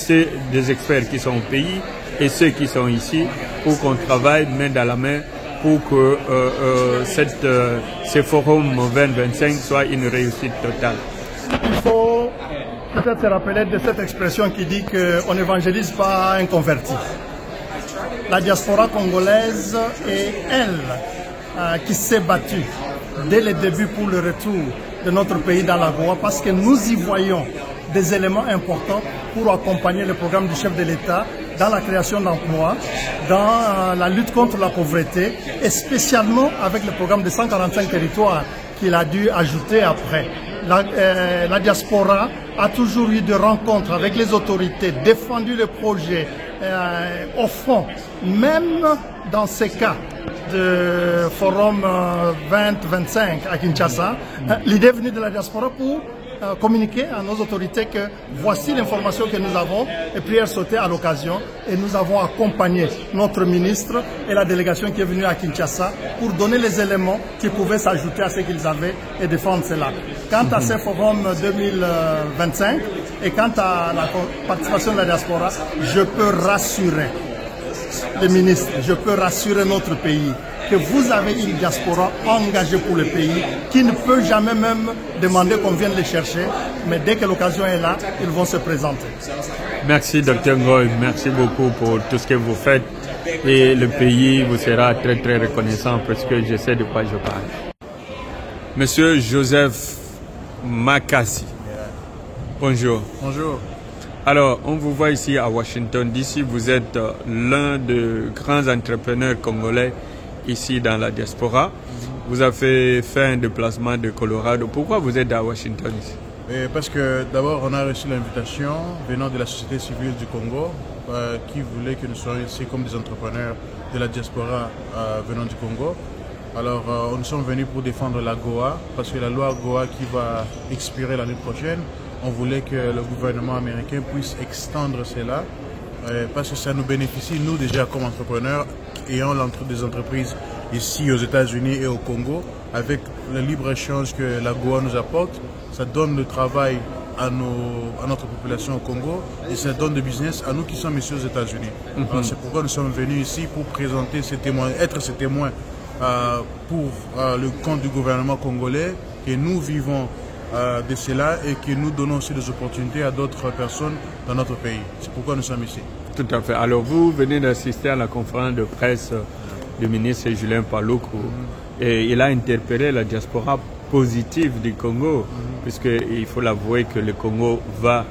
C: des experts qui sont au pays et ceux qui sont ici pour qu'on travaille main dans la main pour que ce forum 2025 soit une réussite totale?
J: Il faut peut-être se rappeler de cette expression qui dit qu'on n'évangélise pas un converti. La diaspora congolaise est elle qui s'est battue dès le début pour le retour de notre pays dans l'AGOA parce que nous y voyons des éléments importants pour accompagner le programme du chef de l'État dans la création d'emplois, dans la lutte contre la pauvreté et spécialement avec le programme de 145 territoires qu'il a dû ajouter après. La diaspora a toujours eu des rencontres avec les autorités, défendu le projet au fond, même dans ces cas de forum 2025 à Kinshasa, l'idée est venue de la diaspora pour communiquer à nos autorités que voici l'information que nous avons et prière sautée à l'occasion et nous avons accompagné notre ministre et la délégation qui est venue à Kinshasa pour donner les éléments qui pouvaient s'ajouter à ce qu'ils avaient et défendre cela. Quant à ce forum 2025, Et quant à la participation de la diaspora, je peux rassurer les ministres, je peux rassurer notre pays que vous avez une diaspora engagée pour le pays qui ne peut jamais même demander qu'on vienne les chercher, mais dès que l'occasion est là, ils vont se présenter.
C: Merci Dr Ngoy, merci beaucoup pour tout ce que vous faites et le pays vous sera très très reconnaissant parce que je sais de quoi je parle. Monsieur Joseph Makassi, bonjour.
U: Bonjour.
C: Alors, on vous voit ici à Washington DC, vous êtes l'un des grands entrepreneurs congolais ici dans la diaspora. Vous avez fait un déplacement de Colorado. Pourquoi vous êtes à Washington ici?
U: Parce que d'abord, on a reçu l'invitation venant de la société civile du Congo qui voulait que nous soyons ici comme des entrepreneurs de la diaspora venant du Congo. Alors, nous sommes venus pour défendre la GOA parce que la loi GOA qui va expirer l'année prochaine, on voulait que le gouvernement américain puisse extendre cela parce que ça nous bénéficie, nous déjà comme entrepreneurs, ayant des entreprises ici aux États-Unis et au Congo, avec le libre-échange que la GOA nous apporte, ça donne le travail à notre population au Congo et ça donne du business à nous qui sommes ici aux États-Unis. C'est pourquoi nous sommes venus ici pour présenter ces témoins, être ces témoins pour le compte du gouvernement congolais et nous vivons de cela et que nous donnons aussi des opportunités à d'autres personnes dans notre pays. C'est pourquoi nous sommes ici.
C: Tout à fait. Alors vous venez d'assister à la conférence de presse du ministre Julien Paluku et il a interpellé la diaspora positive du Congo puisqu'il faut l'avouer que le Congo va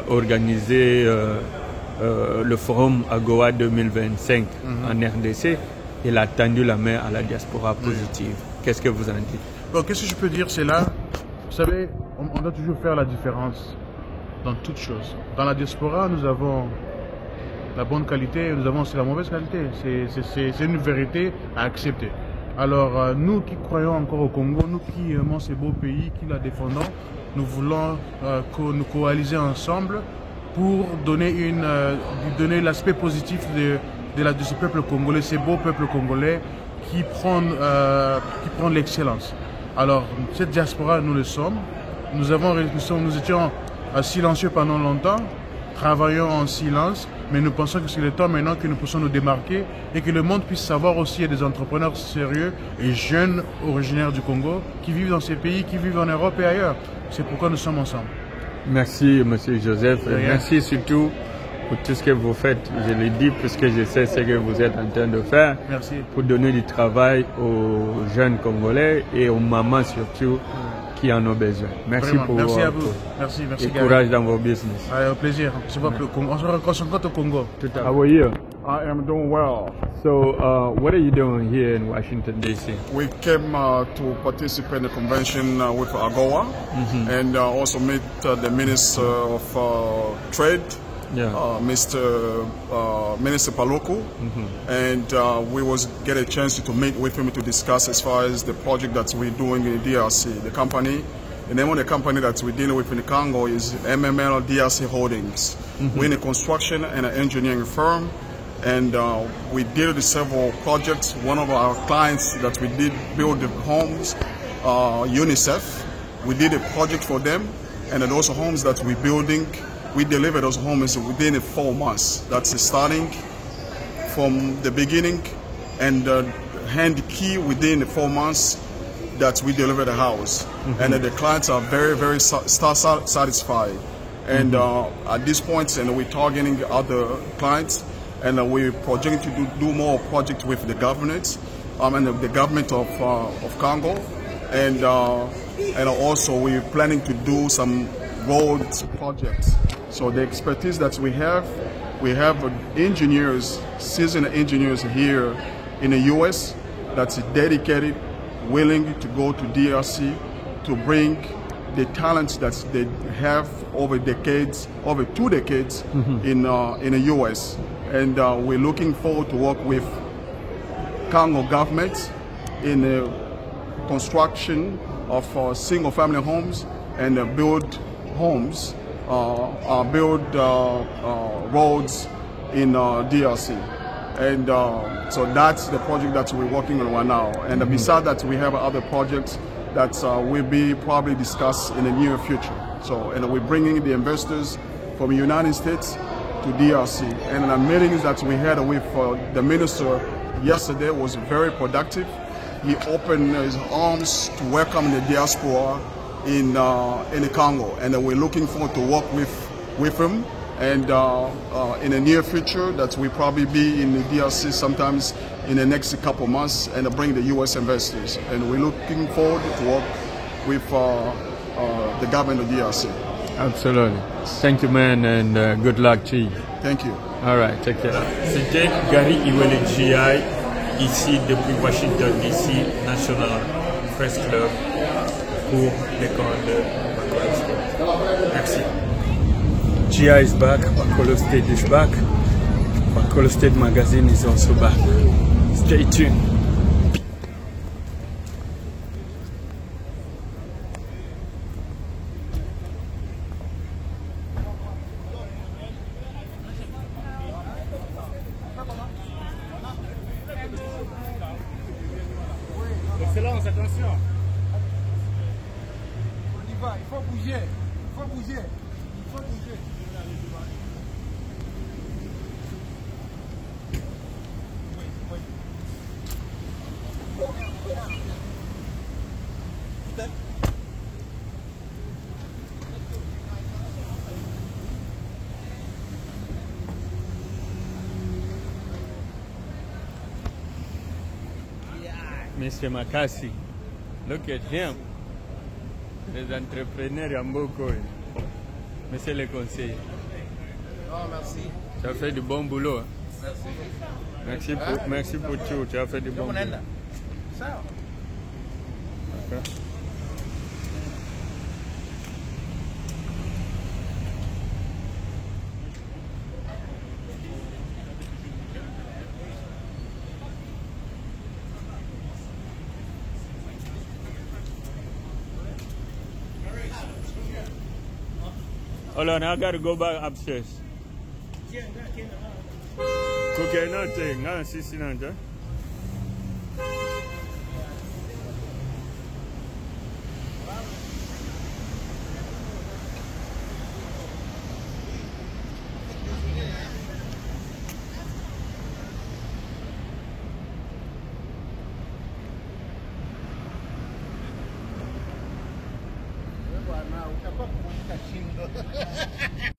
C: organiser le forum AGOA 2025 en RDC. Il a tendu la main à la diaspora positive. Qu'est-ce que vous en dites?
U: Bon, qu'est-ce que je peux dire, c'est là, vous savez, on doit toujours faire la différence dans toutes choses. Dans la diaspora, nous avons la bonne qualité, nous avons aussi la mauvaise qualité. C'est une vérité à accepter. Alors, nous qui croyons encore au Congo, nous qui aimons ce beau pays, qui la défendons, nous voulons nous coaliser ensemble pour donner l'aspect positif de ce peuple congolais, ce beau peuple congolais qui prend l'excellence. Alors, cette diaspora, nous le sommes. Nous étions silencieux pendant longtemps, travaillons en silence, mais nous pensons que c'est le temps maintenant que nous puissions nous démarquer et que le monde puisse savoir aussi qu'il y a des entrepreneurs sérieux et jeunes originaires du Congo qui vivent dans ces pays, qui vivent en Europe et ailleurs. C'est pourquoi nous sommes ensemble.
C: Merci, Monsieur Joseph. Merci surtout pour tout ce que vous faites. Je le dis puisque je sais ce que vous êtes en train de faire.
U: Merci.
C: Pour donner du travail aux jeunes Congolais et aux mamans surtout qui en ont besoin. Merci.
U: Vraiment.
C: Pour
U: merci à vous. Merci
C: et courage dans vos business.
U: Au plaisir. On se rencontre au Congo.
C: How are you?
V: I am doing well.
C: So, what are you doing here in Washington, D.C.?
V: We came to participate in the convention with AGOA and also meet the Minister of Trade, Mr. Minister Paluku, and we was get a chance to meet with him to discuss as far as the project that we're doing in DRC. The name of the company that we're dealing with in the Congo is MML DRC Holdings. We're in a construction and an engineering firm. And we did several projects. One of our clients that we did build the homes, UNICEF, we did a project for them. And then those homes that we're building, we deliver those homes within 4 months. That's starting from the beginning and hand the key within the 4 months that we deliver the house. And the clients are very, very satisfied. And at this point, and we're targeting other clients. And we're projecting to do more projects with the government, and the government of Congo, and also we're planning to do some road projects. So the expertise that we have engineers, seasoned engineers here in the U.S. that's dedicated, willing to go to DRC to bring the talents that they have over 2 decades in the U.S. And we're looking forward to work with Congo government in the construction of single-family homes and build homes, build roads in DRC. And so that's the project that we're working on right now. And besides that, we have other projects that will be probably discussed in the near future. So, and we're bringing the investors from the United States to DRC. And the meetings that we had with the minister yesterday was very productive. He opened his arms to welcome the diaspora in the Congo, and we're looking forward to work with him. And in the near future, that will probably be in the DRC sometimes in the next couple months, and bring the U.S. investors. And we're looking forward to work with the government of DRC.
C: Absolutely. Thank you, man, and good luck to you.
V: Thank you.
C: All right, take care. C'était Gary Iwele GI, ici depuis Washington DC, National Press Club, pour l'école de Bacolod State. Merci. GI is back, Bacolod State is back, Bacolod State Magazine is also back. Stay tuned.
V: Excellence, attention. On y va, il faut bouger, il faut bouger, il faut bouger.
C: Mr. Makasi, look at him. Les entrepreneurs en beaucoup. Monsieur le conseiller.
V: Non, merci.
C: Tu as fait du bon boulot. Merci. Merci pour tout. Tu as fait du bon boulot.
V: Ça.
C: Okay. Hold on, I gotta go back upstairs. Okay, nothing. I'm sitting on that.
V: Now,